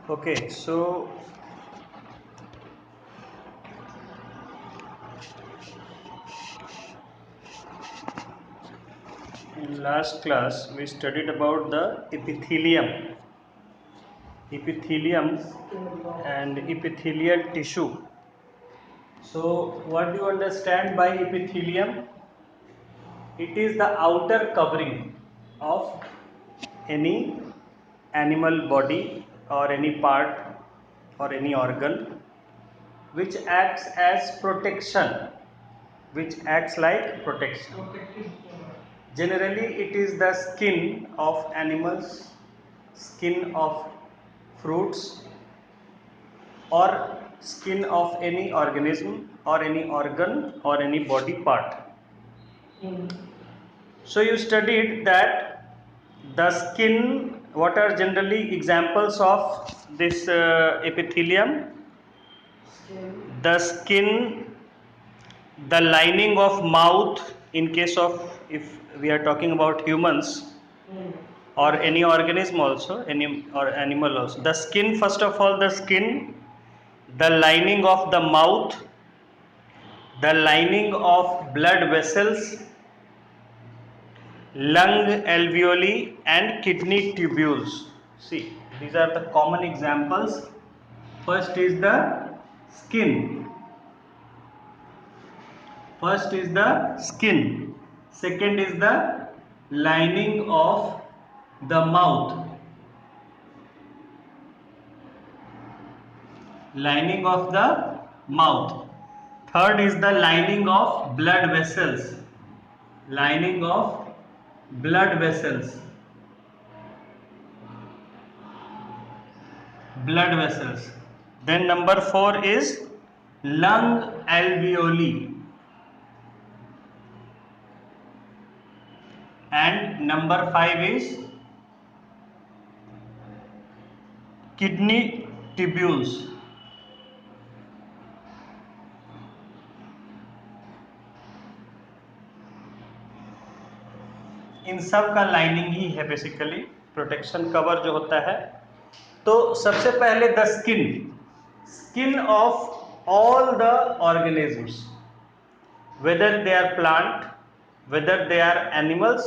Okay, so in last class we studied about the epithelium and epithelial tissue. So what do you understand by epithelium? It is the outer covering of any animal body or any part or any organ which acts as protection, which acts like protection. Generally it is the skin of animals, skin of fruits, or skin of any organism or any organ or any body part. So you studied that the skin, what are generally examples of this epithelium? The skin, the lining of mouth in case of, if we are talking about humans or any organism also, any or animal also. The skin, first of all, the skin, the lining of the mouth, the lining of blood vessels, lung alveoli and kidney tubules. See, these are the common examples. First is the skin. First is the skin. Second is the lining of the mouth. Lining of the mouth. Third is the lining of blood vessels. Lining of blood vessels. Blood vessels. Then number 4 is lung alveoli. And number 5 is kidney tubules. इन सब का lining ही है basically, protection cover जो होता है. तो सबसे पहले the skin of all the organisms, whether they are plant, whether they are animals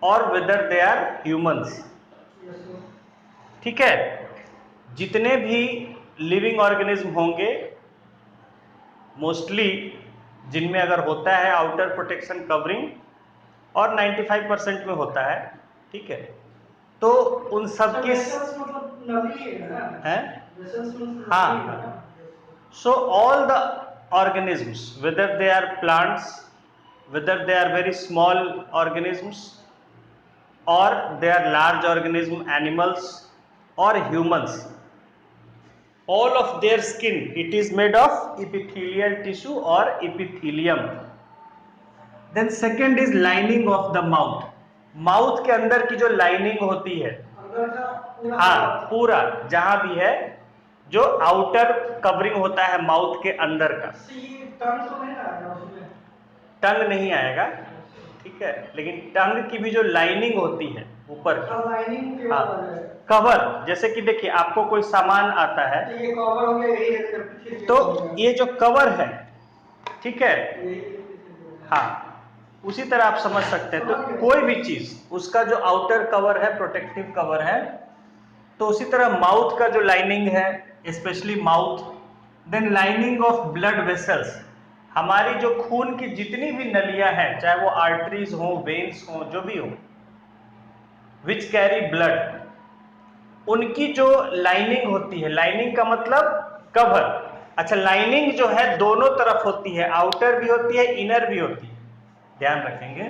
और वेदर दे आर ह्यूमंस. ठीक है, जितने भी लिविंग ऑर्गेनिज्म होंगे मोस्टली जिनमें अगर होता है आउटर प्रोटेक्शन कवरिंग, और 95% में होता है, ठीक है, तो उन सब की है. हाँ, so all the organisms, whether they are plants, whether they are very small organisms और they are large organism, animals और humans, all of their skin, it is made of epithelial tissue or epithelium. Then second is lining of the mouth. Mouth के अंदर की जो lining होती है, हाँ पूरा जहां भी है, जो आउटर कवरिंग होता है माउथ के अंदर का. टंग नहीं आएगा, ठीक है, लेकिन टंग की भी जो लाइनिंग होती है ऊपर की, हाँ कवर. जैसे कि देखिए आपको कोई सामान आता है तो ये कवर हो गया, तो ये जो कवर है, ठीक है, हाँ उसी तरह आप समझ सकते हैं. तो कोई भी चीज उसका जो आउटर कवर है, प्रोटेक्टिव कवर है, तो उसी तरह माउथ का जो लाइनिंग है, specially mouth. Then lining of blood vessels, हमारी जो खून की जितनी भी नलियां हैं, चाहे वो आर्टरीज हो, वेन्स हो, जो भी हो, विच कैरी ब्लड, उनकी जो लाइनिंग होती है, लाइनिंग का मतलब कवर. अच्छा, लाइनिंग जो है दोनों तरफ होती है, आउटर भी होती है, इनर भी होती है, ध्यान रखेंगे.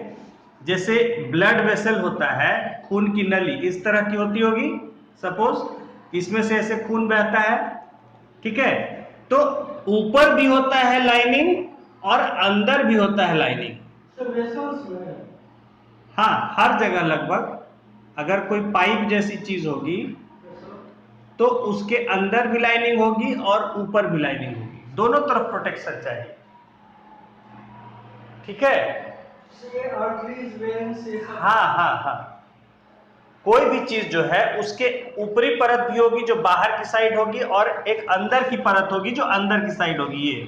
जैसे ब्लड वेसल होता है, खून की नली इस तरह की होती होगी, सपोज इसमें से ऐसे खून बहता है, ठीक है, तो ऊपर भी होता है लाइनिंग और अंदर भी होता है लाइनिंग. हाँ, हर जगह लगभग. अगर कोई पाइप जैसी चीज होगी तो उसके अंदर भी लाइनिंग होगी और ऊपर भी लाइनिंग होगी, दोनों तरफ प्रोटेक्शन चाहिए, ठीक है. हाँ हाँ हाँ, कोई भी चीज जो है उसके ऊपरी परत भी होगी जो बाहर की साइड होगी, और एक अंदर की परत होगी जो अंदर की साइड होगी। ये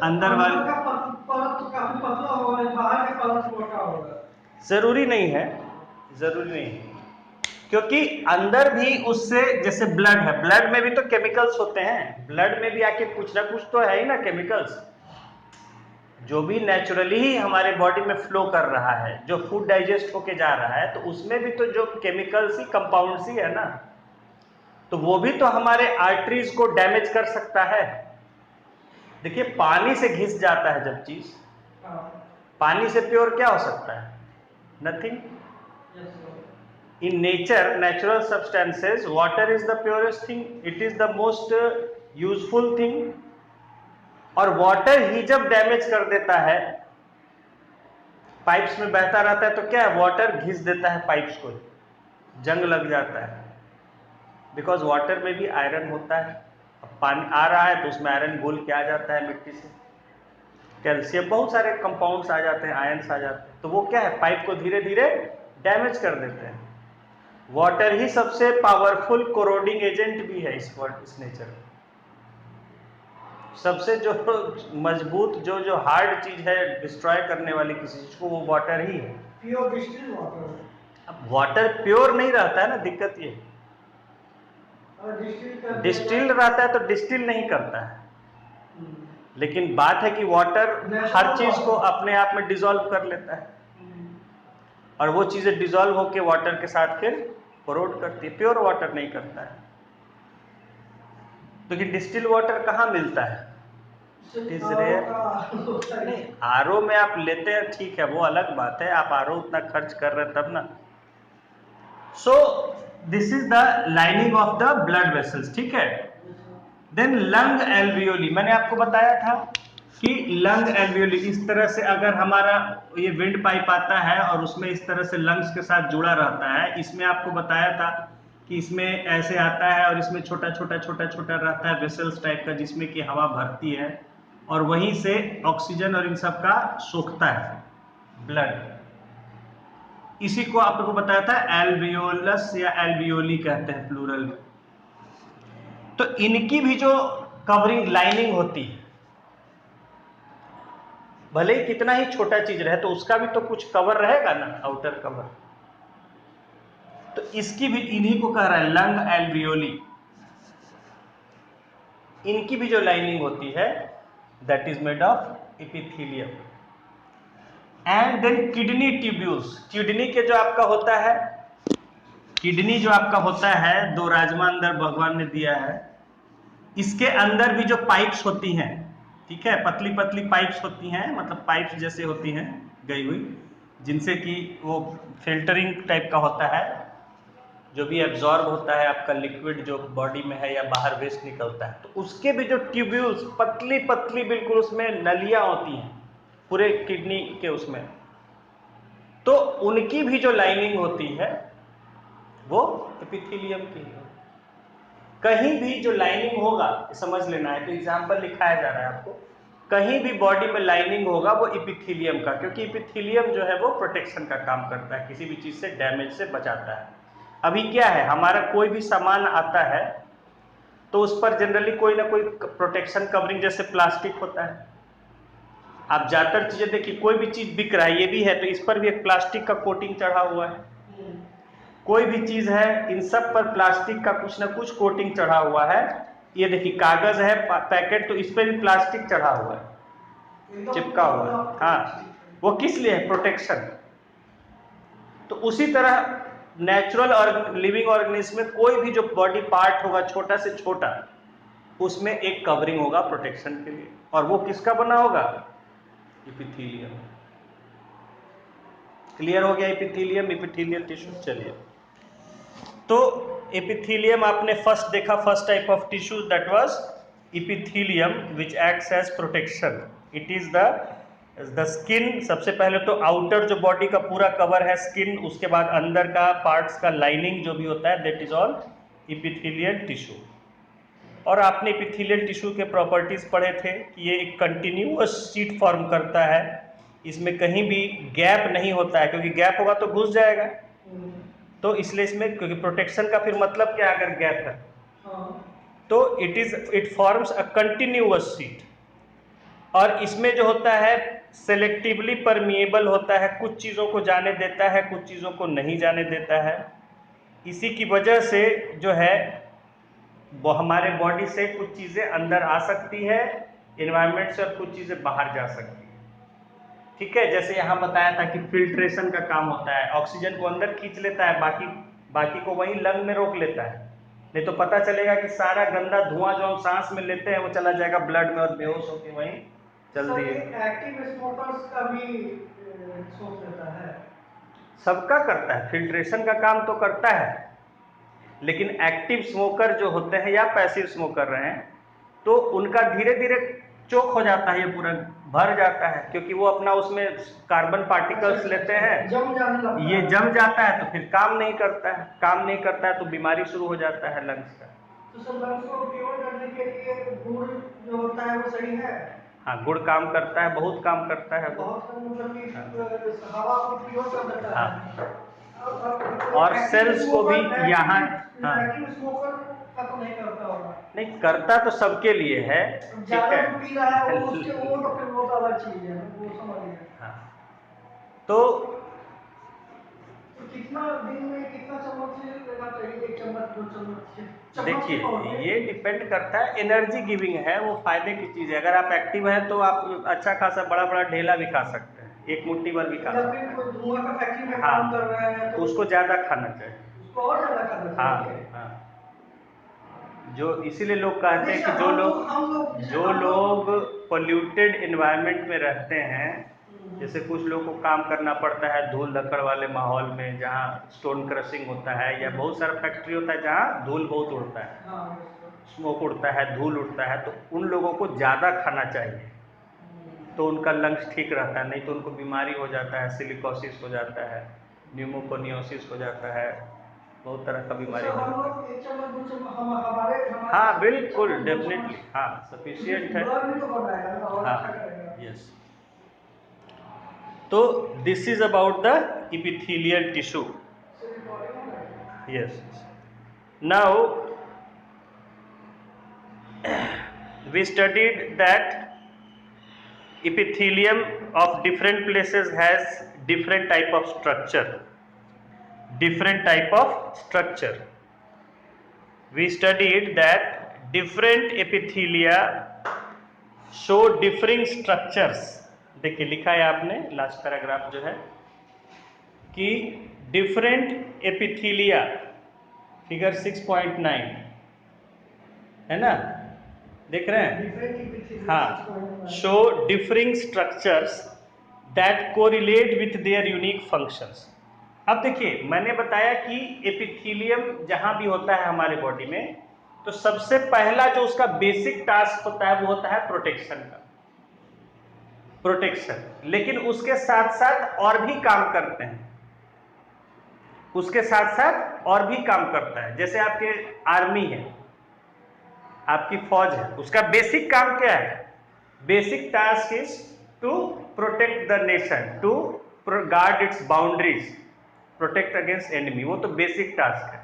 अंदर वाली परत तो काफी पतला होगा, बाहर की परत मोटा होगा। जरूरी नहीं है, जरूरी नहीं है, क्योंकि अंदर भी उससे, जैसे ब्लड है, ब्लड में भी तो केमिकल्स होते हैं, ब्लड में भी आके कुछ ना कुछ तो है ही ना केमिकल्स, जो भी नेचुरली ही हमारे बॉडी में फ्लो कर रहा है, जो फूड डाइजेस्ट होके जा रहा है, तो उसमें भी तो जो केमिकल्स ही, कंपाउंड्स ही है ना, तो वो भी तो हमारे आर्टरीज को डैमेज कर सकता है। देखिए पानी से घिस जाता है जब चीज, पानी से प्योर क्या हो सकता है? Nothing. In nature, natural substances, water is the purest thing, it is the most useful thing। और वाटर ही जब डैमेज कर देता है, पाइप्स में बहता रहता है तो क्या है, वाटर घिस देता है पाइप्स को, जंग लग जाता है, बिकॉज वाटर में भी आयरन होता है। अब पानी आ रहा है तो उसमें आयरन घुल के आ जाता है मिट्टी से, कैल्शियम, बहुत सारे कंपाउंड्स आ जाते हैं, आयंस आ जाते हैं, तो वो क्या है, पाइप को धीरे धीरे डैमेज कर देते हैं। वाटर ही सबसे पावरफुल कोरोडिंग एजेंट भी है इस नेचर में। सबसे जो मजबूत, जो हार्ड चीज है डिस्ट्रॉय करने वाली किसी चीज को, वो वाटर ही है। Pure distilled water. अब वाटर प्योर नहीं रहता है ना, दिक्कत ये, डिस्टिल्ड रहता है तो डिस्टिल नहीं करता है, लेकिन बात है कि वाटर हर चीज को अपने आप में डिसॉल्व कर लेता है, और वो चीजें डिसॉल्व होकर वाटर के साथ फिर कोरोड करती है, प्योर वाटर नहीं करता है। तो कि डिस्टिल वाटर कहाँ मिलता है? It is rare. नहीं, आरओ में आप लेते हैं ठीक है, वो अलग बात है, आप आरओ उतना खर्च कर रहे हैं तब ना। So this is the lining of the blood vessels, ठीक है। देन लंग एल्वियोली, मैंने आपको बताया था कि लंग एल्वियोली इस तरह से, अगर हमारा ये विंड पाइप आता है और उसमें इस तरह से लंग्स के साथ जुड़ा रहता है, इसमें आपको बताया था कि इसमें ऐसे आता है और इसमें छोटा छोटा छोटा छोटा रहता है वेसल्स टाइप का, जिसमें कि हवा भरती है और वहीं से ऑक्सीजन और इन सब का सोखता है ब्लड। इसी को आपको बताया था एल्वियोलस या एल्वियोली कहते हैं प्लूरल में। तो इनकी भी जो कवरिंग लाइनिंग होती है, भले ही कितना ही छोटा चीज रहे तो उसका भी तो कुछ कवर रहेगा ना, आउटर कवर। तो इसकी भी, इन्हीं को कह रहा है लंग एल्वियोली, इनकी भी जो लाइनिंग होती है that is made of epithelium. And then kidney tubules, kidney के जो आपका होता है, किडनी जो आपका होता है, दो राजमा अंदर भगवान ने दिया है, इसके अंदर भी जो पाइप्स होती हैं, ठीक है, पतली पतली पाइप्स होती हैं, मतलब पाइप्स जैसे होती हैं गई हुई, जिनसे कि वो फिल्टरिंग टाइप का होता है, जो भी एब्जॉर्ब होता है आपका लिक्विड जो बॉडी में है या बाहर वेस्ट निकलता है, तो उसके भी जो ट्यूब्यूल्स पतली पतली बिल्कुल उसमें नलियां होती हैं पूरे किडनी के उसमें, तो उनकी भी जो लाइनिंग होती है वो एपिथेलियम की है। कहीं भी जो लाइनिंग होगा, समझ लेना है, तो एग्जांपल लिखाया जा रहा है आपको, कहीं भी बॉडी में लाइनिंग होगा वो एपिथेलियम का, क्योंकि एपिथेलियम जो है वो प्रोटेक्शन का काम करता है, किसी भी चीज से डैमेज से बचाता है। अभी क्या है, हमारा कोई भी सामान आता है तो उस पर जनरली कोई ना कोई प्रोटेक्शन कवरिंग, जैसे प्लास्टिक होता है, आप ज्यादातर चीजें देखिए, कोई भी चीज बिक रहा है, ये भी है तो इस पर भी एक प्लास्टिक का कोटिंग चढ़ा हुआ है, कोई भी चीज है इन सब पर प्लास्टिक का कुछ ना कुछ कोटिंग चढ़ा हुआ है। ये देखिए कागज है पैकेट, तो इस पर भी प्लास्टिक चढ़ा हुआ है, चिपका हुआ है, हाँ, वो किस लिए है? प्रोटेक्शन। तो उसी तरह नेचुरल और लिविंग ऑर्गेनिज्म में कोई भी जो बॉडी पार्ट होगा छोटा से छोटा, उसमें एक कवरिंग होगा प्रोटेक्शन के लिए, और वो किसका बना होगा? एपिथेलियम। क्लियर हो गया? Epithelium, epithelial tissue. चलिए, तो एपिथेलियम आपने फर्स्ट देखा, first type of tissue that was epithelium which acts as protection. It is the skin, सबसे पहले तो आउटर जो बॉडी का पूरा कवर है स्किन, उसके बाद अंदर का पार्ट्स का लाइनिंग जो भी होता है that is all epithelial tissue. और आपने एपिथेलियल टिश्यू के प्रॉपर्टीज पढ़े थे कि ये एक कंटिन्यूअस शीट फॉर्म करता है, इसमें कहीं भी गैप नहीं होता है, क्योंकि गैप होगा तो घुस जाएगा, तो इसलिए इसमें, क्योंकि प्रोटेक्शन का फिर मतलब क्या है अगर गैप है, तो it forms a continuous sheet. और इसमें जो होता है सेलेक्टिवली परमिएबल होता है, कुछ चीज़ों को जाने देता है, कुछ चीज़ों को नहीं जाने देता है। इसी की वजह से जो है वो हमारे बॉडी से कुछ चीज़ें अंदर आ सकती है एनवायरनमेंट से, और कुछ चीज़ें बाहर जा सकती है। ठीक है, जैसे यहाँ बताया था कि फिल्ट्रेशन का काम होता है, ऑक्सीजन को अंदर खींच लेता है, बाकी को वहीं लंग में रोक लेता है। नहीं तो पता चलेगा कि सारा गंदा धुआं जो हम सांस में लेते हैं वो चला जाएगा ब्लड में और बेहोश होकर वहीं चल दिए। एक्टिव स्मोकर्स का भी सोच लेता है, सबका करता है, फिल्ट्रेशन का काम तो करता है, लेकिन एक्टिव स्मोकर जो होते हैं या पैसिव स्मोकर रहे हैं तो उनका धीरे धीरे चोक हो जाता है, ये पूरा भर जाता है, क्योंकि वो अपना उसमें कार्बन पार्टिकल्स लेते हैं, ये जम जाता है तो फिर काम नहीं करता है तो बीमारी शुरू हो जाता है लंग्स का। तो सब लंग्स को प्योर करने के लिए गुड़ जो होता है वो सही है? हाँ, गुड़ काम करता है, बहुत काम करता है, हवा को प्योर कर देता है। और सेल्स को भी यहाँ स्मोकर का तो नहीं करता होगा। नहीं करता तो सबके लिए है, ठीक है, पी रहा है वो उसके वो तो फिर वो अलग चीज है, वो समझ गया। हाँ। तो कितना दिन में कितना चम्मच लेना चाहिए? 1 चम्मच 2 चम्मच? देखिए ये डिपेंड करता है, एनर्जी गिविंग है, वो फायदे की चीज़ है। अगर आप एक्टिव हैं तो आप अच्छा खासा बड़ा बड़ा ढेला भी खा सकते हैं, एक मुट्ठी भर भी खा सकते हैं। धुआं का फैक्ट्री में काम कर रहा है तो उसको ज़्यादा खाना चाहिए, उसको और ज़्यादा खाना चाहिए। हाँ। जो इसीलिए लोग कहते हैं कि जो लोग पोल्यूटेड एनवायरनमेंट में रहते हैं, जैसे कुछ लोगों को काम करना पड़ता है धूल धक्कड़ वाले माहौल में, जहाँ स्टोन क्रशिंग होता है या बहुत सारा फैक्ट्री होता है जहाँ धूल बहुत उड़ता है, स्मोक उड़ता है, धूल उड़ता है, तो उन लोगों को ज़्यादा खाना चाहिए, तो उनका लंग्स ठीक रहता है। नहीं तो उनको बीमारी हो जाता है, सिलिकोसिस हो जाता है, न्यूमोकोनियोसिस हो जाता है, बहुत तरह का बीमारी हो जाता है। हाँ बिल्कुल, डेफिनेटली, हाँ सफिशिएंट है, हाँ यस। तो this is about the epithelial tissue. Yes. Now we studied that epithelium of different places has different type of structure. We studied that different epithelia show differing structures. देखिए लिखा है आपने last paragraph जो है कि different एपिथीलिया, figure 6.9 है ना, देख रहे हैं, हाँ, show differing structures that correlate with their unique functions. अब देखिए मैंने बताया कि एपिथीलियम जहां भी होता है हमारे बॉडी में, तो सबसे पहला जो उसका बेसिक टास्क होता है वो होता है प्रोटेक्शन का, लेकिन उसके साथ साथ और भी काम करते हैं, और भी काम करता है। जैसे आपके आर्मी है, आपकी फौज है, उसका बेसिक काम क्या है? Basic task is to protect the nation, to guard its boundaries, protect against enemy, वो तो बेसिक टास्क है।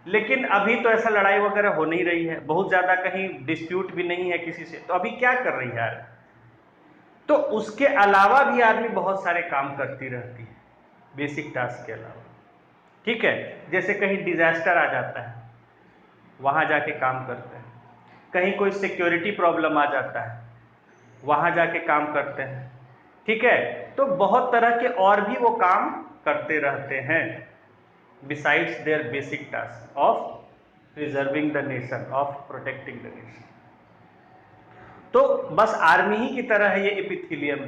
लेकिन अभी तो ऐसा लड़ाई वगैरह हो नहीं रही है, बहुत ज्यादा कहीं डिस्प्यूट भी नहीं है किसी से, तो अभी क्या कर रही है आर्मी? तो उसके अलावा भी आर्मी बहुत सारे काम करती रहती है बेसिक टास्क के अलावा, ठीक है। जैसे कहीं डिजास्टर आ जाता है, वहां जाके काम करते हैं, कहीं कोई सिक्योरिटी प्रॉब्लम आ जाता है, वहां जाके काम करते हैं, ठीक है। तो बहुत तरह के और भी वो काम करते रहते हैं besides their basic task of preserving the nation, of protecting the nation. तो बस आर्मी ही की तरह है ये एपिथेलियम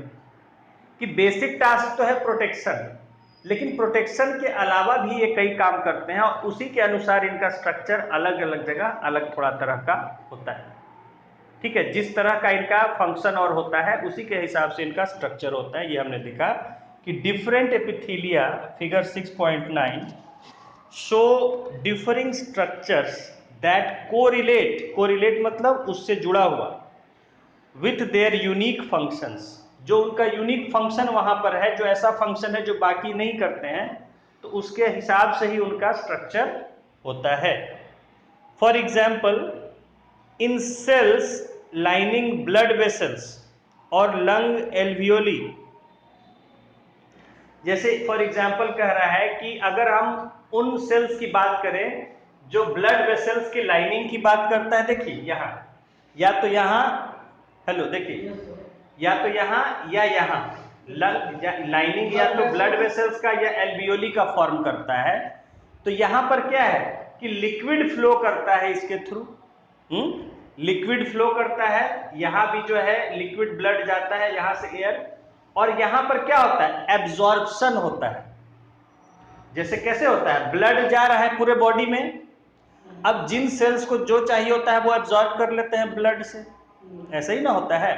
कि बेसिक टास्क तो है प्रोटेक्शन, लेकिन प्रोटेक्शन के अलावा भी ये कई काम करते हैं, और उसी के अनुसार इनका स्ट्रक्चर अलग अलग जगह अलग थोड़ा तरह का होता है, ठीक है। जिस तरह का इनका फंक्शन और होता है उसी के हिसाब से इनका स्ट्रक्चर होता है। ये हमने देखा कि different epithelia, figure 6.9, show differing structures that correlate मतलब उससे जुड़ा हुआ, विथ देयर यूनिक फंक्शंस, जो उनका यूनिक फंक्शन वहां पर है, जो ऐसा फंक्शन है जो बाकी नहीं करते हैं, तो उसके हिसाब से ही उनका स्ट्रक्चर होता है। For example, in cells lining blood vessels और लंग एल्वियोली, जैसे फॉर एग्जाम्पल कह रहा है कि अगर हम उन सेल्स की बात करें जो ब्लड वेसल्स की लाइनिंग की बात करता है, देखिए यहाँ या तो यहाँ, हेलो देखिए, या तो यहाँ या यहाँ लाइनिंग या तो ब्लड वेसल्स का या एल्वियोली का फॉर्म करता है। तो यहाँ पर क्या है कि लिक्विड फ्लो करता है इसके थ्रू, लिक्विड फ्लो करता है, यहाँ भी जो है लिक्विड ब्लड जाता है यहाँ से एयर, और यहाँ पर क्या होता है, एब्जॉर्प्शन होता है। जैसे कैसे होता है, ब्लड जा रहा है पूरे बॉडी में, अब जिन सेल्स को जो चाहिए होता है वो एब्जॉर्ब कर लेते हैं ब्लड से, ऐसा ही ना होता है।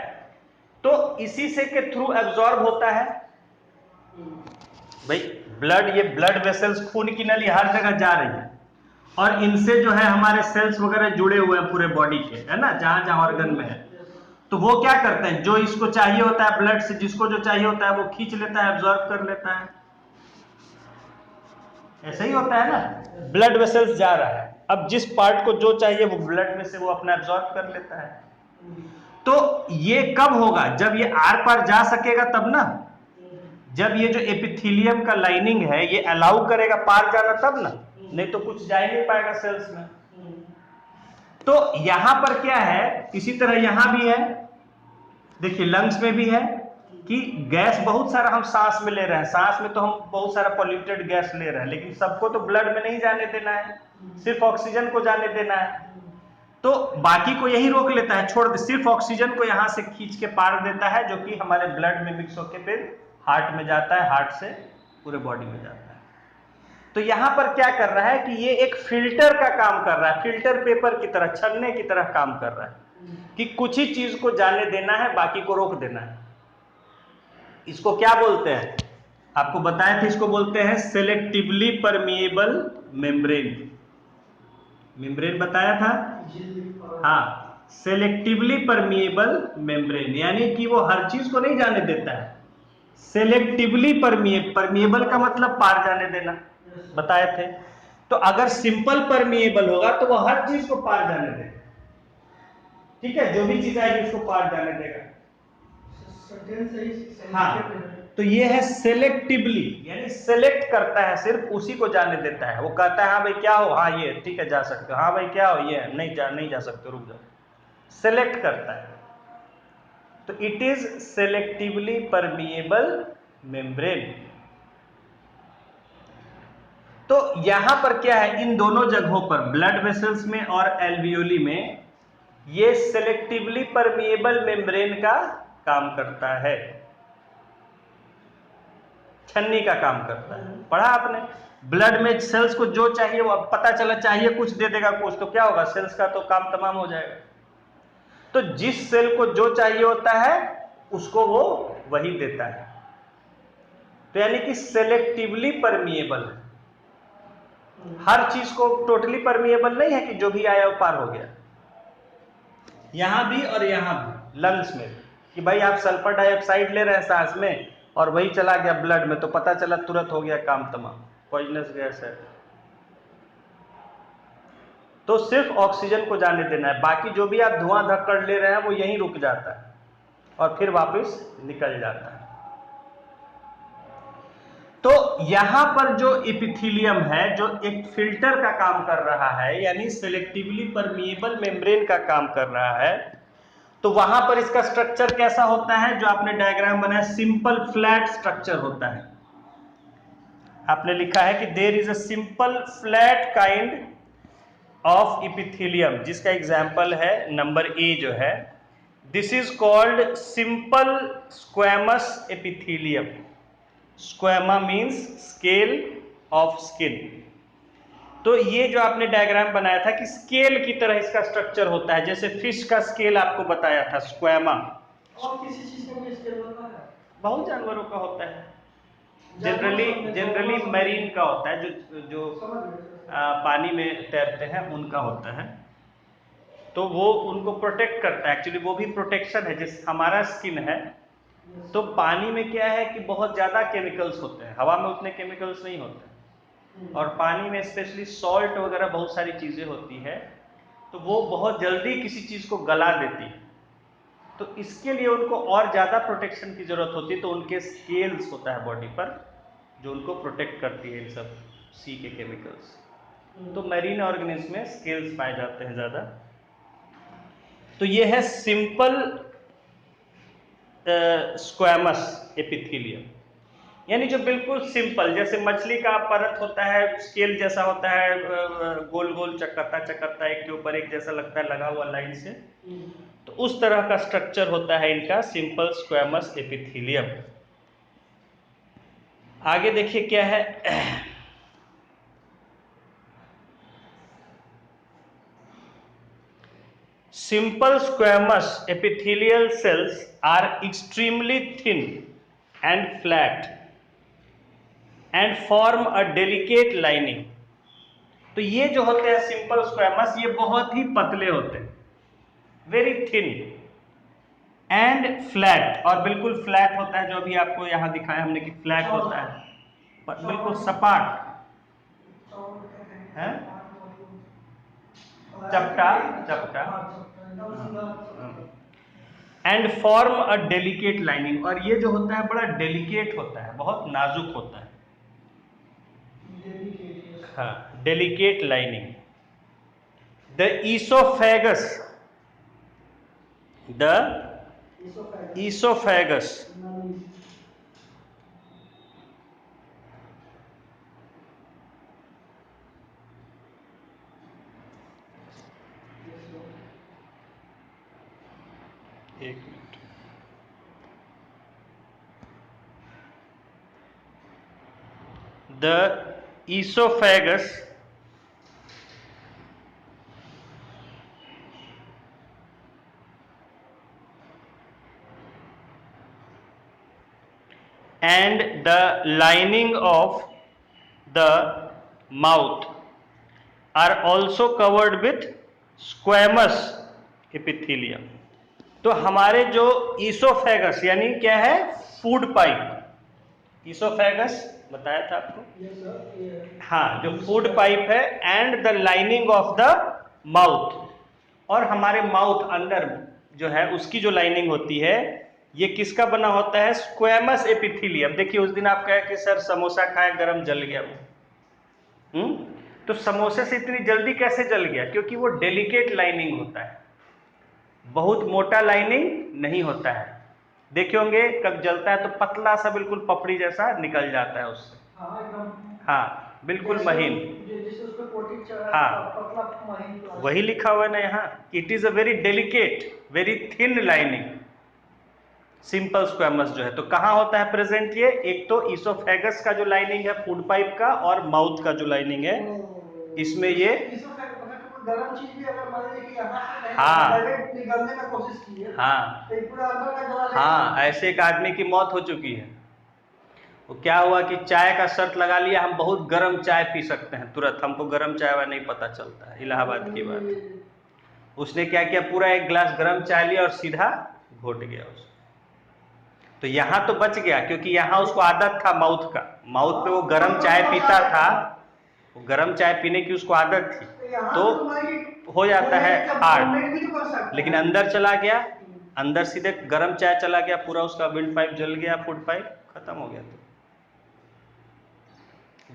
तो इसी से के थ्रू एब्जॉर्ब होता है भाई ब्लड, ये ब्लड वेसल्स खून की नली हर जगह जा रही है, और इनसे जो है हमारे सेल्स वगैरह जुड़े हुए हैं पूरे बॉडी के, है ना, जहां जहां ऑर्गन में है। तो वो क्या करते हैं, जो इसको चाहिए होता है ब्लड से, जिसको जो चाहिए होता है वो खींच लेता है, एब्जॉर्ब कर लेता है। ऐसा ही होता है ना, ब्लड वेसल्स जा रहा है, अब जिस पार्ट को जो चाहिए वो ब्लड में से वो अपना एब्जॉर्ब कर लेता है। तो ये कब होगा, जब ये आर पार जा सकेगा तब ना, जब ये जो एपिथेलियम का लाइनिंग है ये अलाउ करेगा पार जाना तब ना, नहीं तो कुछ जा ही नहीं पाएगा सेल्स में। तो यहां पर क्या है, इसी तरह यहां भी है, देखिए लंग्स में भी है कि गैस बहुत सारा हम सांस में ले रहे हैं, सांस में तो हम बहुत सारा पॉल्यूटेड गैस ले रहे हैं, लेकिन सबको तो ब्लड में नहीं जाने देना है, सिर्फ ऑक्सीजन को जाने देना है। तो बाकी को यही रोक लेता है, छोड़ दे, सिर्फ ऑक्सीजन को यहां से खींच के पार देता है, जो कि हमारे ब्लड में मिक्स होकर फिर हार्ट में जाता है, हार्ट से पूरे बॉडी में जाता है। तो यहां पर क्या कर रहा है कि ये एक फिल्टर का काम कर रहा है, फिल्टर पेपर की तरह, छन्ने की तरह काम कर रहा है कि कुछ ही चीज को जाने देना है, बाकी को रोक देना है। इसको क्या बोलते हैं, आपको बताया था, इसको बोलते हैं सेलेक्टिवली परमिएबल मेम्ब्रेन। मेम्ब्रेन बताया था, हाँ, सेलेक्टिवली परमिएबल मेम्ब्रेन, यानी कि वो हर चीज को नहीं जाने देता है, सेलेक्टिवली परमिएबल का मतलब पार जाने देना, बताए थे। तो अगर सिंपल परमिएबल होगा तो वो हर चीज को पार जाने देगा, ठीक है, जो भी चीज आएगी उसको पार जाने देगा। हाँ, तो ये है सेलेक्टिवली, यानी सेलेक्ट करता है, सिर्फ उसी को जाने देता है। वो कहता है हाँ भाई क्या हो, हाँ ये ठीक है जा सकते हो, हाँ भाई क्या हो, ये नहीं जा सकते, रुक जाओ, सेलेक्ट करता है। तो it is selectively permeable membrane. तो यहां पर क्या है, इन दोनों जगहों पर ब्लड वेसल्स में और एल्वियोली में ये सेलेक्टिवली परमिएबल मेम्ब्रेन का काम करता है, छन्नी का काम करता है। पढ़ा आपने, ब्लड में सेल्स को जो चाहिए वो, अब पता चला चाहिए कुछ दे देगा कुछ, तो क्या होगा, सेल्स का तो काम तमाम हो जाएगा। तो जिस सेल को जो चाहिए होता है उसको वो वही देता है, तो यानी कि सेलेक्टिवली परमिएबल है, हर चीज को टोटली परमिएबल नहीं है कि जो भी आया वो पार हो गया। यहां भी और यहां भी, लंग्स में, कि भाई आप सल्फर डाइऑक्साइड ले रहे हैं सांस में और वही चला गया ब्लड में, तो पता चला तुरंत हो गया काम तमाम, पॉइजनस गैस है। तो सिर्फ ऑक्सीजन को जाने देना है, बाकी जो भी आप धुआं धक्कड़ ले रहे हैं वो यहीं रुक जाता है और फिर वापस निकल जाता है। तो यहां पर जो एपिथेलियम है, जो एक फिल्टर का काम कर रहा है, यानी सेलेक्टिवली परमिएबल मेम्ब्रेन का काम कर रहा है, तो वहां पर इसका स्ट्रक्चर कैसा होता है, जो आपने डायग्राम बनाया, सिंपल फ्लैट स्ट्रक्चर होता है। आपने लिखा है कि there is a simple flat kind of epithelium, जिसका एग्जांपल है नंबर ए जो है, this is called simple squamous epithelium. Squama means scale of skin. तो ये जो आपने डायग्राम बनाया था कि स्केल की तरह इसका स्ट्रक्चर होता है, जैसे फिश का स्केल आपको बताया था, स्क्वैमा। और किसी चीज का भी स्केल होता है? बहुत जानवरों का होता है, जनरली मैरीन का होता है, जो पानी में तैरते हैं उनका होता है। तो वो उनको प्रोटेक्ट करता है, एक्चुअली वो भी प्रोटेक्शन है, जैसे हमारा स्किन है। तो पानी में क्या है कि बहुत ज्यादा केमिकल्स होते हैं, हवा में उतने केमिकल्स नहीं होते, और पानी में स्पेशली सॉल्ट वगैरह बहुत सारी चीजें होती है, तो वो बहुत जल्दी किसी चीज को गला देती है। तो इसके लिए उनको और ज्यादा प्रोटेक्शन की जरूरत होती है, तो उनके स्केल्स होता है बॉडी पर जो उनको प्रोटेक्ट करती है इन सब सी के केमिकल्स। तो मैरीन ऑर्गेनिज्म में स्केल्स पाए जाते हैं ज्यादा। तो ये है सिंपल स्क्वैमस एपिथेलियम, यानी जो बिल्कुल सिंपल, जैसे मछली का परत होता है स्केल जैसा होता है, गोल गोल चक्करता चक्करता एक के ऊपर एक जैसा लगता है लगा हुआ लाइन से, तो उस तरह का स्ट्रक्चर होता है इनका सिंपल स्क्वैमस एपिथेलियम। आगे देखिए क्या है, simple squamous epithelial cells are extremely thin and flat and form a delicate lining। तो ये जो होते हैं सिंपल स्क्वैमस, ये बहुत ही पतले होते हैं, वेरी थिन एंड फ्लैट, और बिल्कुल फ्लैट होता है, जो अभी आपको यहाँ दिखाया हमने कि फ्लैट होता है, बिल्कुल सपाट है, चपटा चपटा, and form a delicate lining, और ये जो होता है बड़ा डेलिकेट होता है, बहुत नाजुक होता है, हाँ, delicate lining. The oesophagus, the oesophagus एक minute, the oesophagus and the lining of the mouth are also covered with squamous epithelium। तो हमारे जो ईसोफेगस यानी क्या है, फूड पाइप, ईसोफेगस बताया था आपको, हाँ, जो फूड पाइप है, and the lining of the mouth, और हमारे माउथ अंदर जो है उसकी जो लाइनिंग होती है, ये किसका बना होता है, स्क्वैमस एपिथेलियम। देखिए उस दिन आप कहे कि सर समोसा खाए गरम जल गया वो, तो समोसे से इतनी जल्दी कैसे जल गया, क्योंकि वो डेलिकेट लाइनिंग होता है, बहुत मोटा लाइनिंग नहीं होता है। देखे होंगे कब जलता है तो पतला सा बिल्कुल पपड़ी जैसा निकल जाता है उससे, हाँ बिल्कुल महीन, हाँ वही लिखा हुआ है ना यहाँ, it is a very delicate very thin lining simple squamous जो है। तो कहाँ होता है प्रेजेंट ये, एक तो ईसोफेगस का जो लाइनिंग है फूड पाइप का, और माउथ का जो लाइनिंग है इसमें ये, गरम चीज भी अगर मान लीजिए कि यहाँ से हाँ डायरेक्ट निकालने का कोशिश की है, हाँ तो पूरा अंदर का जला लेगा। हाँ, ऐसे एक आदमी की मौत हो चुकी है। वो क्या हुआ कि चाय का शर्त लगा लिया, हम बहुत गर्म चाय पी सकते हैं तुरंत, हमको गर्म चाय वाला नहीं पता चलता है, इलाहाबाद की बात। उसने क्या किया, पूरा एक गिलास गर्म चाय लिया और सीधा घोट गया उसको। तो यहाँ तो बच गया, क्योंकि यहाँ उसको आदत था माउथ का, माउथ पे वो गर्म चाय पीता था, वो गर्म चाय पीने की उसको आदत थी, तो हो जाता है हार्ड, लेकिन अंदर चला गया, अंदर सीधे गर्म चाय चला गया, पूरा उसका विंड पाइप जल गया, फूड पाइप खत्म हो गया, तो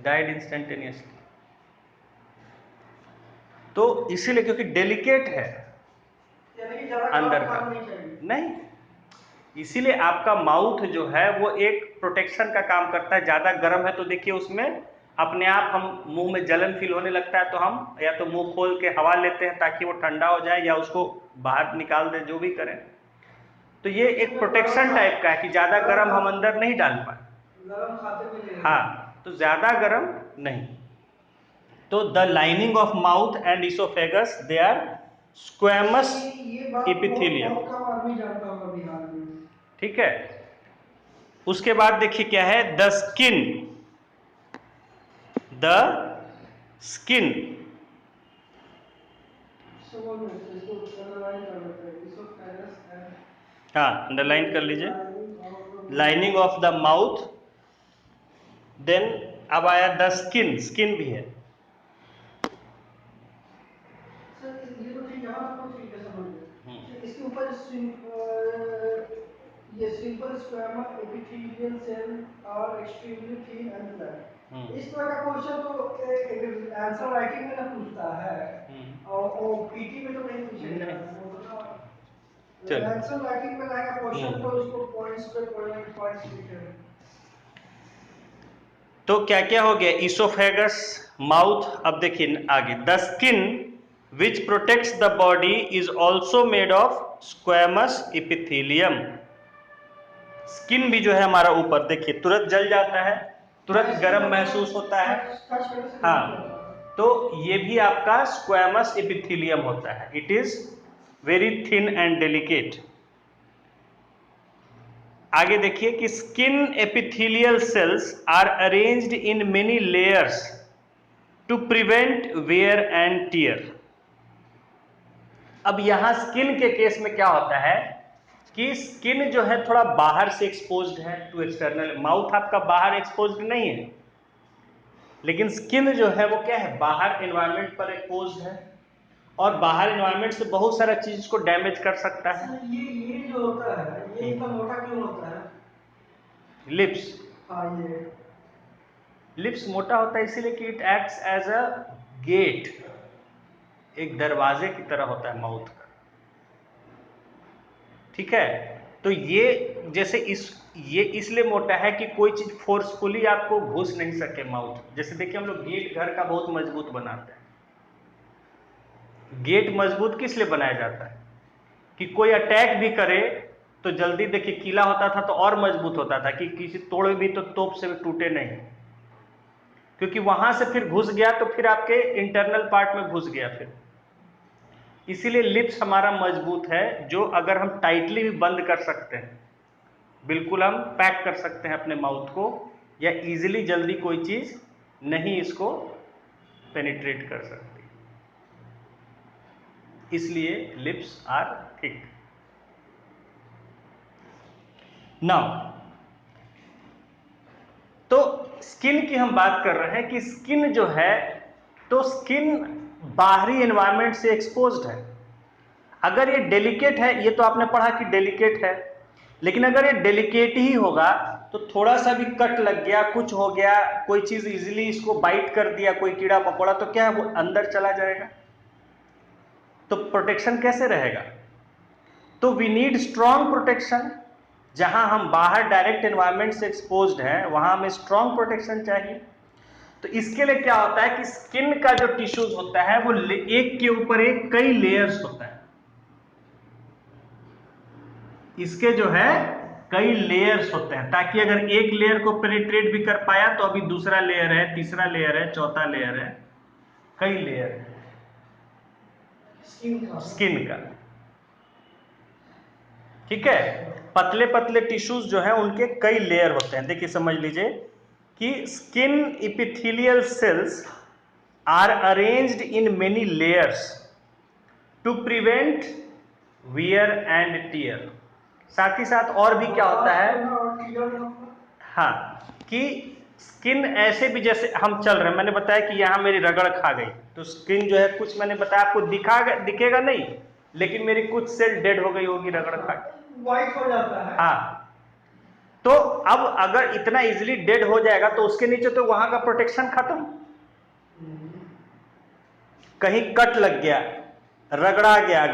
डाइड इंस्टेंटेनियसली। तो इसीलिए क्योंकि डेलिकेट है अंदर का, नहीं, इसीलिए आपका माउथ जो है वो एक प्रोटेक्शन का काम करता है। ज्यादा गर्म है तो देखिए उसमें अपने आप हम मुंह में जलन फील होने लगता है, तो हम या तो मुंह खोल के हवा लेते हैं ताकि वो ठंडा हो जाए, या उसको बाहर निकाल दें, जो भी करें। तो ये एक प्रोटेक्शन टाइप का है कि ज्यादा गर्म हम अंदर नहीं डाल पाए, हाँ, तो ज्यादा गर्म नहीं। तो the lining of mouth and oesophagus they are squamous epithelium, ठीक है। उसके बाद देखिए क्या है, द स्किन, द स्किन, हाँ अंडरलाइन कर लीजिए, lining of the mouth, then अब आया द स्किन, स्किन भी है। सर ये तो ठीक है, आपको ठीक है समझ गए। इसके ऊपर ये सिंपल स्क्वामस एपिथेलियल सेल और एक्सट्रीमली थिन एंड फ्लैट। इस तरह का क्वेश्चन तो एक आंसर राइटिंग में ना पूछता है, और पीटी में तो नहीं पूछेगा। चलो आंसर राइटिंग में रहेगा क्वेश्चन, तो उसको पॉइंट्स पे पॉइंट्स लिखे। तो क्या क्या हो गया, इसोफेगस, माउथ। अब देखिए आगे, the skin which protects the body is also made of squamous epithelium. Skin भी जो है हमारा ऊपर देखिए तुरंत जल जाता है, तुरंत गर्म महसूस होता है। हाँ, तो ये भी आपका स्क्वेमस एपिथेलियम होता है। It is very thin and delicate. आगे देखिए कि skin epithelial cells are arranged in many layers to prevent wear and tear. अब यहां स्किन के केस में क्या होता है कि स्किन जो है थोड़ा बाहर से एक्सपोज्ड है टू एक्सटर्नल। माउथ आपका बाहर एक्सपोज्ड नहीं है, लेकिन स्किन जो है वो क्या है, बाहर एनवायरनमेंट पर एक्सपोज्ड है, और बाहर एनवायरनमेंट से बहुत सारा चीज को डैमेज कर सकता है। ये जो होता है ये इतना मोटा क्यों होता है? लिप्स, हाँ ये लिप्स मोटा होता है इसीलिए कि it acts as a gate, एक दरवाजे की तरह होता है माउथ का। ठीक है, तो ये जैसे ये इसलिए मोटा है कि कोई चीज फोर्सफुली आपको घुस नहीं सके माउथ। जैसे देखिए हम लोग गेट घर का बहुत मजबूत बनाते हैं। गेट मजबूत किस लिए बनाया जाता है कि कोई अटैक भी करे तो जल्दी, देखिए किला होता था तो और मजबूत होता था कि किसी तोड़ भी तो तोप से भी टूटे नहीं, क्योंकि वहां से फिर घुस गया तो फिर आपके इंटरनल पार्ट में घुस गया फिर। इसीलिए लिप्स हमारा मजबूत है, जो अगर हम टाइटली भी बंद कर सकते हैं, बिल्कुल हम पैक कर सकते हैं अपने माउथ को, या इजीली जल्दी कोई चीज नहीं इसको पेनिट्रेट कर सकती, इसलिए लिप्स आर थिक। नाउ तो स्किन की हम बात कर रहे हैं कि स्किन जो है, तो स्किन बाहरी एनवायरनमेंट से एक्सपोज्ड है। अगर ये डेलिकेट है, ये तो आपने पढ़ा कि डेलिकेट है, लेकिन अगर ये डेलिकेट ही होगा तो थोड़ा सा भी कट लग गया, कुछ हो गया, कोई चीज इजीली इसको बाइट कर दिया, कोई कीड़ा मकोड़ा, तो क्या है वो अंदर चला जाएगा। तो प्रोटेक्शन कैसे रहेगा? तो वी नीड स्ट्रॉन्ग प्रोटेक्शन। जहां हम बाहर डायरेक्ट एनवायरनमेंट से एक्सपोज्ड हैं वहां हमें स्ट्रॉन्ग प्रोटेक्शन चाहिए। तो इसके लिए क्या होता है कि स्किन का जो टिश्यूज होता है वो एक के ऊपर एक कई लेयर्स होता है। इसके जो है कई लेयर्स होते हैं, ताकि अगर एक लेयर को पेनिट्रेट भी कर पाया तो अभी दूसरा लेयर है, तीसरा लेयर है, चौथा लेयर है, कई लेयर है स्किन का। ठीक है, पतले पतले टिश्यूज जो है उनके कई लेयर होते हैं। देखिए समझ लीजिए कि skin epithelial cells are arranged in many layers to prevent wear and tear. साथ ही साथ और भी क्या होता है, हाँ, कि स्किन ऐसे भी, जैसे हम चल रहे हैं, मैंने बताया कि यहां मेरी रगड़ खा गई, तो स्किन जो है कुछ मैंने बताया आपको दिखेगा नहीं, लेकिन मेरी कुछ सेल डेड हो गई होगी रगड़ खा के, वाइट हो जाता है। हाँ, तो अब अगर इतना इजीली डेड हो जाएगा तो उसके नीचे तो वहां का प्रोटेक्शन खत्म। कहीं कट लग गया, रगड़ा गया,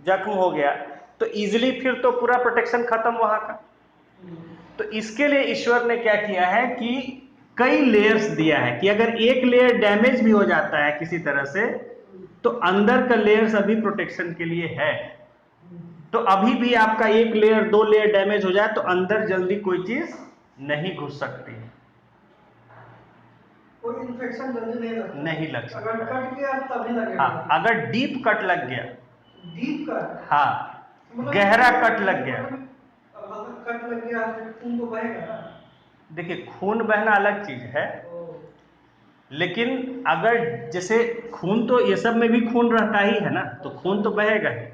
जख्म हो गया, तो इजीली फिर तो पूरा प्रोटेक्शन खत्म वहां का। तो इसके लिए ईश्वर ने क्या किया है कि कई लेयर्स दिया है, कि अगर एक लेयर डैमेज भी हो जाता है किसी तरह से तो अंदर का लेयर्स अभी प्रोटेक्शन के लिए है। तो अभी भी आपका एक लेयर, दो लेयर डैमेज हो जाए तो अंदर जल्दी कोई चीज नहीं घुस सकती, कोई इन्फेक्शन जल्दी नहीं लग सकता। अगर कट गया तभी लगेगा। हाँ, अगर डीप कट लग गया, डीप कट, हाँ, गहरा कट लग गया, कट लग गया तो खून तो बहेगा ना। देखिए खून बहना अलग चीज है, लेकिन अगर जैसे खून, तो ये सब में भी खून रहता ही है ना, तो खून तो बहेगा ही,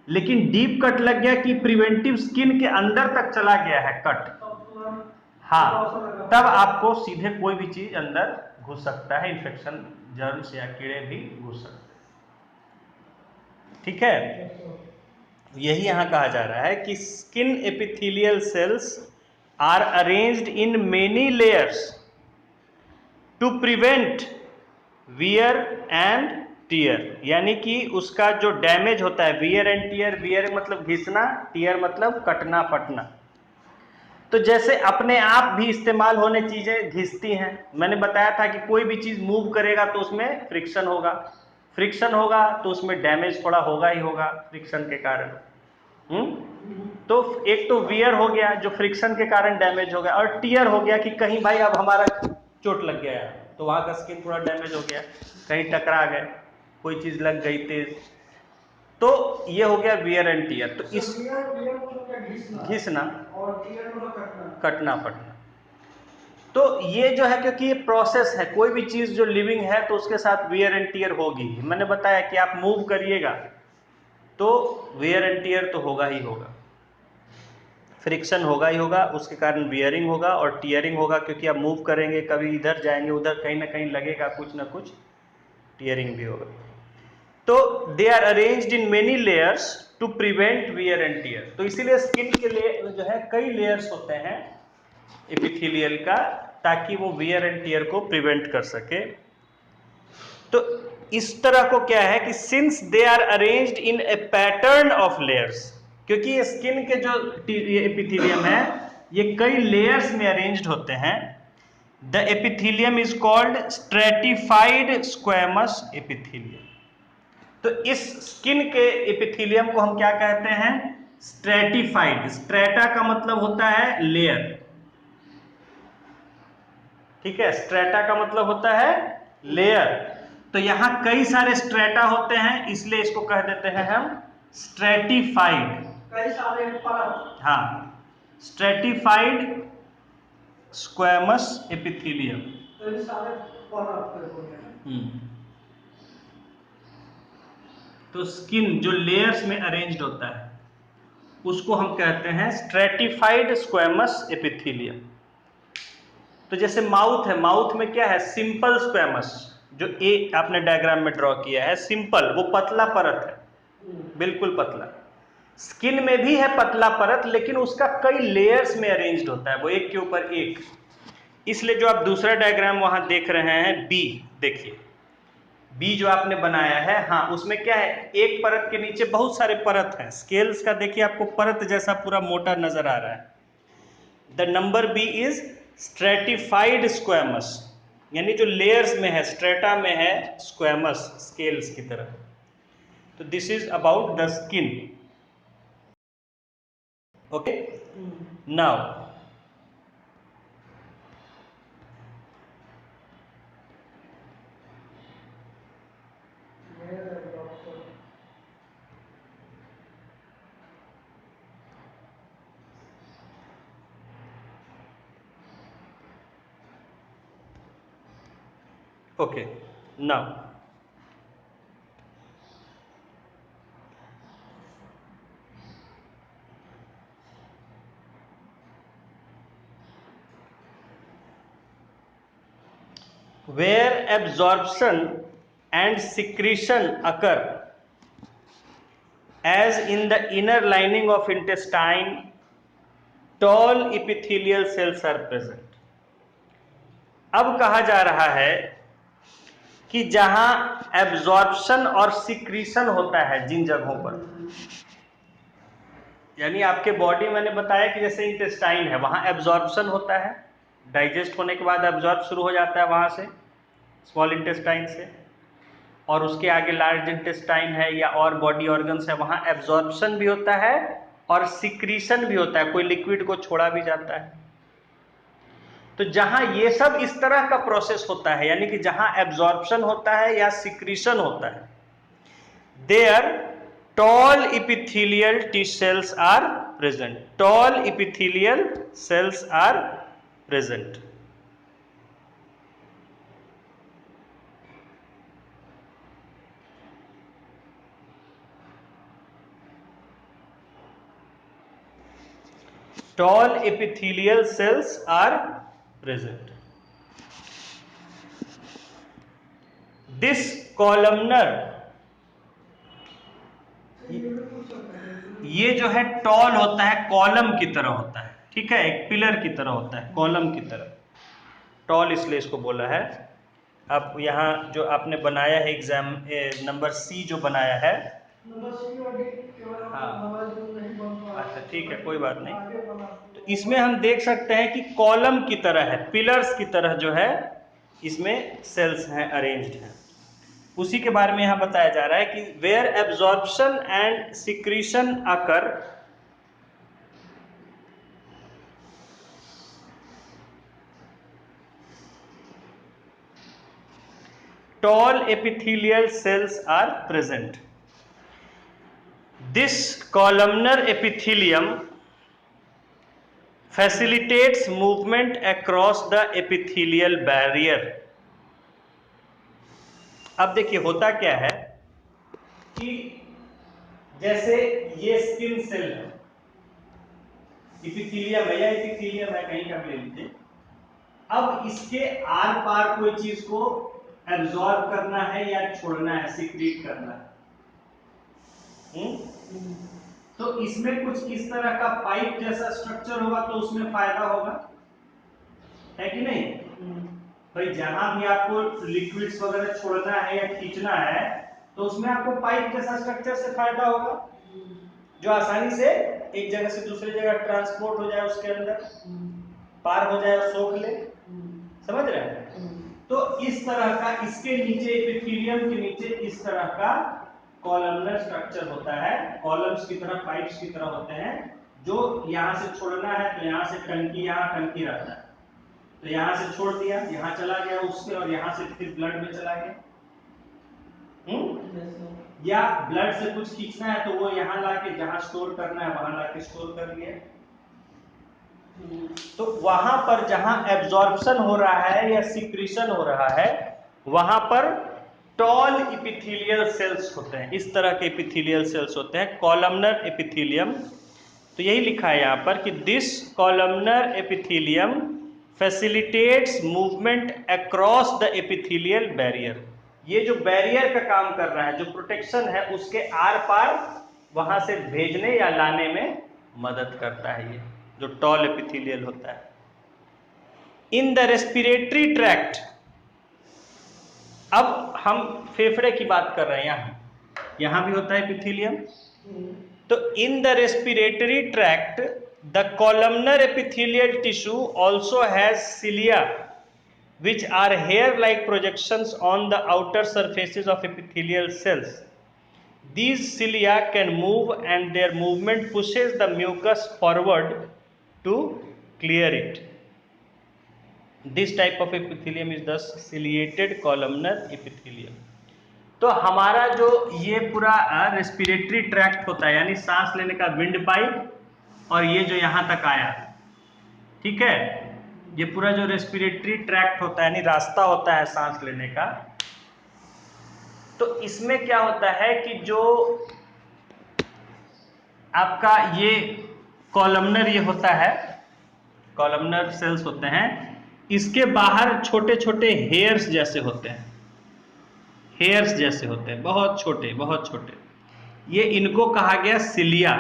लेकिन डीप कट लग गया कि प्रिवेंटिव स्किन के अंदर तक चला गया है कट, हाँ, तब आपको सीधे कोई भी चीज अंदर घुस सकता है, इन्फेक्शन, जर्म्स या कीड़े भी घुस सकते हैं। ठीक है, यही यहां कहा जा रहा है कि skin epithelial cells are arranged in many layers to prevent wear and tear, यानी कि उसका जो डैमेज होता है, वियर एंड टीयर, वियर मतलब घिसना, टीयर मतलब कटना फटना। तो जैसे अपने आप भी इस्तेमाल होने चीजें घिसती हैं, मैंने बताया था कि कोई भी चीज मूव करेगा तो उसमें फ्रिक्शन होगा, फ्रिक्शन होगा तो उसमें डैमेज थोड़ा होगा ही होगा फ्रिक्शन के कारण। तो एक तो वियर हो गया जो फ्रिक्शन के कारण डैमेज हो गया, और टीयर हो गया कि कहीं भाई अब हमारा चोट लग गया तो वहां का स्किन पूरा डैमेज हो गया, कहीं टकरा गए, कोई चीज लग गई तेज, तो ये हो गया वियर एंड टीयर। तो इस घिसना और टीयर मतलब कटना फटना, तो ये जो है, क्योंकि ये प्रोसेस है, कोई भी चीज जो लिविंग है तो उसके साथ वियर एंड टीयर होगी। मैंने बताया कि आप मूव करिएगा तो वियर एंड टीयर तो होगा ही होगा, फ्रिक्शन होगा ही होगा, उसके कारण वियरिंग होगा और टीयरिंग होगा, क्योंकि आप मूव करेंगे, कभी इधर जाएंगे उधर, कहीं ना कहीं लगेगा, कुछ ना कुछ टीयरिंग भी होगा। तो they are arranged in many layers to prevent wear and tear. तो इसीलिए स्किन के लिए जो है कई लेयर्स होते हैं एपिथेलियल का, ताकि वो वियर एंड टीयर को प्रिवेंट कर सके। तो इस तरह को क्या है कि since they are arranged in a pattern of layers, क्योंकि ये स्किन के जो एपिथेलियम है ये कई लेयर्स में अरेंज्ड होते हैं। The epithelium is called stratified squamous epithelium. तो इस स्किन के एपिथेलियम को हम क्या कहते हैं? स्ट्रेटिफाइड। स्ट्रेटा का मतलब होता है लेयर, ठीक है, स्ट्रेटा का मतलब होता है लेयर। तो यहां कई सारे स्ट्रेटा होते हैं, इसलिए इसको कह देते हैं हम स्ट्रेटिफाइड। कई सारे परत, हाँ, स्ट्रेटिफाइड स्क्वैमस एपिथेलियम। कई सारे परत। तो स्किन जो लेयर्स में अरेंज्ड होता है उसको हम कहते हैं स्ट्रेटिफाइड स्क्वैमस एपिथेलियम। तो जैसे माउथ है, माउथ में क्या है? सिंपल स्क्वैमस, जो ए आपने डायग्राम में ड्रॉ किया है, सिंपल, वो पतला परत है, बिल्कुल पतला। स्किन में भी है पतला परत, लेकिन उसका कई लेयर्स में अरेंज्ड होता है, वो एक के ऊपर एक। इसलिए जो आप दूसरा डायग्राम वहां देख रहे हैं बी, देखिए बी जो आपने बनाया है, हाँ, उसमें क्या है? एक परत के नीचे बहुत सारे परत हैं। स्केल्स का देखिए आपको परत जैसा पूरा मोटा नजर आ रहा है। The number B is stratified squamous, यानी जो लेयर्स में है, स्ट्रेटा में है, स्क्वैमस स्केल्स की तरह। तो this is about the skin. Okay, now okay, now where absorption and secretion occur as in the inner lining of intestine, tall epithelial cells are present. अब कहा जा रहा है कि जहां एब्जॉर्प्शन और सिक्रीशन होता है जिन जगहों पर, यानी आपके बॉडी, मैंने बताया कि जैसे इंटेस्टाइन है, वहां एब्जॉर्प्शन होता है, डाइजेस्ट होने के बाद एब्जॉर्ब शुरू हो जाता है वहां से, स्मॉल इंटेस्टाइन से, और उसके आगे लार्ज इंटेस्टाइन है या और बॉडी ऑर्गन्स है, वहां एब्जॉर्प्शन भी होता है और सिक्रीशन भी होता है, कोई लिक्विड को छोड़ा भी जाता है। तो जहां ये सब इस तरह का प्रोसेस होता है, यानी कि जहां एब्जॉर्प्शन होता है या सिक्रीशन होता है, there tall epithelial T cells are present. Tall epithelial cells are present. tall epithelial cells are present. This columnar, ये जो है टॉल होता है, कॉलम की तरह होता है, ठीक है, एक पिलर की तरह होता है, कॉलम की तरह। टॉल इसलिए इसको बोला है। अब यहाँ जो आपने बनाया है एग्जाम नंबर सी जो बनाया है, हाँ अच्छा ठीक है कोई बात नहीं। तो इसमें हम देख सकते हैं कि कॉलम की तरह है, पिलर्स की तरह जो है इसमें सेल्स हैं, अरेंज्ड हैं। उसी के बारे में यहाँ बताया जा रहा है कि where absorption and secretion occur tall epithelial cells are present. This columnar epithelium facilitates movement across the epithelial barrier. अब देखिए होता क्या है कि जैसे ये स्किन सेल है, इपिथीलियम है या इपिथीलियम है, कहीं का भी ले लीजिए। अब इसके आर पार कोई चीज को एब्जॉर्ब करना है या छोड़ना है, सीक्रेट करना है। तो इसमें कुछ इस तरह का पाइप जैसा स्ट्रक्चर होगा तो उसमें फायदा होगा, है कि नहीं? भाई जहां भी आपको लिक्विड्स वगैरह छोड़ना है या खींचना है तो उसमें आपको पाइप जैसा स्ट्रक्चर से फायदा होगा, जो आसानी से एक जगह से दूसरी जगह ट्रांसपोर्ट हो जाए, उसके अंदर पार हो जाए और सोख ले, समझ रहे हैं? तो इस तरह का इसके नीचे एपिथेलियम के नीचे इस तरह का कॉलमनर स्ट्रक्चर होता है, कॉलम्स की तरह, पाइप्स की तरह होते हैं, जो यहाँ से छोड़ना है तो यहाँ से टंकी, यहाँ टंकी रहता है तो यहाँ से छोड़ दिया, यहाँ चला गया उससे, और यहाँ से फिर ब्लड में चला गया। या ब्लड से कुछ खींचना है तो वो यहाँ लाके जहाँ स्टोर करना है वहां लाके स्टोर कर लिया। तो वहां पर जहां एब्जॉर्प्शन हो रहा है या सिक्रीशन हो रहा है वहां पर टॉल एपिथेलियल सेल्स होते हैं, इस तरह के एपिथेलियल सेल्स होते हैं, कॉलमनर एपिथेलियम। तो यही लिखा है यहाँ पर कि this columnar epithelium facilitates movement across the epithelial barrier. ये जो बैरियर का काम कर रहा है, जो प्रोटेक्शन है, उसके आर पार वहां से भेजने या लाने में मदद करता है, ये जो टॉल एपिथेलियल होता है। इन द रेस्पिरेटरी ट्रैक्ट, अब हम फेफड़े की बात कर रहे हैं, यहां भी होता है एपिथेलियम। तो in the respiratory tract the columnar epithelial tissue also has cilia which are hair-like projections on the outer surfaces of epithelial cells. These cilia can move and their movement pushes the mucus forward to clear it. This type of epithelium is thus ciliated columnar epithelium. तो हमारा जो ये पूरा respiratory tract होता है, यानी सांस लेने का विंड पाइप, और ये जो यहाँ तक आया, ठीक है, ये पूरा जो रेस्पिरेटरी ट्रैक्ट होता है, यानी रास्ता होता है सांस लेने का, तो इसमें क्या होता है कि जो आपका ये कॉलमनर ये होता है, कॉलमनर सेल्स होते हैं, इसके बाहर छोटे छोटे हेयर्स जैसे होते हैं, हेयर्स जैसे होते हैं, बहुत छोटे बहुत छोटे, ये इनको कहा गया सिलिया।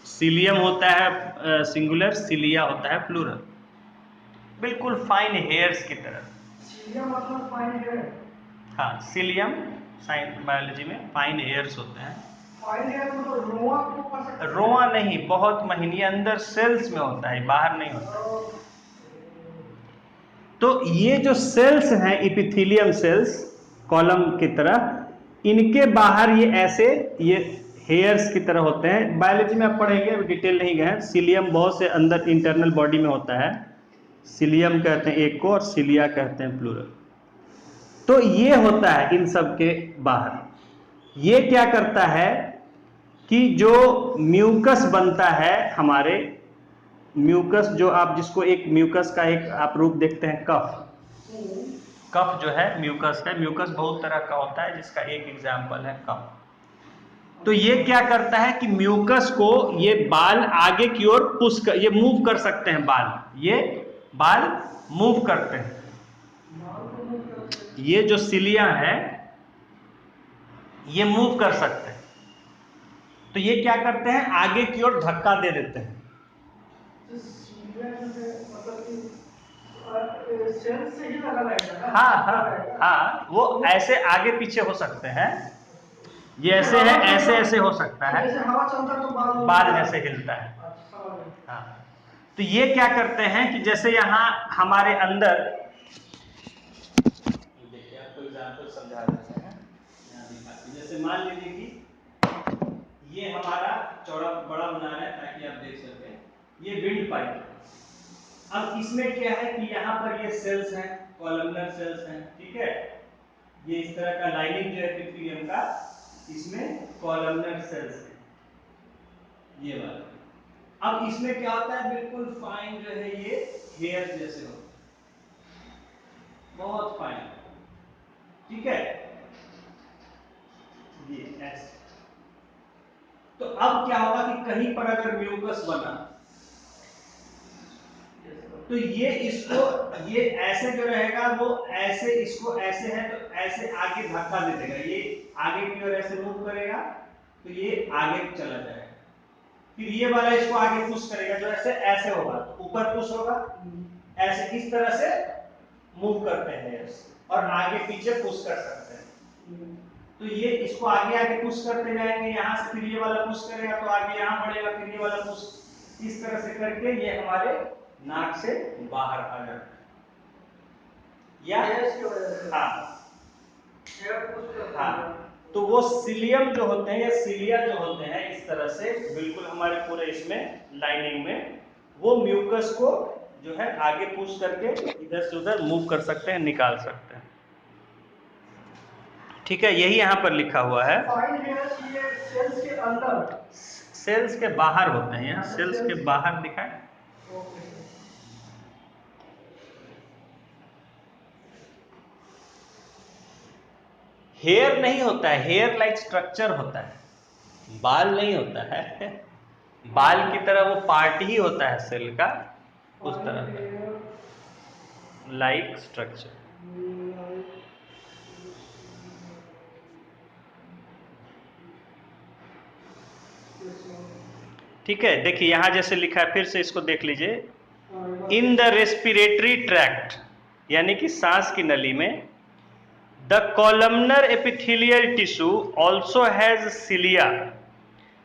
सिलियम होता है सिंगुलर, सिलिया होता है प्लूरल, बिल्कुल फाइन हेयर्स की तरह। सिलियम मतलब फाइन हेयर? हाँ, सिलियम साइंस बायोलॉजी में फाइन हेयर्स होते हैं। फाइन हेयर मतलब रोआ को कह सकते हैं? रोआ नहीं, बहुत महीनी, अंदर सेल्स में होता है, बाहर नहीं होता। तो ये जो सेल्स हैं एपिथेलियम सेल्स कॉलम की तरह, इनके बाहर ये ऐसे ये हेयर्स की तरह होते हैं। बायोलॉजी में आप पढ़ेंगे, डिटेल नहीं गए। सिलियम बहुत से अंदर इंटरनल बॉडी में होता है, सिलियम कहते हैं एक को और सिलिया कहते हैं प्लूरल। तो ये होता है इन सब के बाहर। ये क्या करता है कि जो म्यूकस बनता है, हमारे म्यूकस जो आप जिसको एक म्यूकस का एक आप रूप देखते हैं, कफ, कफ जो है म्यूकस है। म्यूकस बहुत तरह का होता है जिसका एक एग्जाम्पल है कफ। तो ये क्या करता है कि म्यूकस को ये बाल आगे की ओर पुश कर, ये मूव कर सकते हैं बाल, ये बाल मूव करते हैं। ये जो सिलिया है ये मूव कर सकते हैं, तो ये क्या करते हैं आगे की ओर धक्का दे देते हैं। हाँ हाँ हाँ, वो ऐसे आगे पीछे हो सकते हैं, ये ऐसे है, ऐसे ऐसे हो सकता है, बाल जैसे हिलता है। हाँ, तो ये क्या करते हैं कि जैसे यहाँ हमारे अंदर, देखिए आपको एग्जांपल समझा देते हैं, जैसे मान लीजिए कि ये हमारा चौड़ा बड़ा बना रहे हैं ताकि आप देख सकें, ये विंड पाइप। अब इसमें क्या है कि यहाँ पर ये सेल्स हैं, कॉलमनर सेल्स हैं, ठीक है, ये इस तरह का लाइनिंग जो है एपिथेलियम का, इसमें कॉलमनर सेल्स है, ये वाला। अब इसमें क्या होता है, बिल्कुल फाइन जो है ये हेयर जैसे होता है, बहुत फाइन, ठीक है, ये ऐसे। तो अब क्या होगा कि कहीं पर अगर म्यूकस बना तो ये इसको, ये ऐसे जो रहेगा वो ऐसे, इसको ऐसे है तो ऐसे आगे धक्का दे देगा, ये आगे की ओर ऐसे मूव करेगा तो ये आगे चला जाएगा, फिर ये वाला इसको आगे पुश करेगा, जो ऐसे ऐसे होगा तो ऊपर पुश होगा, ऐसे इस तरह से मूव करते हैं और आगे पीछे पुश कर सकते हैं। तो ये इसको आगे आगे पुश करते जाएंगे, यहाँ से फिर ये वाला पुश करेगा तो आगे यहाँ बढ़ेगा, फिर ये वाला पुश, इस तरह से करके ये हमारे नाक से बाहर आ जाता है, या हाँ, तो वो सिलियम जो होते हैं या सिलिया जो होते हैं इस तरह से बिल्कुल हमारे पूरे इसमें लाइनिंग में, वो म्यूकस को जो है आगे पुश करके इधर से उधर मूव कर सकते हैं, निकाल सकते हैं, ठीक है, यही यहाँ पर लिखा हुआ है। सेल्स के अंदर, सेल्स के बाहर होते हैं, यहाँ सेल्स के बाहर दिखाए। हेयर नहीं होता है, हेयर लाइक स्ट्रक्चर होता है, बाल नहीं होता है, बाल की तरह वो पार्ट ही होता है सेल का, उस तरह का लाइक स्ट्रक्चर। ठीक है, देखिए यहां जैसे लिखा है, फिर से इसको देख लीजिए, इन द रेस्पिरेटरी ट्रैक्ट, यानी कि सांस की नली में, the columnar epithelial tissue also has cilia.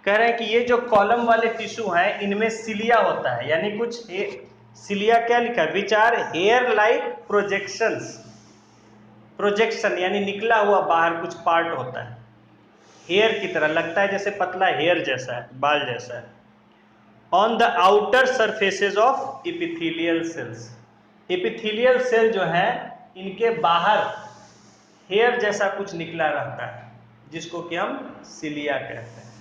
कह रहे हैं कि ये जो कॉलम वाले टिश्यू हैं इनमें सिलिया होता है, यानी कुछ सिलिया क्या लिखा है, which are hair like projections, projection यानी निकला हुआ बाहर कुछ पार्ट होता है, हेयर की तरह लगता है, जैसे पतला हेयर जैसा है, बाल जैसा है, on the outer surfaces of epithelial cells. Epithelial cell जो है इनके बाहर हेयर जैसा कुछ निकला रहता है, जिसको कि हम सिलिया कहते हैं।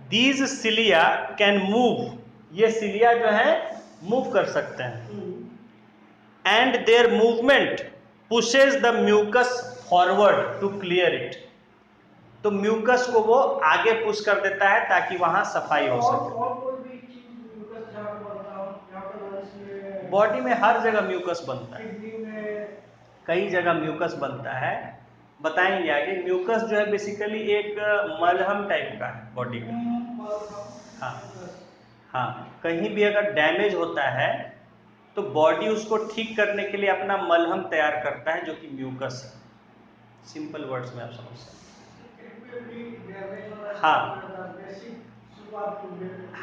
दीज सिलिया कैन मूव, ये सिलिया जो है मूव कर सकते हैं, and their movement pushes the mucus forward to clear it. तो म्यूकस को वो आगे पुश कर देता है ताकि वहां सफाई हो सके। बॉडी में हर जगह म्यूकस बनता है, कई जगह म्यूकस बनता है, बताएंगे आगे। म्यूकस जो है बेसिकली एक मलहम टाइप का है बॉडी का। हाँ हाँ, कहीं भी अगर डैमेज होता है तो बॉडी उसको ठीक करने के लिए अपना मलहम तैयार करता है, जो कि म्यूकस है। सिंपल वर्ड्स में आप समझ सकते हैं। हाँ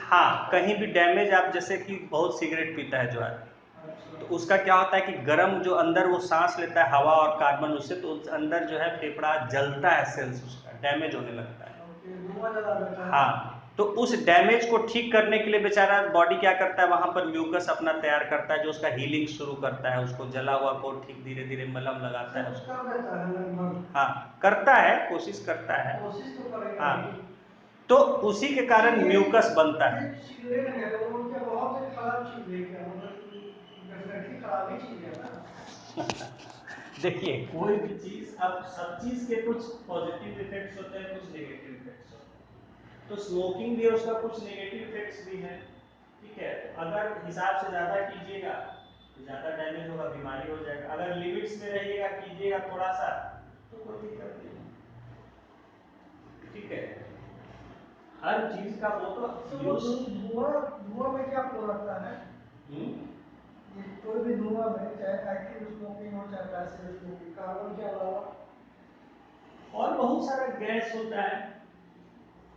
हाँ, कहीं भी डैमेज, आप जैसे कि बहुत सिगरेट पीता है जो है, तो उसका क्या होता है कि गर्म जो अंदर वो सांस लेता है हवा और कार्बन उससे, तो उस अंदर जो है फेफड़ा जलता है, सेल्स उसका डैमेज होने लगता है। हाँ, तो उस डैमेज को ठीक करने के लिए बेचारा बॉडी क्या करता है, वहां पर म्यूकस अपना तैयार करता है, जो उसका हीलिंग शुरू करता है, उसको जला हुआ को ठीक धीरे धीरे मलहम लगाता है उसको। हाँ, करता है, कोशिश करता है। हाँ, तो उसी के कारण म्यूकस बनता है। देखिए कोई भी चीज, अब सब चीज के कुछ पॉजिटिव इफेक्ट्स होते हैं, कुछ नेगेटिव इफेक्ट्स होते हैं। तो स्मोकिंग भी उसका कुछ नेगेटिव इफेक्ट्स भी है, ठीक है। अगर हिसाब से ज्यादा कीजिएगा तो ज्यादा डैमेज होगा, बीमारी हो जाएगा। अगर लिमिट्स में रहिएगा, कीजिएगा थोड़ा सा, तो कोई दिक्कत नहीं, ठीक है। हर चीज का वो तो धुआं में क्या लगता है? कोई भी धुआं में, चाहे एक्टिव स्मोकिंग हो चाहे पैसिव स्मोकिंग, कार्बन के अलावा और बहुत सारा गैस होता है,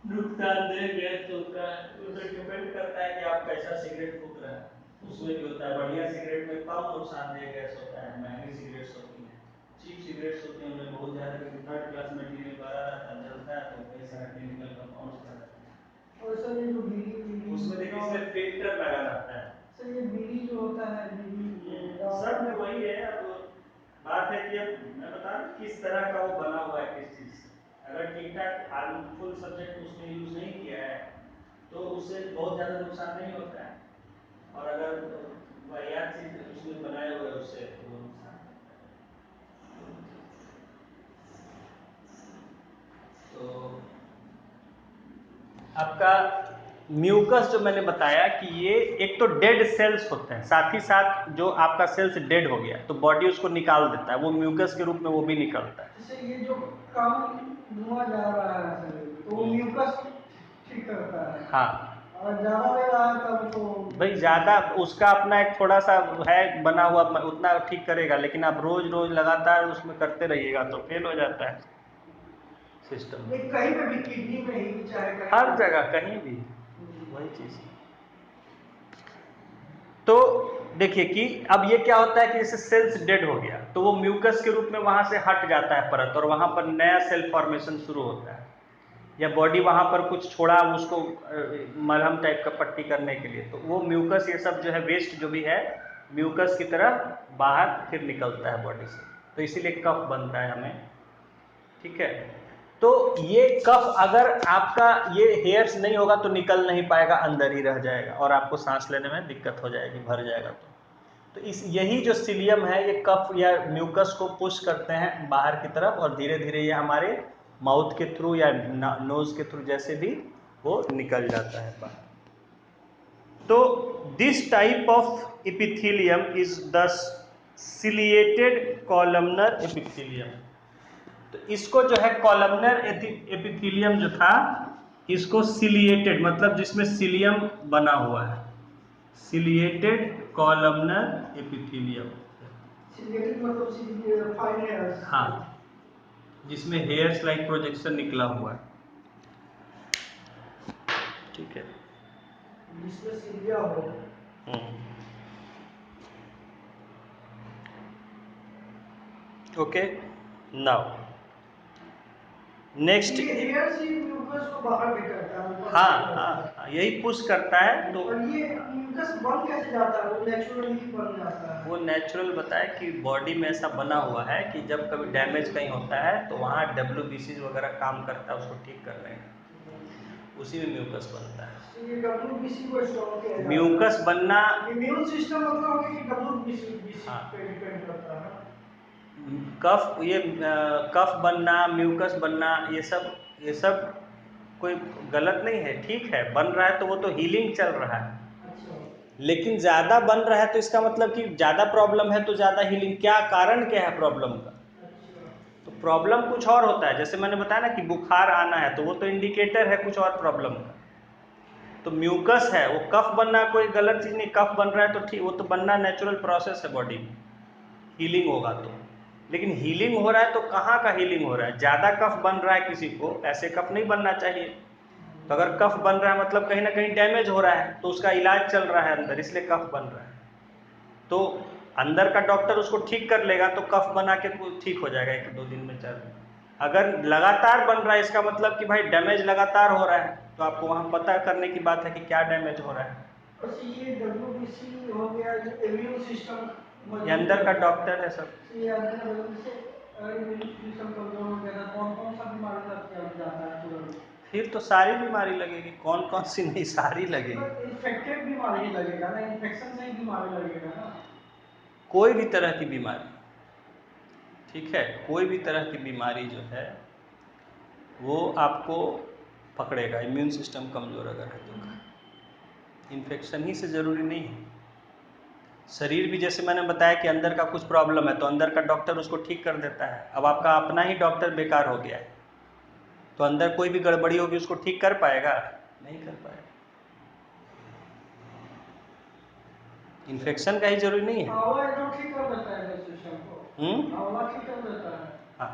नुकसानदेह गैस होता है। उसे डिपेंड करता है कि आप कैसा सिगरेट फूक रहे हैं, उसमें भी होता है। बढ़िया सिगरेट में कम नुकसानदेह गैस होता है, महंगी सिगरेट्स होती हैं, चीप सिगरेट्स होती हैं, उनमें बहुत ज़्यादा थर्ड क्लास मटेरियल भरा रहता है, जलता है तो कई सारा केमिकल कंपाउंड्स भरा रहता है। और सर ये जो बीड़ी उसमें देखिए इसमें फिल्टर लगा रहता है। सर ये बीड़ी जो होता है, बीड़ी सब में वही है। अब बात है कि अब मैं बता दूं किस तरह का वो बना हुआ है, किस चीज़ से। अगर ठीक ठाक हार्मफुल सब्जेक्ट उसने यूज नहीं किया है तो उससे बहुत ज़्यादा नुकसान नहीं होता है, और अगर वाहियात चीज उसमें बनाए हुए उससे तो वो नुकसान होता है। तो आपका म्यूकस जो मैंने बताया कि ये एक तो डेड सेल्स होते हैं, साथ ही साथ जो आपका सेल्स डेड हो गया तो बॉडी उसको निकाल देता है, वो म्यूकस के रूप में वो भी निकलता है। जैसे ये जो कम धुआं जा रहा है तो वो म्यूकस ठीक करता है। हाँ, और ज्यादा ले रहा है तब तो भाई ज़्यादा उसका अपना एक थोड़ा सा है बना हुआ, उतना ठीक करेगा, लेकिन आप रोज रोज लगातार उसमें करते रहिएगा तो फेल हो जाता है सिस्टम। कहीं पे भी, किडनी में ही चाहे कहीं हर जगह कहीं भी वही चीज़। तो देखिए कि अब ये क्या होता है कि जैसे सेल्स डेड हो गया तो वो म्यूकस के रूप में वहां से हट जाता है परत, और वहां पर नया सेल फॉर्मेशन शुरू होता है, या बॉडी वहां पर कुछ छोड़ा उसको मलहम टाइप का पट्टी करने के लिए, तो वो म्यूकस ये सब जो है वेस्ट जो भी है म्यूकस की तरह बाहर फिर निकलता है बॉडी से, तो इसीलिए कफ बनता है हमें, ठीक है। तो ये कफ अगर आपका ये हेयर्स नहीं होगा तो निकल नहीं पाएगा, अंदर ही रह जाएगा और आपको सांस लेने में दिक्कत हो जाएगी, भर जाएगा। तो इस यही जो सीलियम है ये कफ या म्यूकस को पुश करते हैं बाहर की तरफ, और धीरे धीरे ये हमारे माउथ के थ्रू या नोज के थ्रू जैसे भी वो निकल जाता है बाहर। तो this type of epithelium is the ciliated columnar epithelium. तो इसको जो है कॉलमनर एपिथेलियम जो था, इसको सिलिएटेड मतलब जिसमें सिलियम बना हुआ है, सिलिएटेड कॉलमनर एपिथेलियम। सिलिएटेड मतलब फाइन हेयर्स, हाँ, जिसमें हेयर्स लाइक प्रोजेक्शन निकला हुआ है, ठीक है, जिसमें सिलिया हो। Okay, now next. हेयर्स ही म्यूकस को बाहर निकलता है। हाँ, यही पुश करता है। तो और ये म्यूकस बन कैसे जाता है? वो नेचुरली बन जाता है? वो नेचुरल बताए कि बॉडी में ऐसा बना हुआ है कि जब कभी डैमेज कहीं होता है तो वहाँ WBC वगैरह काम करता है उसको ठीक करने का, उसी में म्यूकस बनता है। ये WBC को स्टॉप किया जाता है। म्यूकस बनना, इम्यून सिस्टम मतलब हो गया कि WBC पे डिपेंड करता है। कफ ये कफ बनना, म्यूकस बनना, ये सब कोई गलत नहीं है, ठीक है, बन रहा है तो वो तो हीलिंग चल रहा है। लेकिन ज़्यादा बन रहा है तो इसका मतलब कि ज़्यादा प्रॉब्लम है तो ज़्यादा हीलिंग, क्या कारण क्या है प्रॉब्लम का? तो प्रॉब्लम कुछ और होता है, जैसे मैंने बताया ना कि बुखार आना है तो वो तो इंडिकेटर है कुछ और प्रॉब्लम का। तो म्यूकस है, वो कफ बनना कोई गलत चीज़ नहीं, कफ बन रहा है तो ठीक, वो तो बनना नेचुरल प्रोसेस है बॉडी में, हीलिंग होगा तो। लेकिन हीलिंग हो रहा है तो कहाँ का हीलिंग हो रहा है? ज़्यादा कफ बन रहा है किसी को, ऐसे कफ नहीं बनना चाहिए। तो अगर कफ बन रहा है मतलब कहीं ना कहीं डैमेज हो रहा है, तो उसका इलाज चल रहा है अंदर, इसलिए कफ बन रहा है। तो अंदर का डॉक्टर उसको ठीक कर लेगा तो कफ बना के ठीक हो जाएगा 1-2 दिन में, 4 दिन। अगर लगातार बन रहा है इसका मतलब कि भाई डैमेज लगातार हो रहा है, तो आपको वहाँ पता करने की बात है कि क्या डैमेज हो रहा है। ये WBC हो गया, जो इम्यून सिस्टम, ये अंदर का डॉक्टर है सब। ये अंदर से इम्यून सिस्टम कमजोर हो गया, कौन सा बीमारी लगती है? फिर तो सारी बीमारी लगेगी, कौन कौन सी नहीं, सारी लगेगी। इन्फेक्टेड बीमारी लगेगा ना, इन्फेक्शन से ही बीमारी लगेगा ना, कोई भी तरह की बीमारी, ठीक है, कोई भी तरह की बीमारी जो है वो आपको पकड़ेगा, इम्यून सिस्टम कमज़ोर अगर है तो। इन्फेक्शन ही से ज़रूरी नहीं है, शरीर भी जैसे मैंने बताया कि अंदर का कुछ प्रॉब्लम है तो अंदर का डॉक्टर उसको ठीक कर देता है। अब आपका अपना ही डॉक्टर बेकार हो गया है तो अंदर कोई भी गड़बड़ी होगी उसको ठीक कर पाएगा? नहीं कर पाएगा। इन्फेक्शन का ही जरूरी नहीं है। ठीक कर देता है सिस्टम को, ठीक कर देता है। हाँ,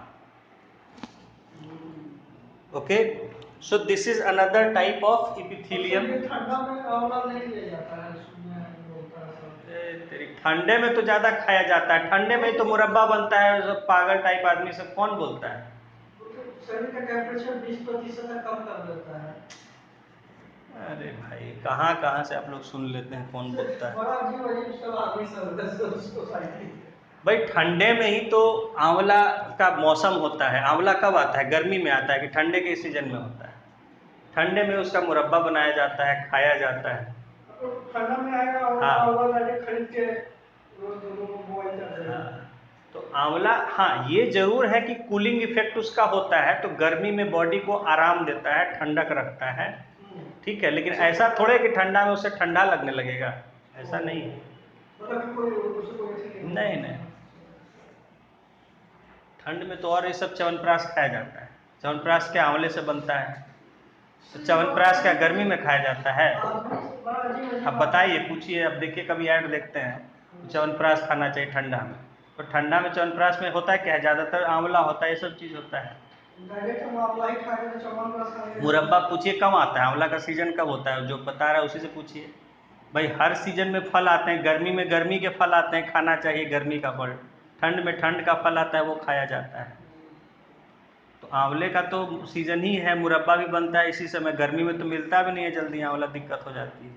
okay, so this is another type of epithelium. ठंडा में आंवला नहीं लिया जाता है, तेरी ठंडे में तो ज्यादा खाया जाता है, ठंडे में तो मुरब्बा बनता है, सब पागल टाइप आदमी सब कौन बोलता है? शरीर का टेम्परेचर 20% तक कम कर देता है। अरे भाई कहाँ कहाँ से आप लोग सुन लेते हैं, कौन बोलता है? बड़ा अजीब अजीब सब आदमी सब सोसाइटी। भाई ठंडे में ही तो आंवला का मौसम होता है। आंवला कब आता है? गर्मी में आता है कि ठंडे के सीजन में होता है? ठंडे में उसका मुरब्बा बनाया जाता है, खाया जाता है। ठंडा में आएगा और हाँ। आंवला डायरेक्ट खरीद के रोज दोनों को बॉईल कर देगा। तो आंवला, हाँ ये जरूर है कि कूलिंग इफेक्ट उसका होता है, तो गर्मी में बॉडी को आराम देता है, ठंडक रखता है, ठीक है, लेकिन ऐसा थोड़े कि ठंडा में उसे ठंडा लगने लगेगा, ऐसा नहीं है। नहीं नहीं, ठंड में तो और ये सब च्यवनप्राश खाया जाता है। च्यवनप्राश क्या आंवले से बनता है? तो च्यवनप्राश क्या गर्मी में खाया जाता है? अब बताइए, पूछिए, अब देखिए कभी ऐड देखते हैं च्यवनप्राश खाना चाहिए ठंडा में, तो ठंडा में च्यवनप्राश में होता है क्या है? ज़्यादातर आंवला होता है, ये सब चीज़ होता है। मुरब्बा पूछिए कब आता है? आंवला का सीजन कब होता है? जो बता रहा है उसी से पूछिए। भाई हर सीजन में फल आते हैं, गर्मी में गर्मी के फल आते हैं, खाना चाहिए गर्मी का फल, ठंड में ठंड का फल आता है, वो खाया जाता है। तो आंवले का तो सीजन ही है, मुरब्बा भी बनता है इसी समय, गर्मी में तो मिलता भी नहीं है जल्दी आंवला, दिक्कत हो जाती है।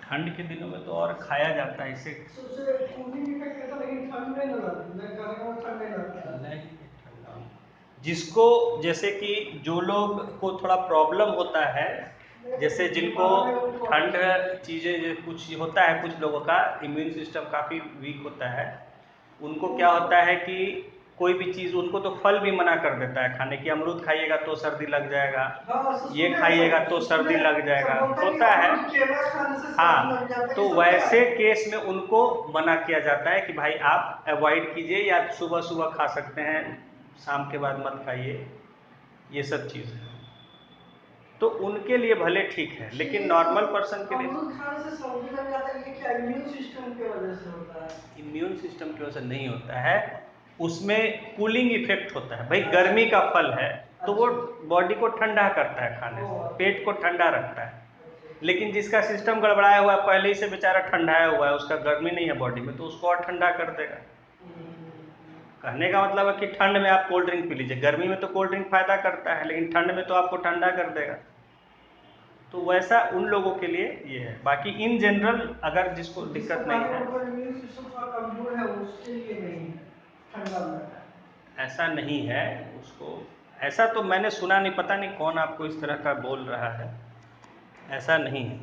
ठंड के दिनों में तो और खाया जाता है इसे। जिसको जैसे कि जो लोग को थोड़ा प्रॉब्लम होता है, जैसे जिनको ठंड चीज़ें कुछ होता है, कुछ लोगों का इम्यून सिस्टम काफ़ी वीक होता है, उनको क्या होता है कि कोई भी चीज़, उनको तो फल भी मना कर देता है खाने की। अमरूद खाइएगा तो सर्दी लग जाएगा, ये खाइएगा तो सर्दी लग जाएगा, होता है। हाँ, तो वैसे केस में उनको मना किया जाता है कि भाई आप अवॉइड कीजिए, या सुबह सुबह खा सकते हैं, शाम के बाद मत खाइए, ये सब चीज़ है। तो उनके लिए भले ठीक है, लेकिन नॉर्मल पर्सन के लिए इम्यून सिस्टम की वजह से नहीं होता है, उसमें कूलिंग इफेक्ट होता है। भाई गर्मी का फल है तो वो बॉडी को ठंडा करता है, खाने से पेट को ठंडा रखता है। लेकिन जिसका सिस्टम गड़बड़ाया हुआ है, पहले ही से बेचारा ठंडाया हुआ है, उसका गर्मी नहीं है बॉडी में, तो उसको और ठंडा कर देगा। कहने का मतलब है कि ठंड में आप कोल्ड ड्रिंक पी लीजिए, गर्मी में तो कोल्ड ड्रिंक फायदा करता है, लेकिन ठंड में तो आपको ठंडा कर देगा। तो वैसा उन लोगों के लिए ये है। बाकी इन जनरल अगर जिसको दिक्कत नहीं है, ऐसा नहीं है उसको, ऐसा तो मैंने सुना नहीं, पता नहीं कौन आपको इस तरह का बोल रहा है, ऐसा नहीं है।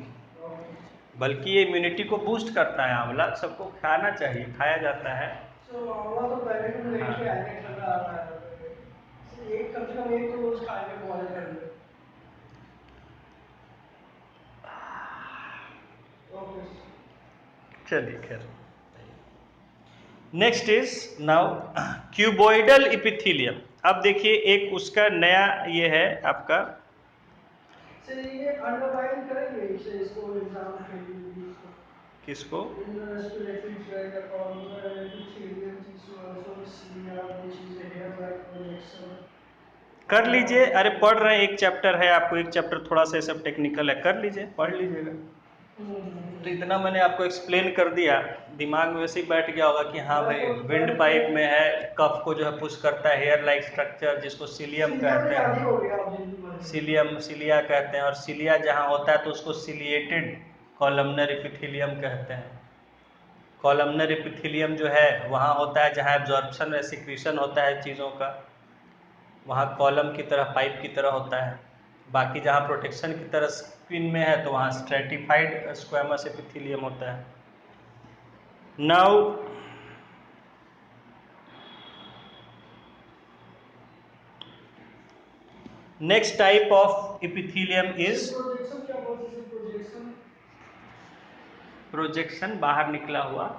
बल्कि ये इम्यूनिटी को बूस्ट करता है आंवला, सबको खाना चाहिए, खाया जाता है। चलिए खैर, next is now cuboidal epithelium. अब देखिए एक उसका नया ये है आपका, किसको? कर लीजिए, अरे पढ़ रहे हैं, एक चैप्टर है, आपको एक चैप्टर थोड़ा सा सब टेक्निकल है, कर लीजिए, पढ़ लीजिएगा। तो इतना मैंने आपको एक्सप्लेन कर दिया, दिमाग में वैसे ही बैठ गया होगा कि हाँ भाई विंड पाइप में है, कफ को जो है पुश करता है, हेयर लाइक स्ट्रक्चर जिसको सीलियम कहते हैं, सिलिया कहते हैं, और सिलिया जहाँ होता है तो उसको सिलिएटेड कॉलमनर एपिथेलियम कहते हैं। कॉलमनर एपिथेलियम जो है वहाँ होता है जहाँ एब्जॉर्प्शन या सिक्रीशन होता है चीज़ों का, वहाँ कॉलम की तरह, पाइप की तरह होता है। बाकी जहाँ प्रोटेक्शन की तरह स्किन में है तो वहाँ स्ट्रेटिफाइड स्क्वैमस एपिथेलियम होता है। Now next type of epithelium is projection, बाहर निकला हुआ।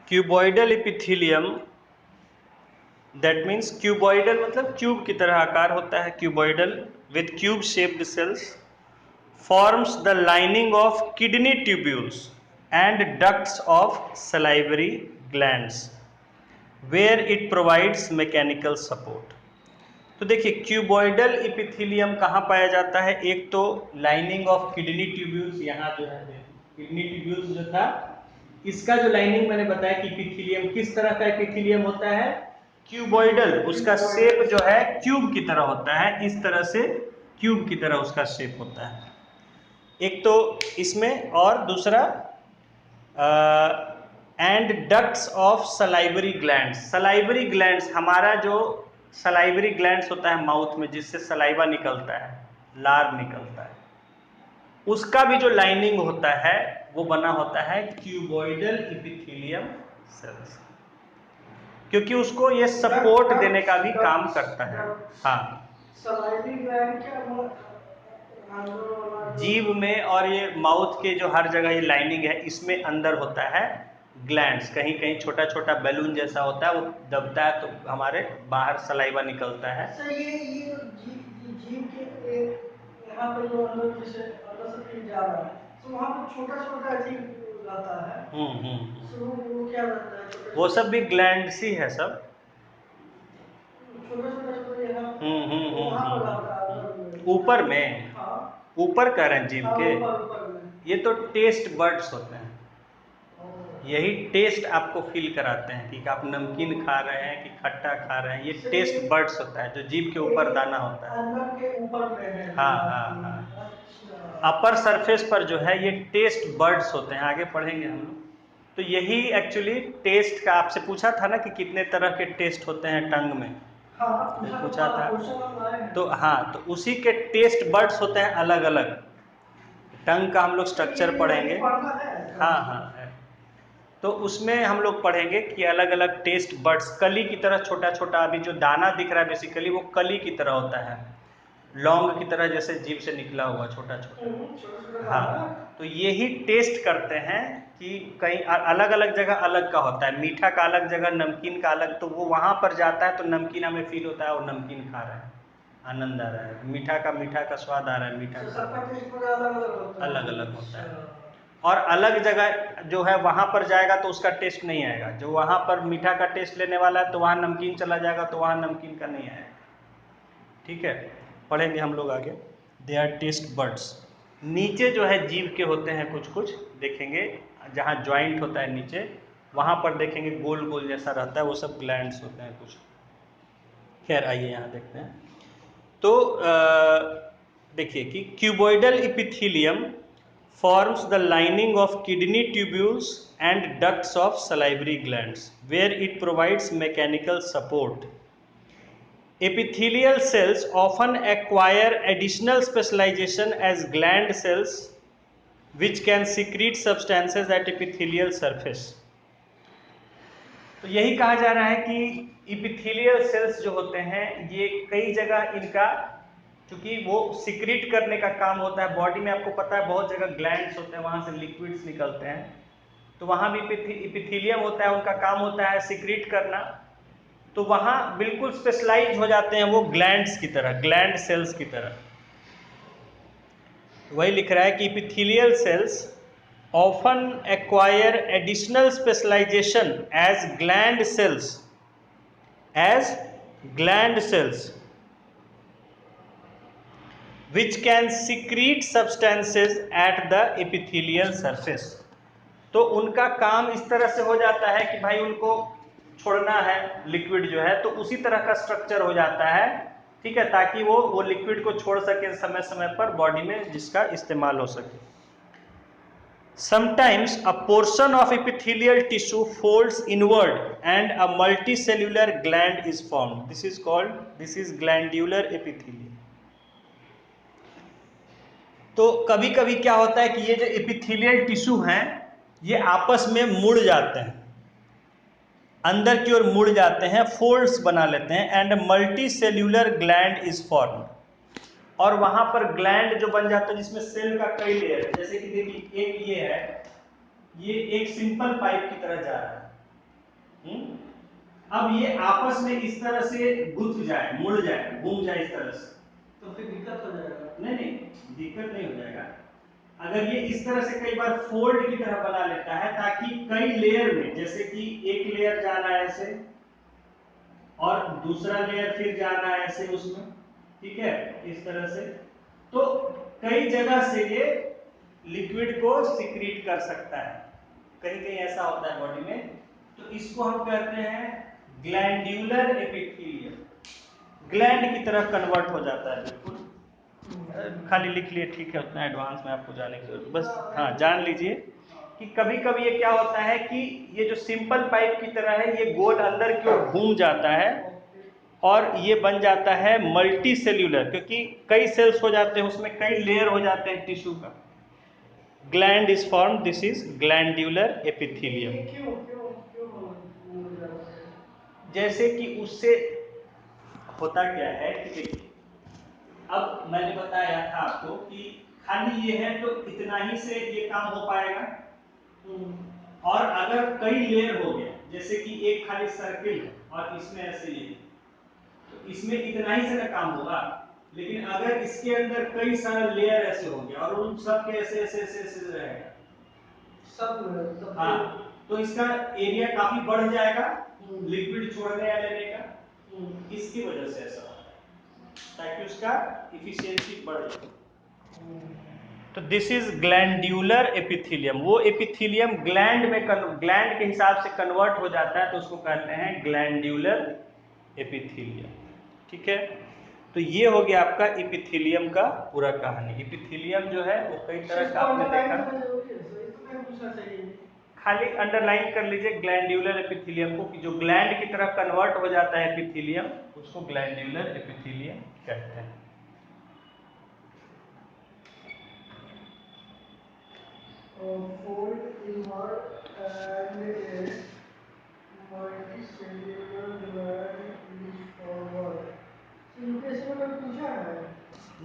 Cuboidal epithelium, that means cuboidal मतलब क्यूब की तरह आकार होता है। Cuboidal with cube shaped cells forms the lining of kidney tubules and ducts of salivary glands where it provides mechanical support। तो देखिए क्यूबॉइडल एपिथेलियम कहाँ पाया जाता है? एक तो लाइनिंग ऑफ किडनी ट्यूब्यूल्स, यहाँ जो है किडनी ट्यूब्यूल्स जो था इसका जो लाइनिंग मैंने बताया कि एपिथेलियम किस तरह का एपिथेलियम होता है? क्यूबॉइडल। उसका शेप जो है क्यूब की तरह होता है, इस तरह से क्यूब की तरह उसका शेप होता है। एक तो इसमें, और दूसरा and ducts of salivary glands. Salivary glands, हमारा जो सलाइवरी ग्लैंड्स होता है माउथ में जिससे सलाइवा निकलता है, लार निकलता है, उसका भी जो लाइनिंग होता है वो बना होता है क्यूबॉइडल एपिथेलियम सेल्स, क्योंकि उसको ये सपोर्ट देने का भी काम करता है। हाँ, सलाइवरी ग्लैंड क्या जीभ में और ये माउथ के जो हर जगह ये लाइनिंग है इसमें अंदर होता है ग्लैंड्स, कहीं कहीं छोटा छोटा बैलून जैसा होता है, वो दबता है तो हमारे बाहर सलाइवा निकलता है। सर ये जीभ के यहाँ पे जो अंदर जैसे अंदर से फील जा रहा है तो वहाँ पे छोटा छोटा जीभ रहता है। तो वो क्या रहता है? छोटा वो सब भी ग्लैंड्स ही है सब। छोटा छोटा यहाँ वहाँ पर रहता है ऊपर में, हाँ ऊपर कह रहे हैं जीभ के, ऊपर में। ये तो टेस्ट बर्ड्स होते हैं, यही टेस्ट आपको फील कराते हैं कि आप नमकीन खा रहे हैं कि खट्टा खा रहे हैं, ये टेस्ट बर्ड्स होता है जो जीभ के ऊपर दाना होता है। अंदर के ऊपर में है। हाँ हाँ हाँ, अपर सरफेस पर जो है ये टेस्ट बर्ड्स होते हैं, आगे पढ़ेंगे हम लोग। तो यही एक्चुअली टेस्ट का, आपसे पूछा था ना कि कितने तरह के टेस्ट होते हैं टंग में, पूछा था। तो हाँ, तो उसी के टेस्ट बर्ड्स होते हैं अलग अलग। टंग का हम लोग स्ट्रक्चर पढ़ेंगे। हाँ हाँ है, तो उसमें हम लोग पढ़ेंगे कि अलग अलग टेस्ट बर्ड्स, कली की तरह छोटा छोटा, अभी जो दाना दिख रहा है बेसिकली वो कली की तरह होता है, लौंग की तरह जैसे जीभ से निकला हुआ छोटा छोटा। हाँ, तो यही टेस्ट करते हैं कि कहीं अलग अलग जगह अलग का होता है, मीठा का अलग जगह, नमकीन का अलग, तो वो वहाँ पर जाता है तो नमकीन हमें फील होता है और नमकीन खा रहा है, आनंद आ रहा है, मीठा का स्वाद आ रहा है, मीठा खा रहा है, अलग अलग होता है। और अलग जगह जो है वहाँ पर जाएगा तो उसका टेस्ट नहीं आएगा, जो वहाँ पर मीठा का टेस्ट लेने वाला है तो वहाँ नमकीन चला जाएगा तो वहाँ नमकीन का नहीं आएगा। ठीक है, पढ़ेंगे हम लोग आगे। They are taste buds. नीचे जो है जीभ के होते हैं कुछ कुछ, देखेंगे जहाँ ज्वाइंट होता है नीचे, वहाँ पर देखेंगे गोल गोल जैसा रहता है, वो सब ग्लैंड्स होते हैं कुछ। खैर आइए यहाँ देखते हैं। तो देखिए कि cuboidal epithelium forms the lining of kidney tubules and ducts of salivary glands where it provides mechanical support. Epithelial cells often acquire additional specialization as gland cells which can secrete substances at epithelial surface. तो यही कहा जा रहा है कि epithelial cells जो होते हैं ये कई जगह इनका, क्योंकि वो सिक्रीट करने का काम होता है बॉडी में, आपको पता है बहुत जगह ग्लैंड्स होते हैं, वहां से लिक्विड्स निकलते हैं, तो वहां भी एपिथेलियम होता है, उनका काम होता है सिक्रीट करना तो वहां बिल्कुल स्पेशलाइज हो जाते हैं वो ग्लैंड्स की तरह, ग्लैंड सेल्स की तरह। वही लिख रहा है कि epithelial cells often acquire additional specialisation as gland cells, as gland cells which can secrete substances at the epithelial surface। तो उनका काम इस तरह से हो जाता है कि भाई उनको छोड़ना है लिक्विड जो है, तो उसी तरह का स्ट्रक्चर हो जाता है, ठीक है, ताकि वो लिक्विड को छोड़ सके समय समय पर बॉडी में, जिसका इस्तेमाल हो सके। Sometimes a portion of epithelial tissue folds inward and a multicellular gland is formed. This is glandular epithelium। तो कभी कभी क्या होता है कि ये जो एपिथेलियल टिश्यू हैं ये आपस में मुड़ जाते हैं, अंदर की ओर मुड़ जाते हैं, फोल्ड्स बना लेते हैं, and multi cellular gland is form. और वहां पर ग्लैंड जो बन जाता है जिसमें सेल का कई लेयर है। जैसे कि देखिए एक ये है, ये एक सिंपल पाइप की तरह जा रहा है। अब ये आपस में इस तरह से गुथ जाए, मुड़ जाए, घूम जाए इस तरह से, तो फिर दिक्कत हो जाएगा। नहीं दिक्कत नहीं हो जाएगा। अगर ये इस तरह से कई बार फोल्ड की तरह बना लेता है ताकि कई लेयर में, जैसे कि एक लेयर जाना है ऐसे और दूसरा लेयर फिर जाना है ऐसे उसमें, ठीक है, इस तरह से, तो कई जगह से ये लिक्विड को सिक्रीट कर सकता है। कहीं कहीं ऐसा होता है बॉडी में, तो इसको हम कहते हैं ग्लैंड्यूलर एपिथेलियम। ग्लैंड की तरह कन्वर्ट हो जाता है बिल्कुल। खाली लिख लिए, ठीक है, उतना एडवांस में आपको जाने की जरूरत, बस हाँ जान लीजिए कि कभी कभी ये क्या होता है कि ये जो सिंपल पाइप की तरह है ये गोल अंदर की ओर घूम जाता है और ये बन जाता है मल्टी सेल्यूलर, क्योंकि कई सेल्स हो जाते हैं उसमें, कई लेयर हो जाते हैं टिश्यू का। Gland is form, this is glandular epithelium. जैसे कि उससे होता क्या है कि देखिए, अब मैंने बताया था आपको कि खाली ये है तो इतना ही से ये काम हो पाएगा, और अगर कई लेयर हो गया, जैसे कि एक खाली सर्किल है और इसमें ऐसे ये, तो इसमें इतना ही से ना काम होगा। लेकिन अगर इसके अंदर कई सारे लेयर ऐसे हो गया और उन सब के ऐसे ऐसे ऐसे ऐसे रहेगा सब, हाँ, तो इसका एरिया काफी बढ़ जाएगा लिक्विड छोड़ने या लेने का, इसकी वजह से ऐसा होता है ताकि उसका इफिशियंसी बढ़ जाए। तो दिस इज ग्लैंड्यूलर एपिथेलियम। वो एपिथेलियम ग्लैंड में ग्लैंड के हिसाब से कन्वर्ट हो जाता है, तो उसको कहते हैं ग्लैंड्यूलर एपिथेलियम, ठीक है। तो ये हो गया आपका एपिथेलियम का पूरा कहानी। एपिथेलियम जो है वो कई तरह का आपने देखा, खाली अंडरलाइन कर लीजिए ग्लैंड्यूलर एपिथेलियम को, कि जो ग्लैंड की तरह कन्वर्ट हो जाता है एपिथेलियम, उसको ग्लैंड्यूलर एपिथेलियम कहते हैं। fold inward and a multicellular gland is forward। तो यूपीएससी में कभी पूछा है?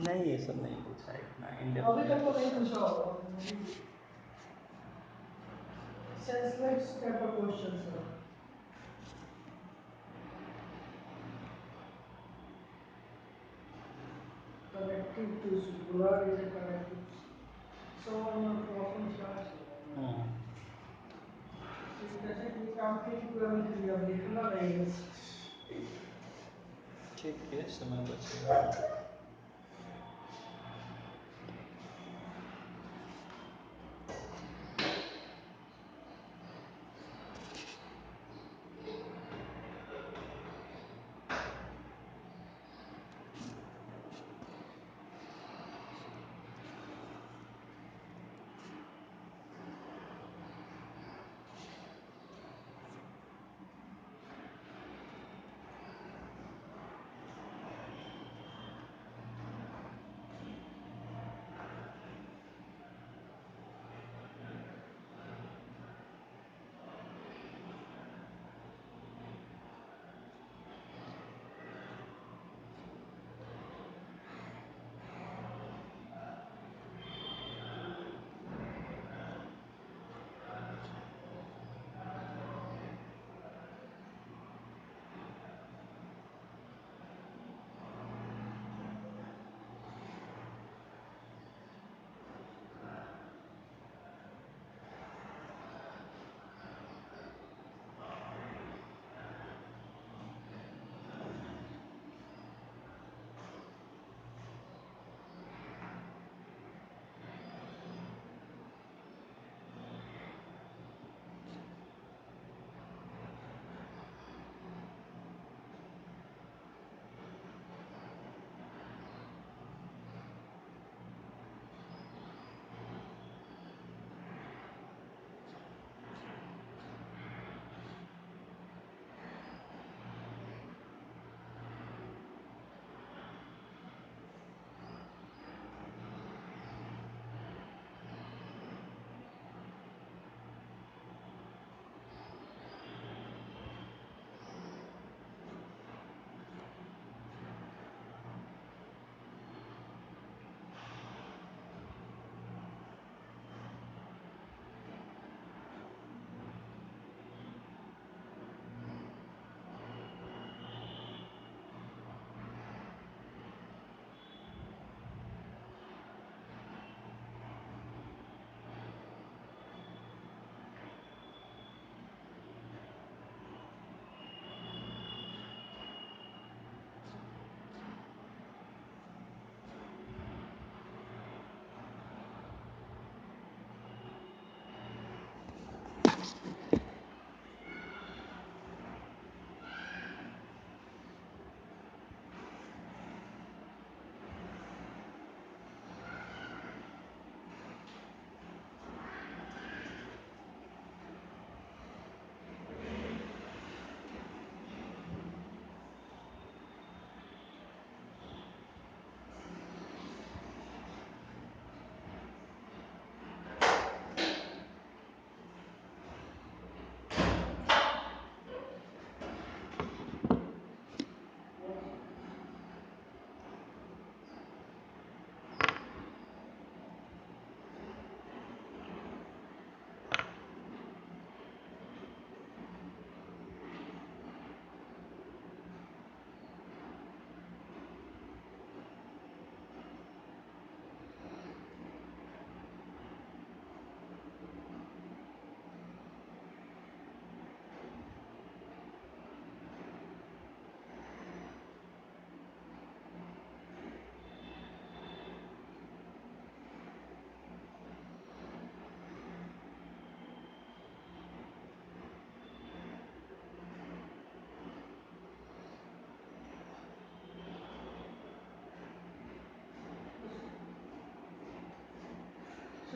नहीं, ये सब नहीं पूछा है इतना इन अभी तक तो नहीं पूछा होगा। सेंसलेस टाइप का क्वेश्चन है। Connective tissue, blood is a connective tissue। So often starts। जैसे कि काम की पूरा लिखना नहीं है। ठीक है, समय बचेगा।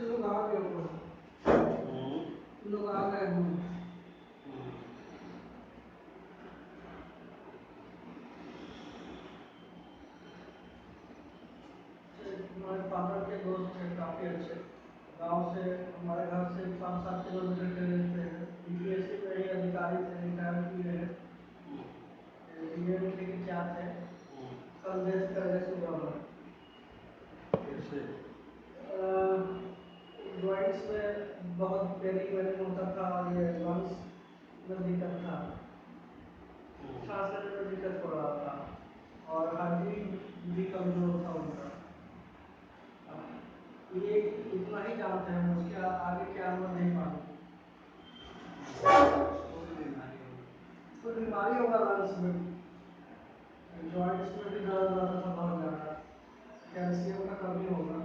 लोग आ गए लोग आ गए हमारे पापा के दोस्त थे काफ़ी अच्छे गांव से हमारे घर से 5-7 किलोमीटर के रहते हैं यूपीएससी में ही अधिकारी थे रिटायर किए हैं डीएम थे कि क्या थे कल देश का सुबह में ड्राइंग्स में बहुत पेरिंग होता था और ये लंग्स में दिक्कत था सांस लेने में दिक्कत हो रहा था और हड्डी भी कमजोर था उनका ये इतना ही जानते हैं उसके आगे क्या हम नहीं मालूम कोई बीमारी होगा लंग्स में जॉइंट्स में भी दर्द रहता था बहुत ज़्यादा कैल्शियम का कमी होगा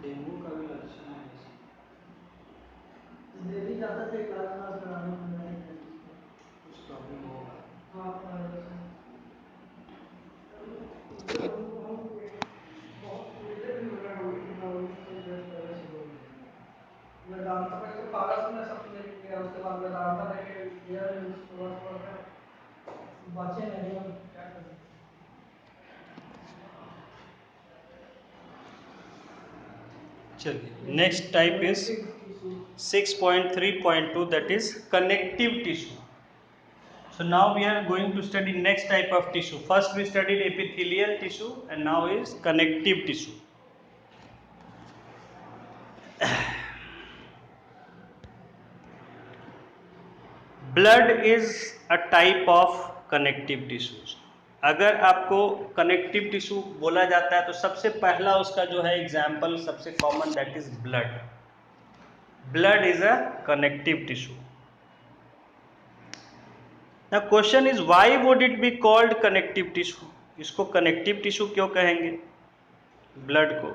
डेंगू का भी लक्षण है दिल्ली जाते थे इलाज कराने कुछ प्रॉब्लम होगा हाँ मैं डालता था तो पारस में सब लेके गया उसके बाद मैं डालता था कि यार बचे नहीं हम क्या करें चलिए next type is 6.3.2 that is connective tissue. So now we are going to study next type of tissue. First we studied epithelial tissue and now is connective tissue. Blood is a type of connective tissues. अगर आपको connective tissue बोला जाता है तो सबसे पहला उसका जो है एग्जाम्पल सबसे common that is blood. Blood is a connective tissue. Now question is why would it be called connective tissue? इसको कनेक्टिव टिश्यू क्यों कहेंगे ब्लड को?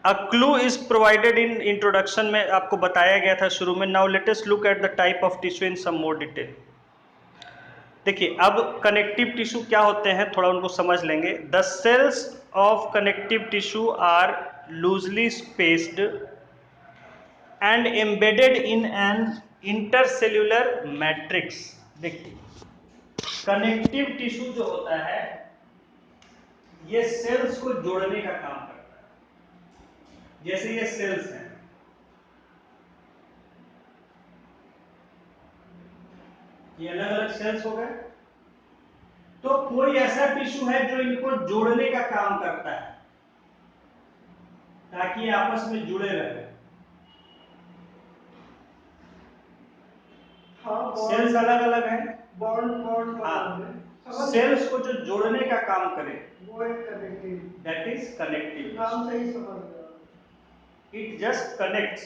A clue is provided in introduction में आपको बताया गया था शुरू में. Now let us look at the type of tissue in some more detail. देखिए अब कनेक्टिव टिश्यू क्या होते हैं थोड़ा उनको समझ लेंगे. The cells of connective tissue are loosely spaced and embedded in an intercellular matrix. देखिए कनेक्टिव टिश्यू जो होता है ये सेल्स को जोड़ने का काम करता है. जैसे ये सेल्स हैं ये अलग अलग सेल्स हो गए तो कोई ऐसा टिश्यू है जो इनको जोड़ने का काम करता है ताकि ये आपस में जुड़े रहे. सेल्स अलग अलग है बॉन्ड हाँ सेल्स को जो जोड़ने का काम करे वो एक कनेक्टिव दैट इज कनेक्टिव. नाम से ही समझ गया. It just connects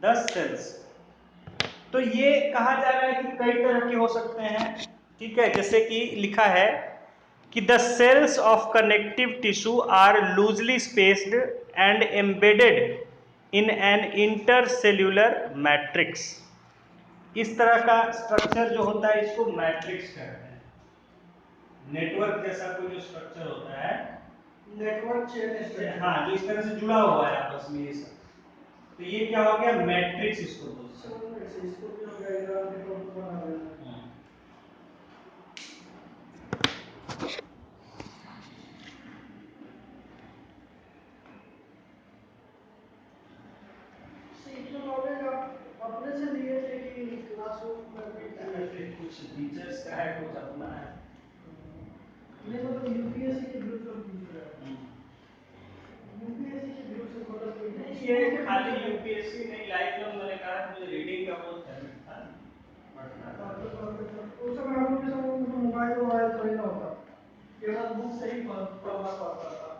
the cells. तो ये कहा जा रहा है कि कई तरह के हो सकते हैं. ठीक है जैसे कि लिखा है कि the cells of connective tissue are loosely spaced and embedded in an intercellular matrix. इस तरह का स्ट्रक्चर जो होता है इसको मैट्रिक्स कहते हैं. नेटवर्क जैसा कोई जो स्ट्रक्चर होता है नेटवर्क चेन हाँ जो इस तरह से जुड़ा हुआ है आपस में ये सब तो ये क्या हो गया मैट्रिक्स इसको बोलते हैं. इसको भी हो गया बना देना. अपने से लिए थे कि क्लासरूम में भी कुछ टीचर्स का है कुछ अपना है. नहीं मतलब यूपीएससी के ग्रुप में पूछ रहा है. यूपीएससी के ग्रुप से मतलब ये खाली यूपीएससी नहीं लाइफ में मैंने कहा मुझे रीडिंग का बहुत हैबिट था उस समय हम लोग के समय मोबाइल तो नहीं होता केवल बुक से ही पढ़ना पड़ता था.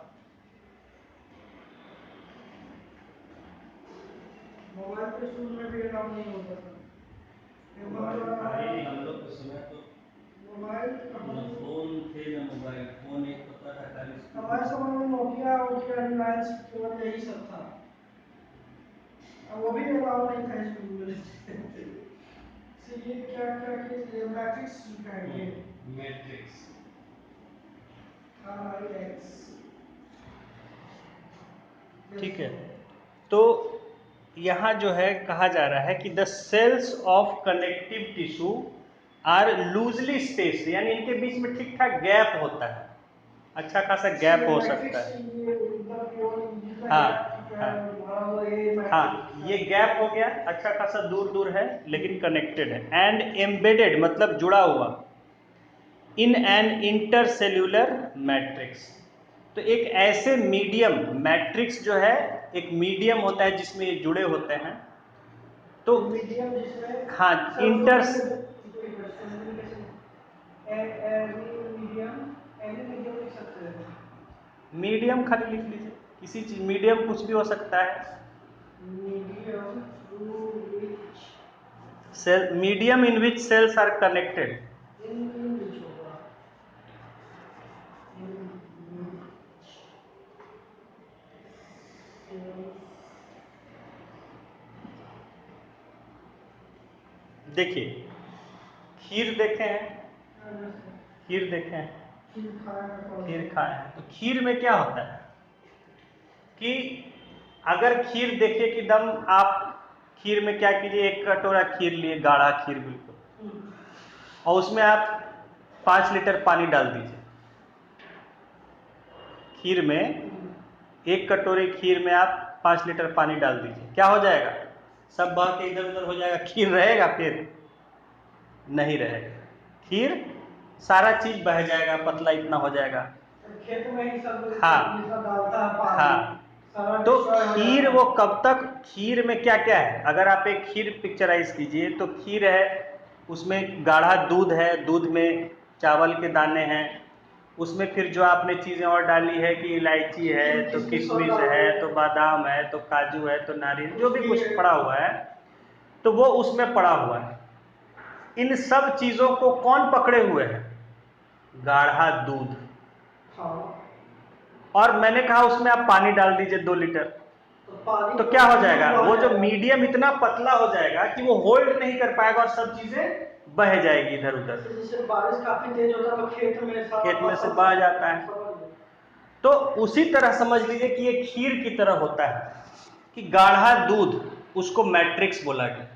मोबाइल पे शुरू में भी काम नहीं होता था. हम लोग के समय तो मोबाइल फोन थे ना मोबाइल फोन एक होता था खाली. हमारे समय में नोकिया रिलायंस केवल यही सब था. वो भी अलाउ नहीं था स्कूल में. ये क्या क्या मैट्रिक्स सिखाएंगे. मैट्रिक्स ठीक है। तो यहाँ जो है कहा जा रहा है कि the cells of connective tissue are loosely spaced, यानी इनके बीच में ठीक ठाक गैप होता है, अच्छा खासा गैप हो सकता है। हाँ हाँ हाँ, ये गैप हो गया, अच्छा खासा दूर दूर है लेकिन कनेक्टेड है। एंड एम्बेडेड मतलब जुड़ा हुआ, इन एन इंटरसेल्यूलर मैट्रिक्स। तो एक ऐसे मीडियम, मैट्रिक्स जो है एक मीडियम होता है जिसमें ये जुड़े होते हैं। तो मीडियम जिसमें हाँ मीडियम खाली लिख लीजिए, किसी चीज मीडियम कुछ भी हो सकता है। Medium through which cell, medium in which cells are connected. In which होगा, देखिए खीर देखे हैं, खीर देखे हैं, खीर खाए हैं। तो खीर में क्या होता है कि अगर खीर देखिए कि दम आप खीर में क्या कीजिए, एक कटोरा खीर लिए, गाढ़ा खीर बिल्कुल, और उसमें आप 5 लीटर पानी डाल दीजिए। खीर में, एक कटोरे खीर में आप 5 लीटर पानी डाल दीजिए, क्या हो जाएगा? सब बह के इधर उधर हो जाएगा, खीर रहेगा? फिर नहीं रहेगा। खीर सारा चीज बह जाएगा, पतला इतना हो जाएगा। खेत में ही सब हाँ डालता है पानी। हाँ, तो खीर वो कब तक, खीर में क्या क्या है, अगर आप एक खीर पिक्चराइज कीजिए तो खीर है, उसमें गाढ़ा दूध है, दूध में चावल के दाने हैं, उसमें फिर जो आपने चीज़ें और डाली है कि इलायची है, तो किशमिश है, तो बादाम है, तो काजू है, तो नारियल, जो भी कुछ पड़ा हुआ है तो वो उसमें पड़ा हुआ है। इन सब चीज़ों को कौन पकड़े हुए है? गाढ़ा दूध। और मैंने कहा उसमें आप पानी डाल दीजिए 2 लीटर, तो क्या हो जाएगा? वो जो मीडियम इतना पतला हो जाएगा कि वो होल्ड नहीं कर पाएगा और सब चीजें बह जाएगी इधर उधर। जैसे बारिश काफी तेज होता है तो खेत में से बह जाता है। तो उसी तरह समझ लीजिए कि ये खीर की तरह होता है कि गाढ़ा दूध, उसको मैट्रिक्स बोला गया,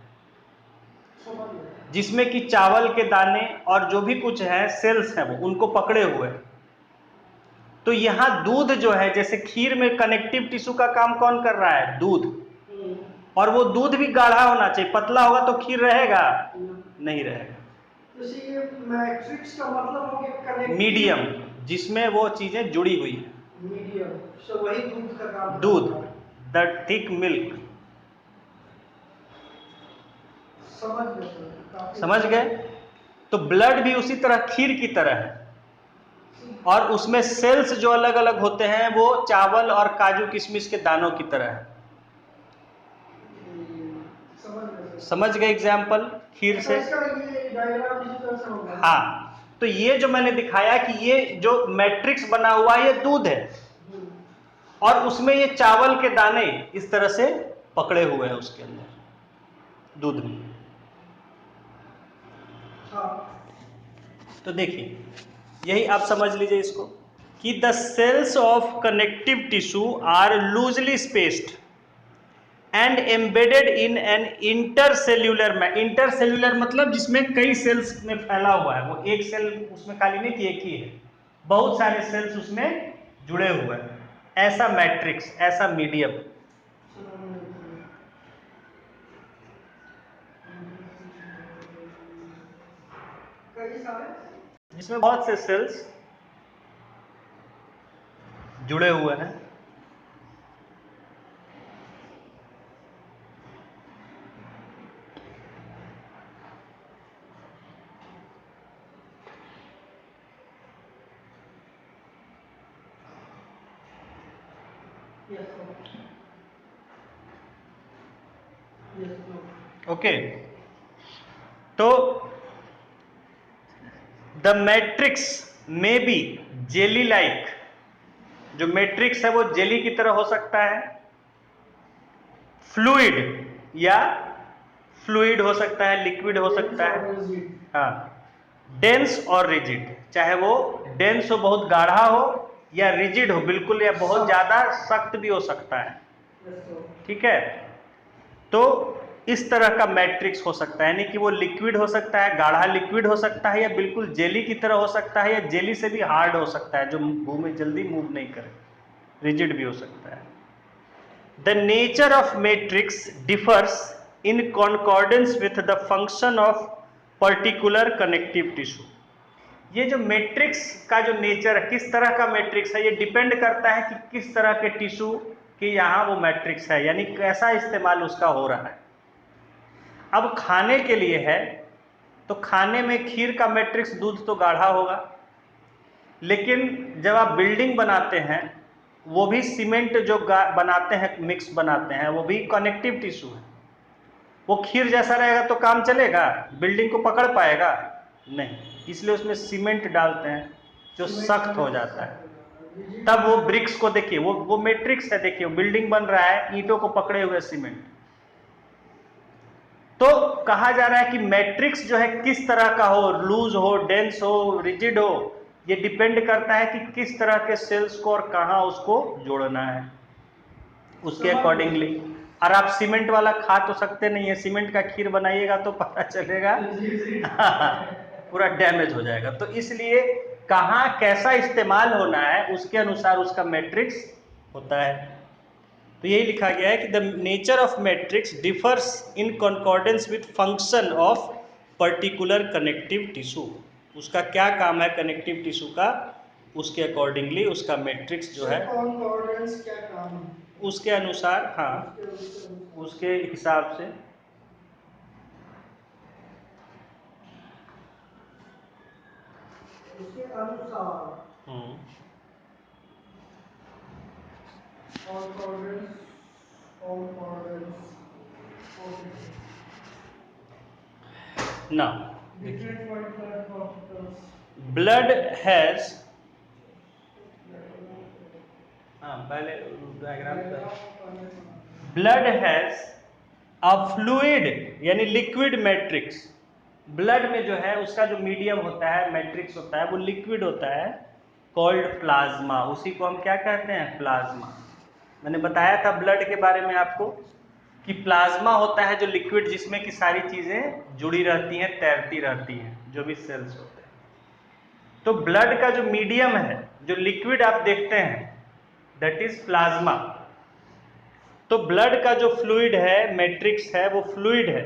जिसमें कि चावल के दाने और जो भी कुछ है सेल्स हैं वो उनको पकड़े हुए हैं। तो यहाँ दूध जो है, जैसे खीर में कनेक्टिव टिश्यू का काम कौन कर रहा है? दूध। और वो दूध भी गाढ़ा होना चाहिए, पतला होगा तो खीर रहेगा? नहीं रहेगा। मैट्रिक्स का मतलब हो गया मीडियम, जिसमें वो चीजें जुड़ी हुई है। मीडियम, सो वही दूध का काम, दूध, द थिक मिल्क। समझ गए? तो ब्लड भी उसी तरह खीर की तरह है, और उसमें सेल्स जो अलग अलग होते हैं वो चावल और काजू किशमिश के दानों की तरह है। समझ गए एग्जाम्पल खीर से? हाँ, तो ये जो मैंने दिखाया कि ये जो मैट्रिक्स बना हुआ है ये दूध है, और उसमें ये चावल के दाने इस तरह से पकड़े हुए हैं उसके अंदर दूध में। तो देखिए यही आप समझ लीजिए इसको कि the cells of connective tissue are loosely spaced and embedded in an intercellular. Intercellular मतलब जिसमें कई सेल्स में फैला हुआ है, वो एक सेल उसमें खाली नहीं कि एक ही है, बहुत सारे सेल्स उसमें जुड़े हुए हैं, ऐसा मैट्रिक्स, ऐसा मीडियम। जिसमें बहुत से सेल्स जुड़े हुए हैं। ओके, तो द मैट्रिक्स में बी जेली लाइक, जो मैट्रिक्स है वो जेली की तरह हो सकता है, फ्लूइड या फ्लूइड हो सकता है, लिक्विड हो सकता है, हाँ, डेंस और रिजिड, चाहे वो डेंस हो बहुत गाढ़ा हो, या रिजिड हो बिल्कुल, या बहुत ज्यादा सख्त भी हो सकता है। ठीक है। तो इस तरह का मैट्रिक्स हो सकता है, यानी कि वो लिक्विड हो सकता है, गाढ़ा लिक्विड हो सकता है, या बिल्कुल जेली की तरह हो सकता है, या जेली से भी हार्ड हो सकता है जो मुंह में जल्दी मूव नहीं करे, रिजिड भी हो सकता है। The nature of matrix differs in कॉन्कॉर्डेंस with the function of particular connective tissue. ये जो मैट्रिक्स का जो नेचर है, किस तरह का मैट्रिक्स है, ये डिपेंड करता है कि किस तरह के टिश्यू के यहाँ वो मैट्रिक्स है, यानी कैसा इस्तेमाल उसका हो रहा है। अब खाने के लिए है तो खाने में खीर का मैट्रिक्स दूध तो गाढ़ा होगा, लेकिन जब आप बिल्डिंग बनाते हैं वो भी सीमेंट जो बनाते हैं, मिक्स बनाते हैं, वो भी कनेक्टिव टिश्यू है। वो खीर जैसा रहेगा तो काम चलेगा, बिल्डिंग को पकड़ पाएगा नहीं, इसलिए उसमें सीमेंट डालते हैं जो सख्त हो जाता है। तब वो ब्रिक्स को देखिए, वो मैट्रिक्स है, देखिए बिल्डिंग बन रहा है ईंटों को पकड़े हुए सीमेंट। तो कहा जा रहा है कि मैट्रिक्स जो है किस तरह का हो, लूज हो, डेंस हो, रिजिड हो, ये डिपेंड करता है कि किस तरह के सेल्स को और कहां उसको जोड़ना है, उसके अकॉर्डिंगली। और आप सीमेंट वाला खा तो सकते नहीं है, सीमेंट का खीर बनाइएगा तो पता चलेगा पूरा डैमेज हो जाएगा। तो इसलिए कहां कैसा इस्तेमाल होना है उसके अनुसार उसका मैट्रिक्स होता है। तो यही लिखा गया है कि the nature of matrix differs in कॉन्कॉर्डेंस with function of particular connective tissue. उसका क्या काम है कनेक्टिव टिश्यू का, उसके अकॉर्डिंगली उसका मैट्रिक्स जो है कॉन्कॉर्डेंस क्या काम है? उसके अनुसार, हाँ उसके हिसाब से। उसके अनुसार कॉन्कॉर्डेंस ना different point particles blood has, हाँ पहले diagram, blood has a fluid यानी लिक्विड मैट्रिक्स। ब्लड में जो है उसका जो मीडियम होता है, मैट्रिक्स होता है, वो लिक्विड होता है, कॉल्ड प्लाज्मा। उसी को हम क्या कहते हैं, प्लाज्मा। मैंने बताया था ब्लड के बारे में आपको कि प्लाज्मा होता है जो लिक्विड जिसमें की सारी चीजें जुड़ी रहती हैं, तैरती रहती हैं, जो भी सेल्स होते हैं। तो ब्लड का जो मीडियम है, जो लिक्विड आप देखते हैं, दैट इज प्लाज्मा। तो ब्लड का जो फ्लूइड है, मैट्रिक्स है, वो फ्लूइड है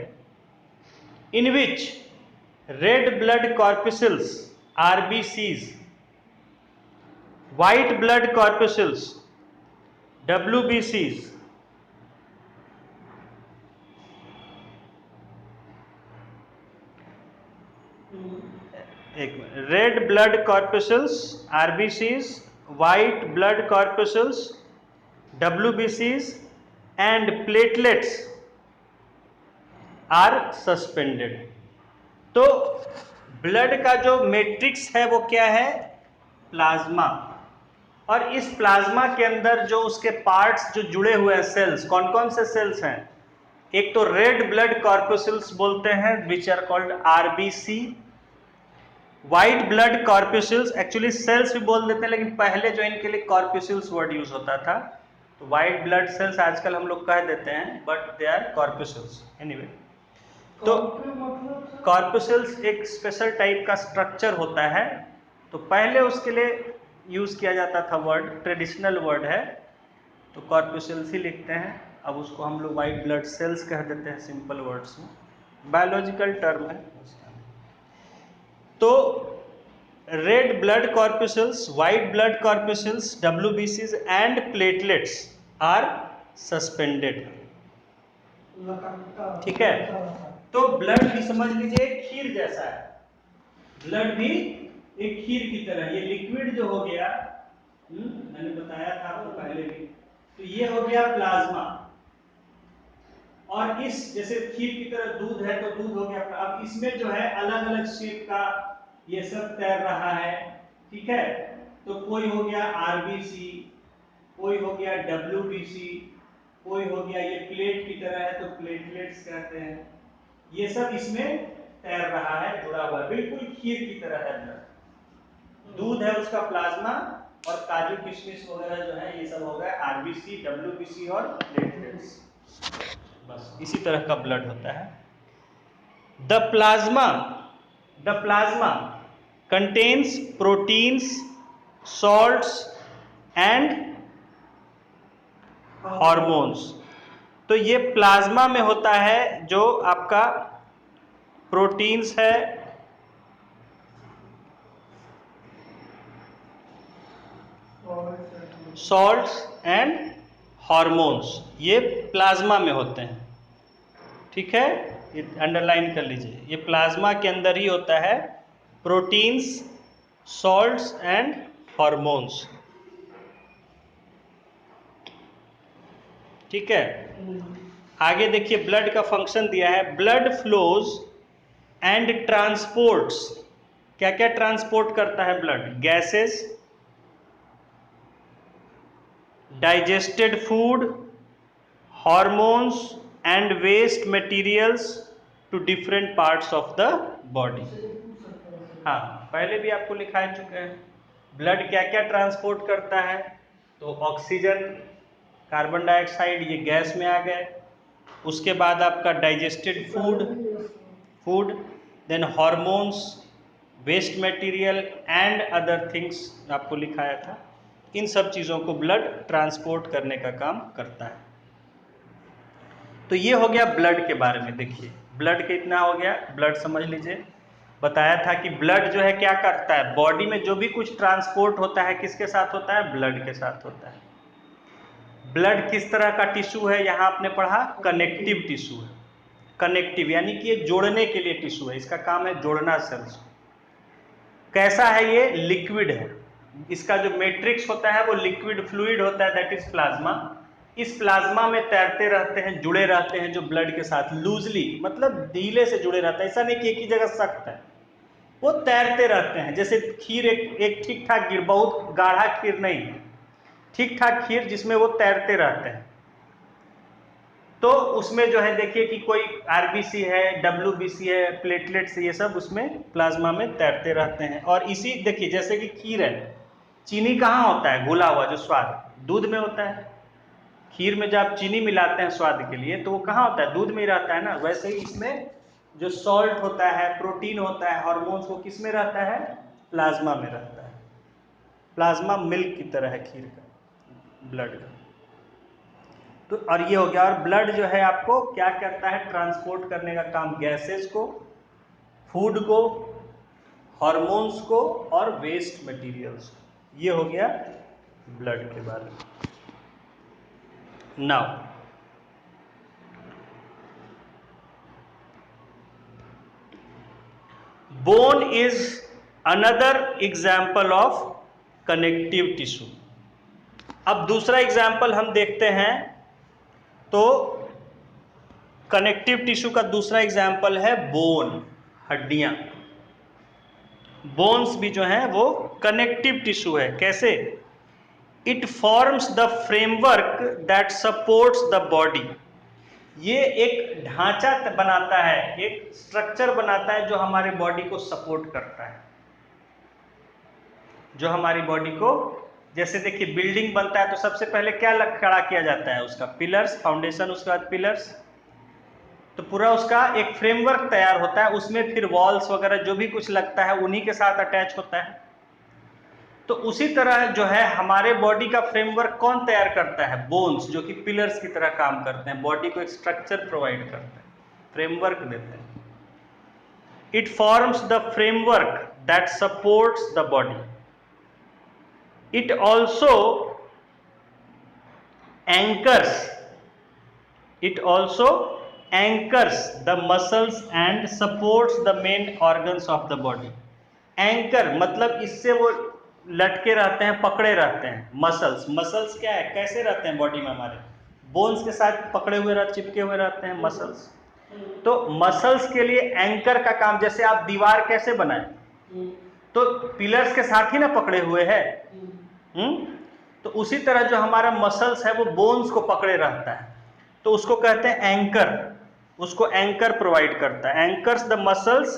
in which red blood corpuscles RBCs, white blood corpuscles WBCs, एक red blood corpuscles RBCs, white blood corpuscles WBCs and platelets are suspended. तो ब्लड का जो मैट्रिक्स है वो क्या है, प्लाज्मा। और इस प्लाज्मा के अंदर जो उसके पार्ट्स जो जुड़े हुए हैं, सेल्स, कौन कौन से सेल्स हैं, एक तो रेड ब्लड कॉर्पस्कल्स बोलते हैं which are called RBC, white blood corpuscles, actually cells भी बोल देते हैं लेकिन पहले जो इनके लिए कॉर्पस्कल्स वर्ड यूज होता था, तो व्हाइट ब्लड सेल्स आजकल हम लोग कह देते हैं, बट दे आर कॉर्पस्कल्स एनीवे। तो कॉर्पस्कल्स एक स्पेशल टाइप का स्ट्रक्चर होता है, तो पहले उसके लिए यूज किया जाता था वर्ड, ट्रेडिशनल वर्ड है, तो कॉर्पस्कल्स ही लिखते हैं। अब उसको हम लोग व्हाइट ब्लड सेल्स कह देते हैं सिंपल वर्ड्स में, बायोलॉजिकल टर्म है। तो red blood corpuscles, white blood corpuscles, WBCs and platelets are suspended. ठीक है, तो ब्लड भी समझ लीजिए एक खीर जैसा है, ब्लड भी एक खीर की तरह, ये लिक्विड जो हो गया, मैंने बताया था आपको पहले भी, तो ये हो गया प्लाज्मा। और इस जैसे खीर की तरह दूध है तो दूध हो गया, अब इसमें जो है अलग अलग शेप का ये सब तैर रहा है, ठीक है। तो कोई हो गया RBC, कोई हो गया WBC, कोई हो गया ये प्लेट की तरह है तो प्लेटलेट्स कहते हैं, ये सब इसमें तैर रहा है, जुड़ा हुआ है, बिल्कुल खीर की तरह है ब्लड। दूध है उसका प्लाज्मा, और काजू किशमिश वगैरह जो है ये सब हो गया आरबीसी, डब्ल्यूबीसी और प्लेटलेट्स। बस इसी तरह का ब्लड होता है। The plasma contains proteins, salts and hormones. तो ये प्लाज्मा में होता है जो आपका प्रोटीन्स है, सॉल्ट्स एंड हॉर्मोन्स, ये प्लाज्मा में होते हैं। ठीक है, ये अंडरलाइन कर लीजिए, ये प्लाज्मा के अंदर ही होता है प्रोटीन्स, सॉल्ट्स एंड हॉर्मोन्स। ठीक है, आगे देखिए ब्लड का फंक्शन दिया है। Blood flows and transports. क्या क्या ट्रांसपोर्ट करता है blood? Gases, digested food, hormones and waste materials to different parts of the body. हाँ, पहले भी आपको लिखा चुके हैं ब्लड क्या क्या ट्रांसपोर्ट करता है। तो ऑक्सीजन, कार्बन डाइऑक्साइड, ये गैस में आ गए। उसके बाद आपका digested food, then hormones, waste material and other things आपको लिखाया था। इन सब चीज़ों को ब्लड ट्रांसपोर्ट करने का काम करता है। तो ये हो गया ब्लड के बारे में। देखिए ब्लड कितना हो गया, ब्लड समझ लीजिए। बताया था कि ब्लड जो है क्या करता है, बॉडी में जो भी कुछ ट्रांसपोर्ट होता है किसके साथ होता है? ब्लड के साथ होता है। ब्लड किस तरह का टिश्यू है? यहाँ आपने पढ़ा कनेक्टिव टिश्यू है। कनेक्टिव यानी कि ये जोड़ने के लिए टिश्यू है, इसका काम है जोड़ना सेल्स। कैसा है ये? लिक्विड है। इसका जो मैट्रिक्स होता है वो लिक्विड फ्लूइड होता है, दैट इज प्लाज्मा। इस प्लाज्मा में तैरते रहते हैं, जुड़े रहते हैं जो ब्लड के साथ लूजली, मतलब ढीले से जुड़े रहते हैं। ऐसा नहीं कि एक ही जगह सख्त है, वो तैरते रहते हैं। जैसे खीर, एक ठीक ठाक खीर, बहुत गाढ़ा खीर नहीं, ठीक ठाक खीर जिसमें वो तैरते रहते हैं। तो उसमें जो है देखिए कि कोई आरबीसी है, डब्ल्यूबीसी है, प्लेटलेट्स, ये सब उसमें प्लाज्मा में तैरते रहते हैं। और इसी देखिए जैसे कि खीर है, चीनी कहाँ होता है? घुला हुआ जो स्वाद दूध में होता है। खीर में जब आप चीनी मिलाते हैं स्वाद के लिए तो वो कहाँ होता है? दूध में ही रहता है ना। वैसे ही इसमें जो सॉल्ट होता है, प्रोटीन होता है, हार्मोन्स, वो किस में रहता है? प्लाज्मा में रहता है। प्लाज्मा मिल्क की तरह है खीर का, ब्लड का। तो और ये हो गया। और ब्लड जो है आपको क्या करता है? ट्रांसपोर्ट करने का काम गैसेस को, फूड को, हार्मोन्स को और वेस्ट मटेरियल्स को। ये हो गया ब्लड के बारे में। Now bone is another example of connective tissue. अब दूसरा एग्जाम्पल हम देखते हैं। तो कनेक्टिव टिश्यू का दूसरा एग्जाम्पल है बोन, हड्डियां। बोन्स भी जो हैं वो कनेक्टिव टिश्यू है। कैसे? It forms the framework that supports the body. ये एक ढांचा बनाता है, एक स्ट्रक्चर बनाता है जो हमारे बॉडी को सपोर्ट करता है, जो हमारी बॉडी को, जैसे देखिए बिल्डिंग बनता है तो सबसे पहले क्या खड़ा किया जाता है? उसका पिलर्स, फाउंडेशन, उसके बाद पिलर्स। तो पूरा उसका एक फ्रेमवर्क तैयार होता है, उसमें फिर वॉल्स वगैरह जो भी कुछ लगता है उन्हीं के साथ अटैच होता है। तो उसी तरह जो है हमारे बॉडी का फ्रेमवर्क कौन तैयार करता है? बोन्स, जो कि पिलर्स की तरह काम करते हैं, बॉडी को एक स्ट्रक्चर प्रोवाइड करते हैं, फ्रेमवर्क देते हैं। It forms the framework that supports the body. It also anchors the muscles and supports the main organs of the body। Anchor मतलब इससे वो लटके रहते हैं, पकड़े रहते हैं। मसल्स क्या है? कैसे रहते हैं बॉडी में? हमारे बोन्स के साथ पकड़े हुए चिपके हुए रहते हैं मसल्स। तो मसल्स के लिए एंकर का काम, जैसे आप दीवार कैसे बनाए? तो पिलर्स के साथ ही ना पकड़े हुए है। तो उसी तरह जो हमारा मसल्स है वो बोन्स को पकड़े रहता है, तो उसको कहते हैं एंकर। उसको एंकर प्रोवाइड करता है। Anchors the muscles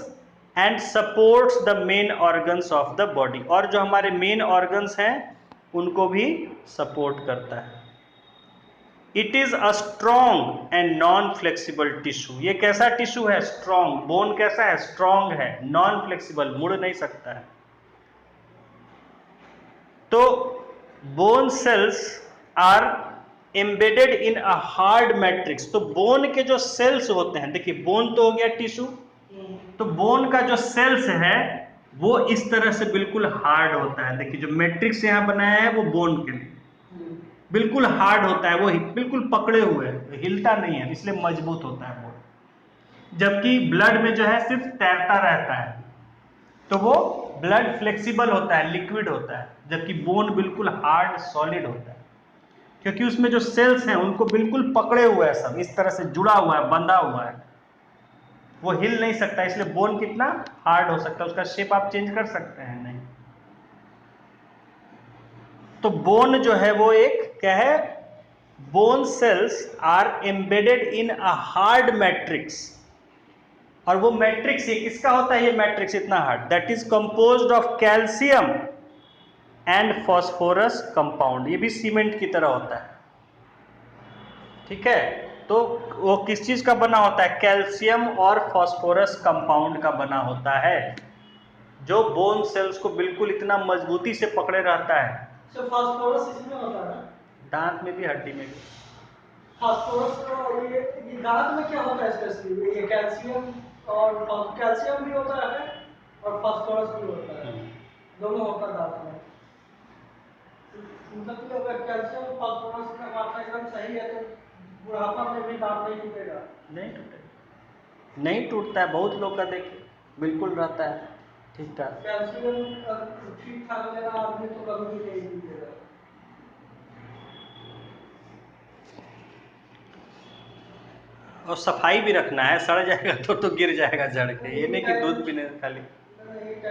and supports the main organs of the body. और जो हमारे मेन ऑर्गन्स हैं उनको भी सपोर्ट करता है। It is a strong and non flexible tissue. ये कैसा टिश्यू है? स्ट्रॉन्ग। बोन कैसा है? स्ट्रॉन्ग है, नॉन फ्लेक्सिबल, मुड़ नहीं सकता है। तो bone cells are embedded in a hard matrix. तो बोन के जो सेल्स होते हैं, देखिए बोन तो हो गया टिश्यू, तो बोन का जो सेल्स है वो इस तरह से बिल्कुल हार्ड होता है। देखिए जो मैट्रिक्स यहाँ बनाया है वो बोन के लिए बिल्कुल हार्ड होता है, वो बिल्कुल पकड़े हुए है, हिलता नहीं है, इसलिए मजबूत होता है बोन। जबकि ब्लड में जो है सिर्फ तैरता रहता है, तो वो ब्लड फ्लेक्सिबल होता है, लिक्विड होता है, जबकि बोन बिल्कुल हार्ड सॉलिड होता है, क्योंकि उसमें जो सेल्स हैं उनको बिल्कुल पकड़े हुए है, सब इस तरह से जुड़ा हुआ है, बंधा हुआ है, वो हिल नहीं सकता। इसलिए बोन कितना हार्ड हो सकता है, उसका शेप आप चेंज कर सकते हैं नहीं। तो बोन जो है वो एक क्या है? Bone cells are embedded in a hard matrix. और वो मैट्रिक्स ये किसका होता है? ये मैट्रिक्स इतना hard, that is composed of calcium and phosphorus compound. ये भी सीमेंट की तरह होता है, ठीक है। तो वो किस चीज का बना होता है? कैल्शियम और फॉस्फोरस कंपाउंड का बना होता है, जो बोन सेल्स को बिल्कुल इतना मजबूती से पकड़े रहता है। तो फास्फोरस इसमें होता है ना? दांत में भी, हड्डी में भी। फास्फोरस का ये दांत में क्या होता है स्पेशली? ये कैल्शियम और कैल्शियम भी होता है और फास्फोरस भी होता है, दोनों होता है दांत में। मतलब कि अगर कैल्शियम फास्फोरस का मात्रा एकदम सही है तो बुढ़ापा में भी दांत नहीं टूटेगा? नहीं टूटेगा, नहीं टूटता है, बहुत लोग का देखिए बिल्कुल रहता है ठीक ठाक। कैल्शियम ठीक ठाक लेना आदमी तो कभी भी नहीं टूटेगा। और सफाई भी रखना है, सड़ जाएगा तो गिर जाएगा जड़ के। ये नहीं कि दूध पीने खाली,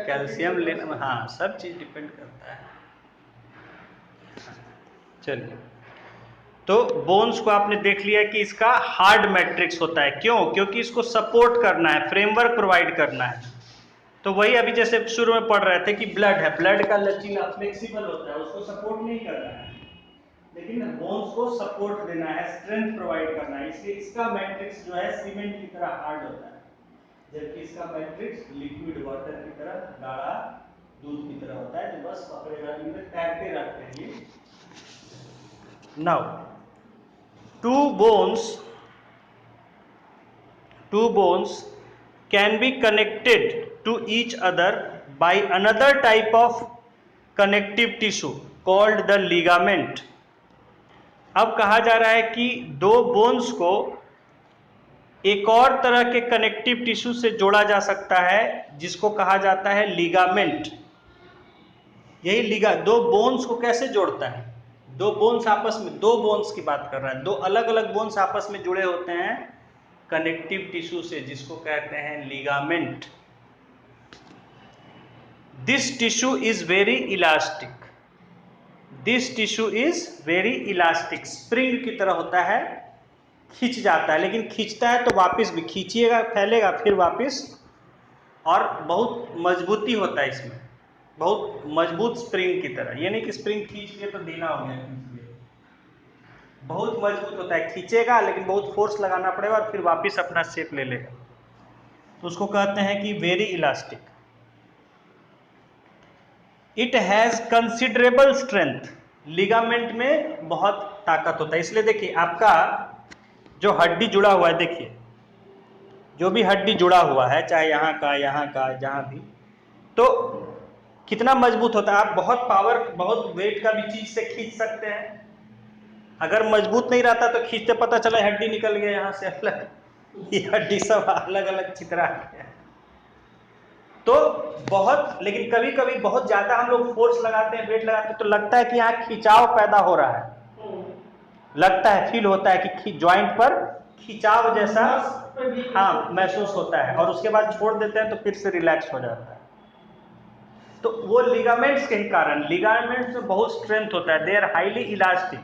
कैल्शियम लेना, हाँ सब चीज डिपेंड करता है। चलिए, तो बोन्स को आपने देख लिया कि इसका हार्ड मैट्रिक्स होता है। क्यों? क्योंकि इसको सपोर्ट करना है, फ्रेमवर्क प्रोवाइड करना है। तो वही अभी जैसे शुरू में पढ़ रहे थे कि ब्लड है, ब्लड का लचीला फ्लेक्सिबल होता है, उसको सपोर्ट नहीं करना है, लेकिन बोन्स को सपोर्ट देना है, स्ट्रेंथ प्रोवाइड करना है। इसलिए इसका मैट्रिक्स जो है सीमेंट की तरह हार्ड होता है, जबकि इसका मैट्रिक्स लिक्विड वाटर की तरह गाढ़ा दूध की तरह होता है, जो बस पकड़े रहने में तैरते रहते हैं ये। Now two bones can be connected to each other by another type of connective tissue called the ligament। अब कहा जा रहा है कि दो बोन्स को एक और तरह के कनेक्टिव टिश्यू से जोड़ा जा सकता है, जिसको कहा जाता है लिगामेंट। यही दो बोन्स को कैसे जोड़ता है? दो बोन्स आपस में, दो बोन्स की बात कर रहा है, दो अलग अलग बोन्स आपस में जुड़े होते हैं कनेक्टिव टिश्यू से, जिसको कहते हैं ligament. This tissue is very elastic. This tissue is very elastic. Spring की तरह होता है, खींच जाता है, लेकिन खींचता है तो वापस भी खींचिएगा, फैलेगा, फिर वापस, और बहुत मजबूती होता है इसमें, बहुत मजबूत स्प्रिंग की तरह। ये नहीं कि स्प्रिंग खींच लिए तो ढीला हो गया, बहुत मजबूत होता है, खींचेगा लेकिन बहुत फोर्स लगाना पड़ेगा और फिर वापस अपना शेप ले लेगा। तो उसको कहते हैं कि very elastic. It has considerable strength. Ligament में बहुत ताकत होता है। इसलिए देखिए आपका जो हड्डी जुड़ा हुआ है, देखिए जो भी हड्डी जुड़ा हुआ है, चाहे यहाँ का, जहाँ भी, तो कितना मजबूत होता है। आप बहुत पावर, बहुत वेट का भी चीज से खींच सकते हैं। अगर मजबूत नहीं रहता तो खींचते पता चला हड्डी निकल गया यहाँ से अलग, ये हड्डी सब अलग अलग चित्रा गया। तो बहुत, लेकिन कभी कभी बहुत ज्यादा हम लोग फोर्स लगाते हैं, वेट लगाते हैं, तो लगता है कि यहाँ खिंचाव पैदा हो रहा है, लगता है, फील होता है कि ज्वाइंट पर खिंचाव जैसा हाँ महसूस होता है, और उसके बाद छोड़ देते हैं तो फिर से रिलैक्स हो जाता है। तो वो लिगामेंट्स के ही कारण, लिगामेंट्स में बहुत स्ट्रेंथ होता है, दे आर हाईली इलास्टिक।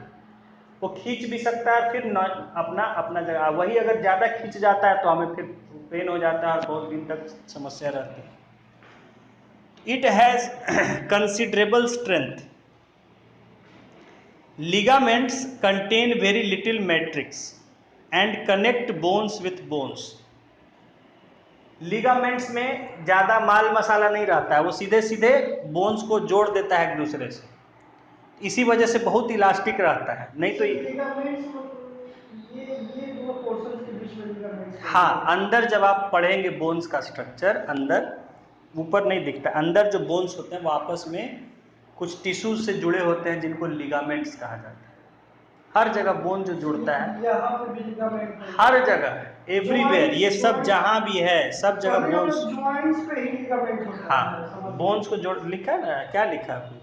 वो खींच भी सकता है, फिर अपना अपना जगह। वही अगर ज्यादा खींच जाता है तो हमें फिर पेन हो जाता है और बहुत दिन तक समस्या रहती है। It has considerable strength. Ligaments contain very little matrix and connect bones with bones. Ligaments में ज़्यादा माल मसाला नहीं रहता है, वो सीधे सीधे बोन्स को जोड़ देता है एक दूसरे से, इसी वजह से बहुत इलास्टिक रहता है। नहीं तो ये दो पोर्शन के बीच में लिगामेंट्स। हाँ, अंदर जब आप पढ़ेंगे बोन्स का स्ट्रक्चर, अंदर ऊपर नहीं दिखता, अंदर जो बोन्स होते हैं वो आपस में कुछ टिश्यूज से जुड़े होते हैं जिनको लिगामेंट्स कहा जाता है। हर जगह बोन जो जुड़ता है, यहाँ पे भी लिगामेंट है, हर जगह एवरीवेयर, ये सब जहां भी है सब जगह बोन्स। जॉइंट्स पे ही लिगामेंट होता है। हाँ, बोन्स को जोड़, लिखा है ना, क्या लिखा है?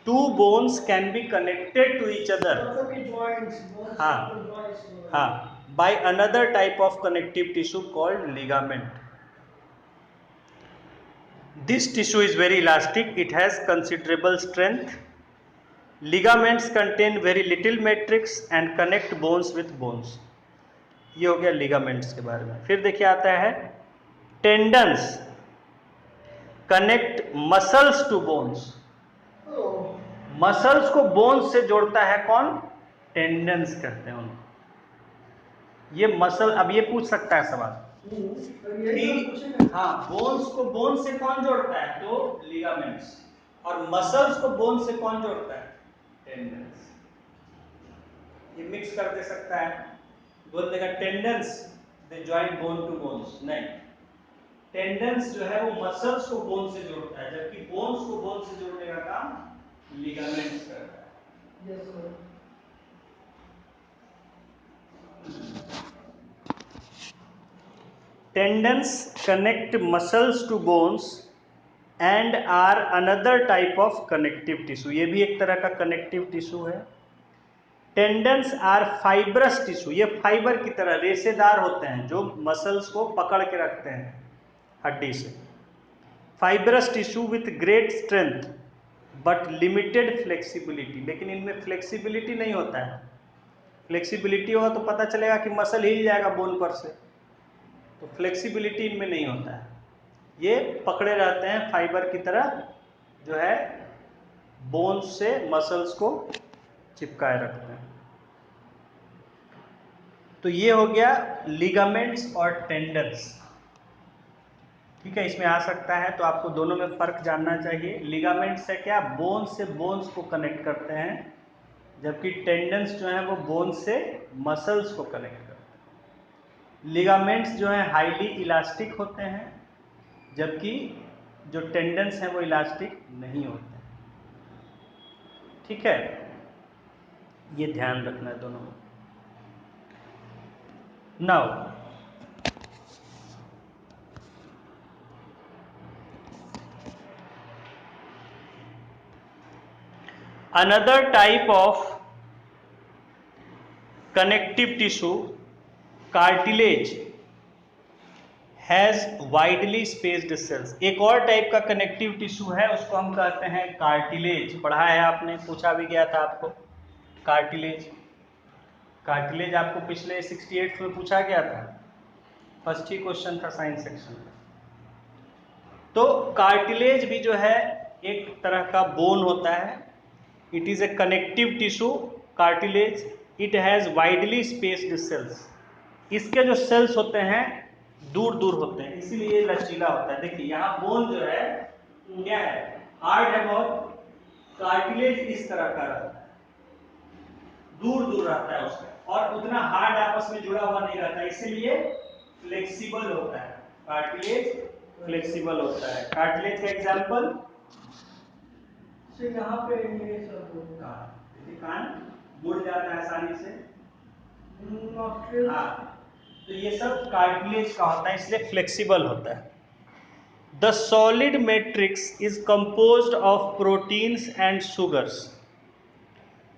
Two bones can be connected to each other. हाँ हाँ, by another type of connective tissue called ligament. This tissue is very elastic, it has considerable strength. Ligaments contain very little matrix and connect bones with bones. ये हो गया ligaments के बारे में। फिर देखिए आता है tendons connect muscles to bones. Muscles को बोन्स से जोड़ता है कौन? टेंडन्स कहते हैं उनको। ये मसल, अब ये पूछ सकता है सवाल कि हाँ, बोन्स को बोन से कौन जोड़ता है? तो लिगामेंट्स। और मसल्स को बोन से कौन जोड़ता है? टेंडन्स। ये मिक्स कर दे सकता है, बोल देगा tendons they join bone to bones. नहीं, टेंडन्स जो है वो मसल्स को बोन से जोड़ता है, जबकि बोन्स को बोन से जोड़ने का काम लिगामेंट्स करता है। Yes sir. Tendons connect muscles to bones and are another type of connective tissue। ये भी एक तरह का कनेक्टिव टिश्यू है। टेंडन्स आर फाइब्रस टिश्यू, ये फाइबर की तरह रेशेदार होते हैं जो मसल्स को पकड़ के रखते हैं हड्डी से। Fibrous tissue with great strength but limited flexibility, लेकिन इनमें फ्लेक्सिबिलिटी नहीं होता है। फ्लेक्सिबिलिटी होगा तो पता चलेगा कि मसल हिल जाएगा बोन पर से, तो फ्लेक्सिबिलिटी इनमें नहीं होता है। ये पकड़े रहते हैं फाइबर की तरह, जो है बोन्स से मसल्स को चिपकाए रखते हैं। तो ये हो गया लिगामेंट्स और टेंडन्स। ठीक है, इसमें आ सकता है, तो आपको दोनों में फर्क जानना चाहिए। लिगामेंट्स है क्या? बोन्स से बोन्स को कनेक्ट करते हैं, जबकि टेंडन्स जो है वो बोन्स से मसल्स को कनेक्ट करते हैं। लिगामेंट्स जो है हाईली इलास्टिक होते हैं, जबकि जो टेंडन्स हैं वो इलास्टिक नहीं होते हैं। ठीक है, ये ध्यान रखना है दोनों में। Now another type of connective tissue, cartilage, has widely spaced cells। एक और टाइप का कनेक्टिव टिश्यू है, उसको हम कहते हैं कार्टिलेज। पढ़ा है आपने, पूछा भी गया था आपको कार्टिलेज। कार्टिलेज आपको पिछले 68 में पूछा गया था, फर्स्ट ही क्वेश्चन था साइंस सेक्शन का। तो कार्टिलेज भी जो है एक तरह का बोन होता है। It is a connective tissue cartilage, it has widely spaced cells. इसके जो सेल्स होते हैं दूर दूर होते हैं, इसीलिए ये लचीला होता है। देखिए यहाँ बोन जो है क्या है? हार्ड है बहुत। कार्टिलेज इस तरह का रहता है, दूर दूर रहता है उसका, और उतना हार्ड आपस में जुड़ा हुआ नहीं रहता, इसीलिए फ्लेक्सिबल होता है। कार्टिलेज फ्लेक्सिबल होता है। कार्टिलेज का एग्जांपल से यहाँ पे ये सब कान मुड़ जाता है आसानी से। हाँ, तो ये सब कार्टिलेज का होता है, इसलिए फ्लेक्सिबल होता है। The solid matrix is composed of proteins and sugars.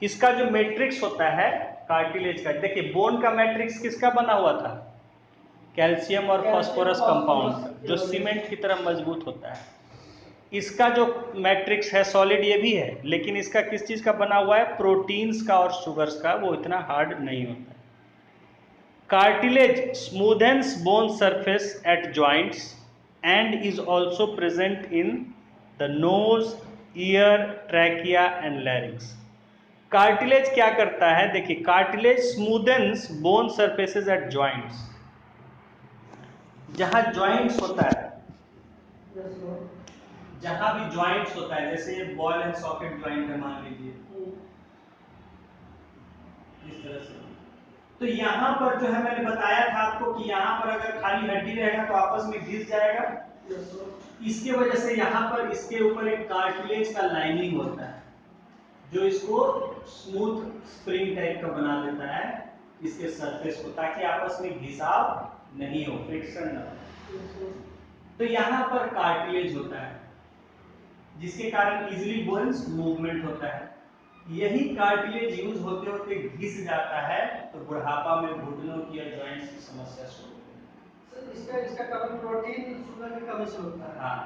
इसका जो मैट्रिक्स होता है कार्टिलेज का, देखिए बोन का मैट्रिक्स किसका बना हुआ था? कैल्शियम और फास्फोरस कंपाउंड का, जो सीमेंट की तरह मजबूत होता है। इसका जो मैट्रिक्स है सॉलिड ये भी है, लेकिन इसका किस चीज का बना हुआ है? प्रोटीन्स का और शुगर्स का, वो इतना हार्ड नहीं होता है। Cartilage smoothens bone surface at joints and is also present in the nose, ear, trachea and larynx। Cartilage क्या करता है, देखिए cartilage smoothens bone surfaces at joints. जहां जॉइंट्स होता है, जहां भी जॉइंट्स होता है, जैसे ये बॉल एंड सॉकेट जॉइंट है मान लीजिए इस तरह से, तो यहाँ पर जो है मैंने बताया था आपको कि यहाँ पर अगर खाली हड्डी रहेगा तो आपस में घिस जाएगा। इसके वजह से यहाँ पर इसके ऊपर एक कार्टिलेज का लाइनिंग होता है जो इसको स्मूथ स्प्रिंग टाइप का बना देता है इसके सरफेस को, ताकि आपस में घिसाव नहीं हो, फ्रिक्शन ना हो। तो यहाँ पर कार्टिलेज होता है जिसके कारण इजीली बोन्स मूवमेंट होता है। यही कार्टिलेज यूज होते होते घिस जाता है तो बुढ़ापा में घुटनों की या जॉइंट्स की समस्या शुरू होती है। इसका कारण प्रोटीन शुगर की कमी से होता है। हाँ,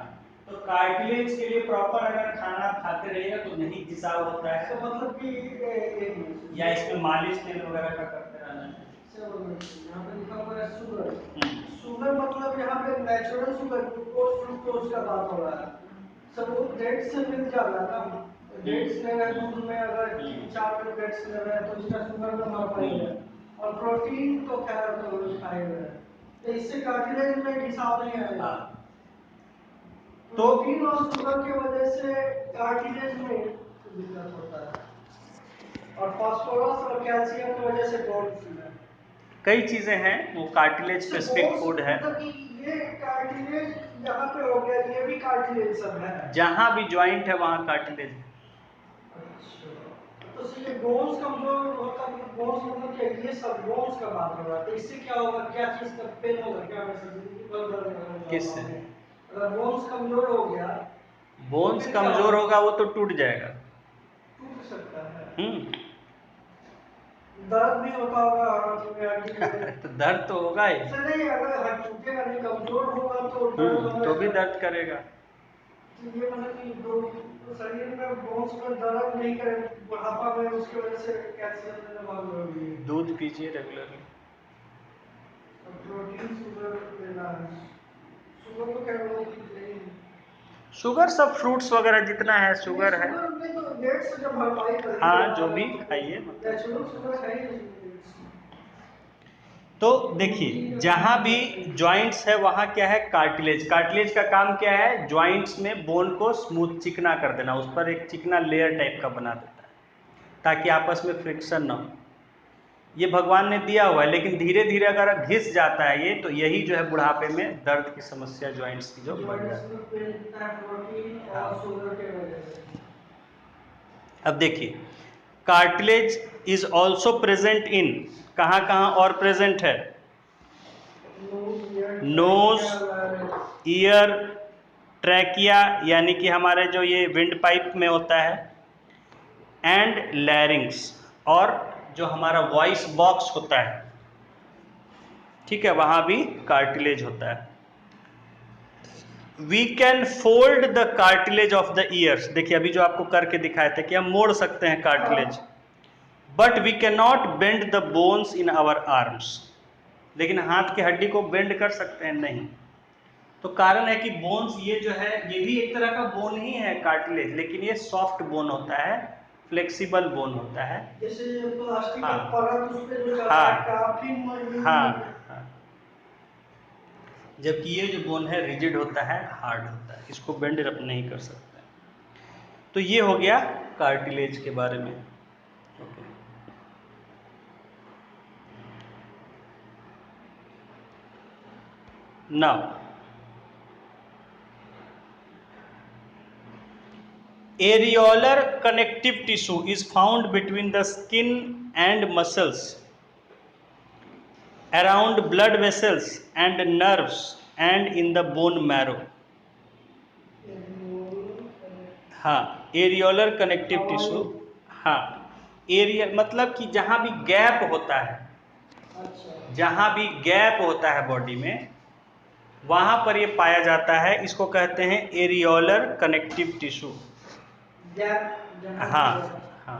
तो कार्टिलेज के लिए प्रॉपर अगर खाना खाते रहिएगा तो नहीं घिसाव होता है। तो मतलब कि या इसमें मालिश तेल वगैरह का करते रहना चाहिए। यहाँ पे लिखा हुआ है शुगर। शुगर मतलब यहाँ पे नेचुरल शुगर, ग्लूकोज फ्रुक्टोज का बात हो रहा है। सब वो डेट्स से मिल जा रहा है ना, डेट्स ले रहे दूध में, अगर 4 डेट्स ले रहे हैं तो इसका शुगर का मात्रा है। और प्रोटीन तो खैर तो रोज खाए हुए हैं, तो इससे कार्टिलेज में घिसाव नहीं आएगा। तो प्रोटीन और शुगर की वजह से कार्टिलेज में दिक्कत होता है, और फास्फोरस और कैल्शियम की वजह से बोन्स में कई चीजें हैं, वो कार्टिलेज स्पेसिफिक फूड है। ये कार्टिलेज यहाँ पे हो गया, ये भी कार्टिलेज सब है, जहां भी जॉइंट है वहां कार्टिलेज है। अच्छा, तो ये बोन्स कमजोर होता है, बोन्स मतलब क्या, ये सब बोन्स का बात हो रहा है, तो इससे क्या होगा, क्या चीज का पेन होगा, क्या किससे? अगर बोन्स कमजोर हो गया, बोन्स कमजोर होगा वो तो टूट जाएगा, टूट सकता है। दर्द भी होता होगा तो दर्द तो होगा ही। नहीं, अगर हड्डी टूटेगा नहीं, कमजोर होगा तो दर्द तो भी दर्द करेगा। तो ये मतलब कि दो शरीर में बोन्स में दर्द नहीं करे बुढ़ापा में, उसकी वजह से कैल्शियम लेना बहुत जरूरी है। दूध पीजिए रेगुलरली। प्रोटीन शुगर लेना है, शुगर तो क्या लोग नहीं, शुगर सब फ्रूट्स वगैरह जितना है शुगर है। शुगर में तो डेट से जब भरपाई करेंगे, हाँ जो भी खाइए नेचुरल शुगर है ही नहीं। तो देखिए जहां भी जॉइंट्स है वहां क्या है, कार्टिलेज। कार्टिलेज का काम क्या है, जॉइंट्स में बोन को स्मूथ चिकना कर देना, उस पर एक चिकना लेयर टाइप का बना देता है ताकि आपस में फ्रिक्शन ना हो। ये भगवान ने दिया हुआ है, लेकिन धीरे धीरे अगर घिस जाता है ये, तो यही जो है बुढ़ापे में दर्द की समस्या जॉइंट्स की जो बढ़ जाती है। अब देखिए cartilage is also present in, कहाँ कहाँ और प्रेजेंट है, नोज, ईयर, ट्रैकिया यानी कि हमारे जो ये विंड पाइप में होता है, एंड लैरिंग्स, और जो हमारा वॉइस बॉक्स होता है, ठीक है, वहां भी कार्टिलेज होता है। We can fold the cartilage of the ears, देखिए अभी जो आपको करके दिखाए थे कि हम मोड़ सकते हैं cartilage, but we can not bend the bones in our arms, लेकिन हाथ की हड्डी को बेंड कर सकते हैं नहीं। तो कारण है कि बोन्स ये जो है ये भी एक तरह का बोन ही है कार्टिलेज, लेकिन ये सॉफ्ट बोन होता है, फ्लेक्सिबल बोन होता है, जैसे प्लास्टिक हाँ, का परत उस पे जो चला हाँ, है काफी हाँ, हाँ। जबकि ये जो बोन है रिजिड होता है, हार्ड होता है, इसको बेंड अप नहीं कर सकते। तो ये हो गया कार्टिलेज के बारे में। Okay. Now areolar connective tissue is found between the skin and muscles, around blood vessels and nerves, and in the bone marrow. हाँ, एरियोलर कनेक्टिव टिश्यू, हाँ, एरियल मतलब कि जहां भी गैप होता है, जहां भी गैप होता है बॉडी में, वहां पर ये पाया जाता है, इसको कहते हैं एरियोलर कनेक्टिव टिश्यू। हाँ, हाँ,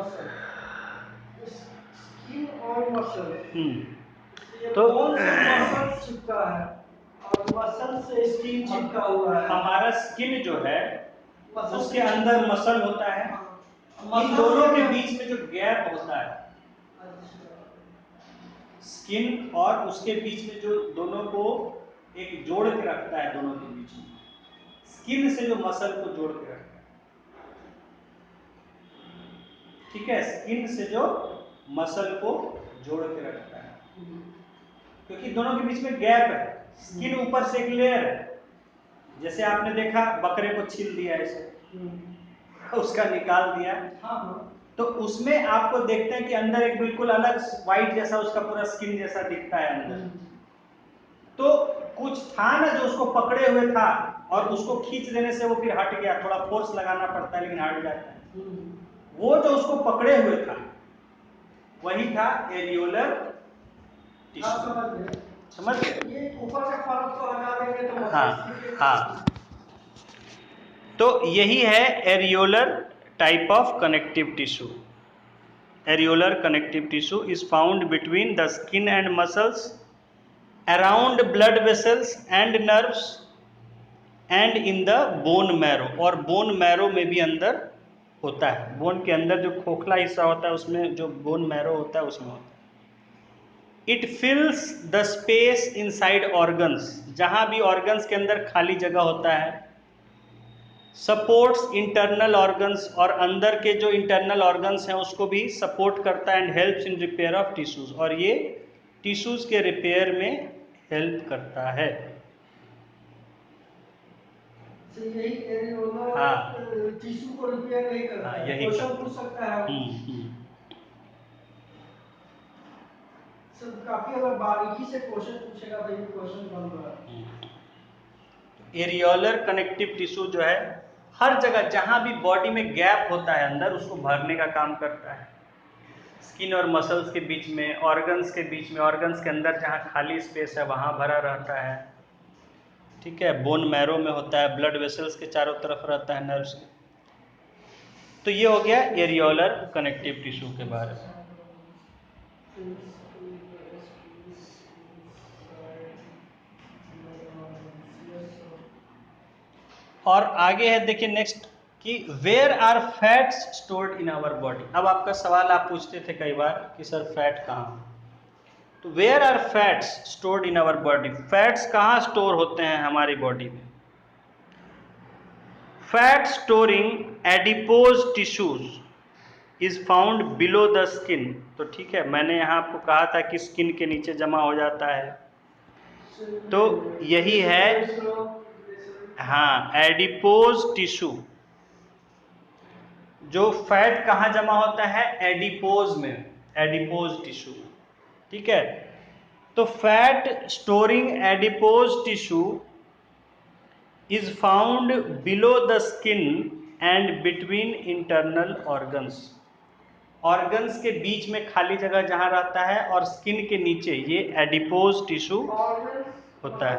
मसल, स्किन और मसल, तो बोन से मसल चिपका है और मसल से स्किन चिपका हुआ है। हमारा स्किन जो है मसल उसके अंदर मसल होता है, इन दोनों के बीच में जो गैप होता है, स्किन और उसके बीच में जो दोनों को एक जोड़ के रखता है, दोनों के बीच में स्किन से जो मसल को जोड़ के रखता है, ठीक है, स्किन से जो मसल को जोड़ के रखता है, क्योंकि दोनों के बीच में गैप है। स्किन ऊपर से एक लेयर है, जैसे आपने देखा बकरे को छील दिया ऐसे, उसका निकाल दिया, तो उसमें आपको देखते हैं कि अंदर एक बिल्कुल अलग व्हाइट जैसा उसका पूरा स्किन जैसा दिखता है अंदर। तो कुछ था ना जो उसको पकड़े हुए था और उसको खींच देने से वो फिर हट गया, थोड़ा फोर्स लगाना पड़ता है लेकिन हट जाता है। वो जो उसको पकड़े हुए था वही था एरियोलर टिश्यू। समझ गए? ये ऊपर का फर्क तो हटा देंगे तो हाँ, तो यही है areolar type of connective tissue. Areolar connective tissue is found between the skin and muscles, around blood vessels and nerves, and in the bone marrow। और bone marrow में भी अंदर होता है, बोन के अंदर जो खोखला हिस्सा होता है उसमें जो bone marrow होता है उसमें होता है। It fills the space inside organs, जहाँ भी organs के अंदर खाली जगह होता है। सपोर्ट्स इंटरनल ऑर्गन्स, और अंदर के जो इंटरनल ऑर्गन्स हैं उसको भी सपोर्ट करता है। And helps in repair of tissues, और ये टिश्यूज के रिपेयर में हेल्प करता है। यही एरियोलर टिश्यू को रिपेयर नहीं करता है, यही क्वेश्चन पूछ सकता है। सब काफी अगर बारीकी से क्वेश्चन पूछेगा तो ये क्वेश्चन बन रहा है। एरियोलर कनेक्टिव टिश्यू जो है हर जगह जहां भी बॉडी में गैप होता है अंदर उसको भरने का काम करता है। स्किन और मसल्स के बीच में, ऑर्गन्स के बीच में, ऑर्गन्स के अंदर जहां खाली स्पेस है वहां भरा रहता है, ठीक है। बोन मैरो में होता है, ब्लड वेसल्स के चारों तरफ रहता है, नर्व्स के। तो ये हो गया एरियोलर कनेक्टिव टिश्यू के बारे में। और आगे है देखिए नेक्स्ट कि where are fats stored in our body. अब आपका सवाल आप पूछते थे कई बार कि सर फैट कहाँ, तो where are fats stored in our body, fats कहाँ स्टोर होते हैं हमारी बॉडी में। Fat storing adipose tissues is found below the skin. तो ठीक है, मैंने यहाँ आपको कहा था कि स्किन के नीचे जमा हो जाता है, तो यही है, हाँ, एडिपोज टिश्यू। जो फैट कहाँ जमा होता है, एडिपोज में, एडिपोज टिश्यू, ठीक है। तो fat storing adipose tissue is found below the skin and between internal organs. Organs के बीच में खाली जगह जहां रहता है और स्किन के नीचे ये एडिपोज टिश्यू होता है।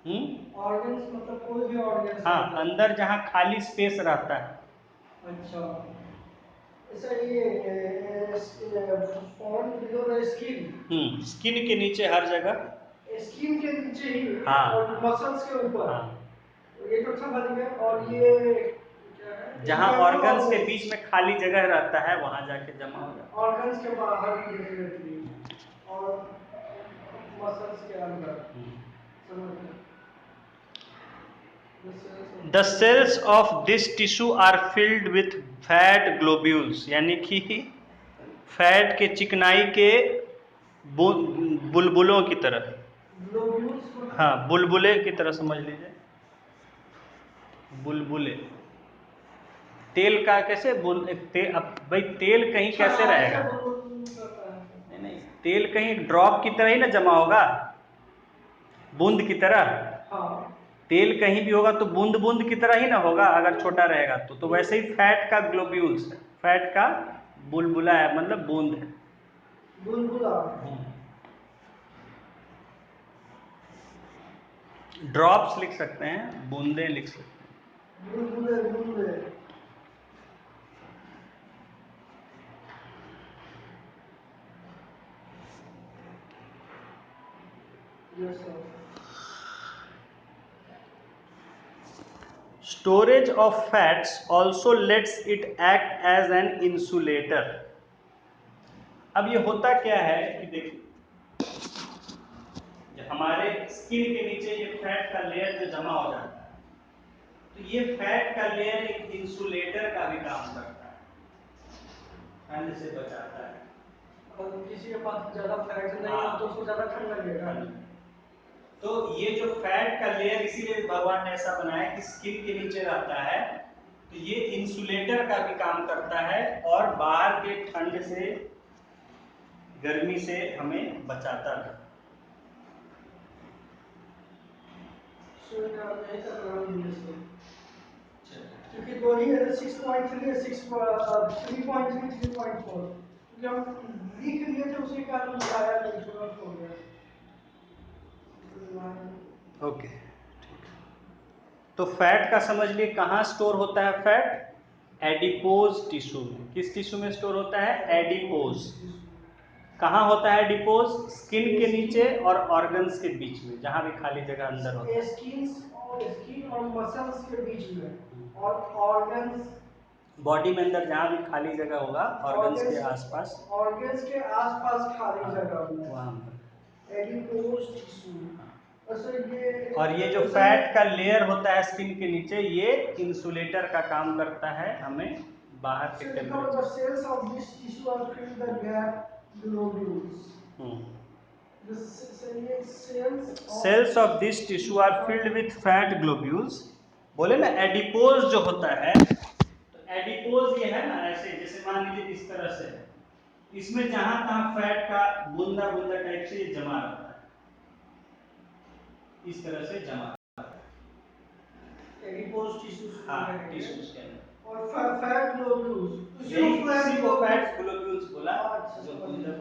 ऑर्गन्स मतलब कोई भी ऑर्गन्स, हाँ, अंदर जहां खाली स्पेस रहता है। अच्छा, ऐसा ये form below the skin, skin के नीचे हर जगह, स्किन के नीचे ही, हाँ, और मसल्स के ऊपर, हाँ, ये तो समझ गए। और ये क्या है, जहां ऑर्गन्स के बीच में खाली जगह रहता है वहां जाके जमा हो जाता है। ऑर्गन्स के बाहर डेफिनेटली और मसल्स के अंदर, समझ गए। The cells of this tissue are filled with fat globules, यानी कि फैट के चिकनाई के बुलबुलों की तरह, हाँ, बुलबुले की तरह समझ लीजिए, बुलबुले। तेल का कैसे अब भाई तेल कहीं कैसे रहेगा, नहीं, तेल कहीं ड्रॉप की तरह ही ना जमा होगा, बूंद की तरह। तेल कहीं भी होगा तो बूंद बूंद की तरह ही ना होगा अगर छोटा रहेगा तो वैसे ही फैट का ग्लोब्यूल्स है, फैट का बुलबुला है, मतलब बूंद है, बुलबुला। ड्रॉप्स लिख सकते हैं, बूंदे लिख सकते हैं, बुलबुले, बुलबुले। Yes, sir. Storage of fats also lets it act as an insulator. अब ये होता क्या है कि देखिए हमारे स्किन के नीचे ये फैट का लेयर जो जमा हो जाता है, तो ये फैट का लेयर एक इंसुलेटर का भी काम करता है, ठंड से बचाता है। और किसी के पास ज्यादा फैट नहीं है तो उसको ज्यादा ठंड लगेगा। तो ये जो फैट का लेयर इसीलिए भगवान ने ऐसा बनाया कि स्किन के नीचे रहता है, तो ये इंसुलेटर का भी काम करता है और बाहर के ठंड से, गर्मी से हमें बचाता है। क्योंकि दो ही है, 6.3 है, 3.3, 3.4, क्योंकि हम लिख लिए थे उसी का आया नहीं, हो गया। ओके, तो फैट का समझ लिए कहाँ स्टोर होता है फैट? एडिपोज टिश्यू में। किस टिश्यू में स्टोर होता है? एडिपोज। कहाँ होता है एडिपोज? स्किन के नीचे और ऑर्गन्स के बीच में, जहाँ भी खाली जगह अंदर होता है। स्किन और मसल्स के बीच में, और ऑर्गन्स बॉडी में अंदर जहाँ भी खाली जगह होगा, ऑर्गन्स के आसपास, ऑर्गन्स के आसपास खाली जगह में वहाँ। Adipose tissue. और ये जो फैट का लेयर होता है स्किन के नीचे, ये इंसुलेटर का काम करता है हमें बाहर के temperature. Cells of this tissue are filled the gap globules. Cells of this tissue are filled with fat globules. बोले ना एडिपोज जो होता है, तो एडिपोज ये है ना, ऐसे जैसे मान लीजिए इस तरह से, इसमें जहां तहां फैट का बूंदा बूंदा टाइप से ये जमा रहता है, इस तरह से जमा एडिपोज टिश्यूज टिश्यूज के अंदर। और फैट ग्लोब्यूल्स, यही इसी को फैट ग्लोब्यूल्स बोला, जो बूंदा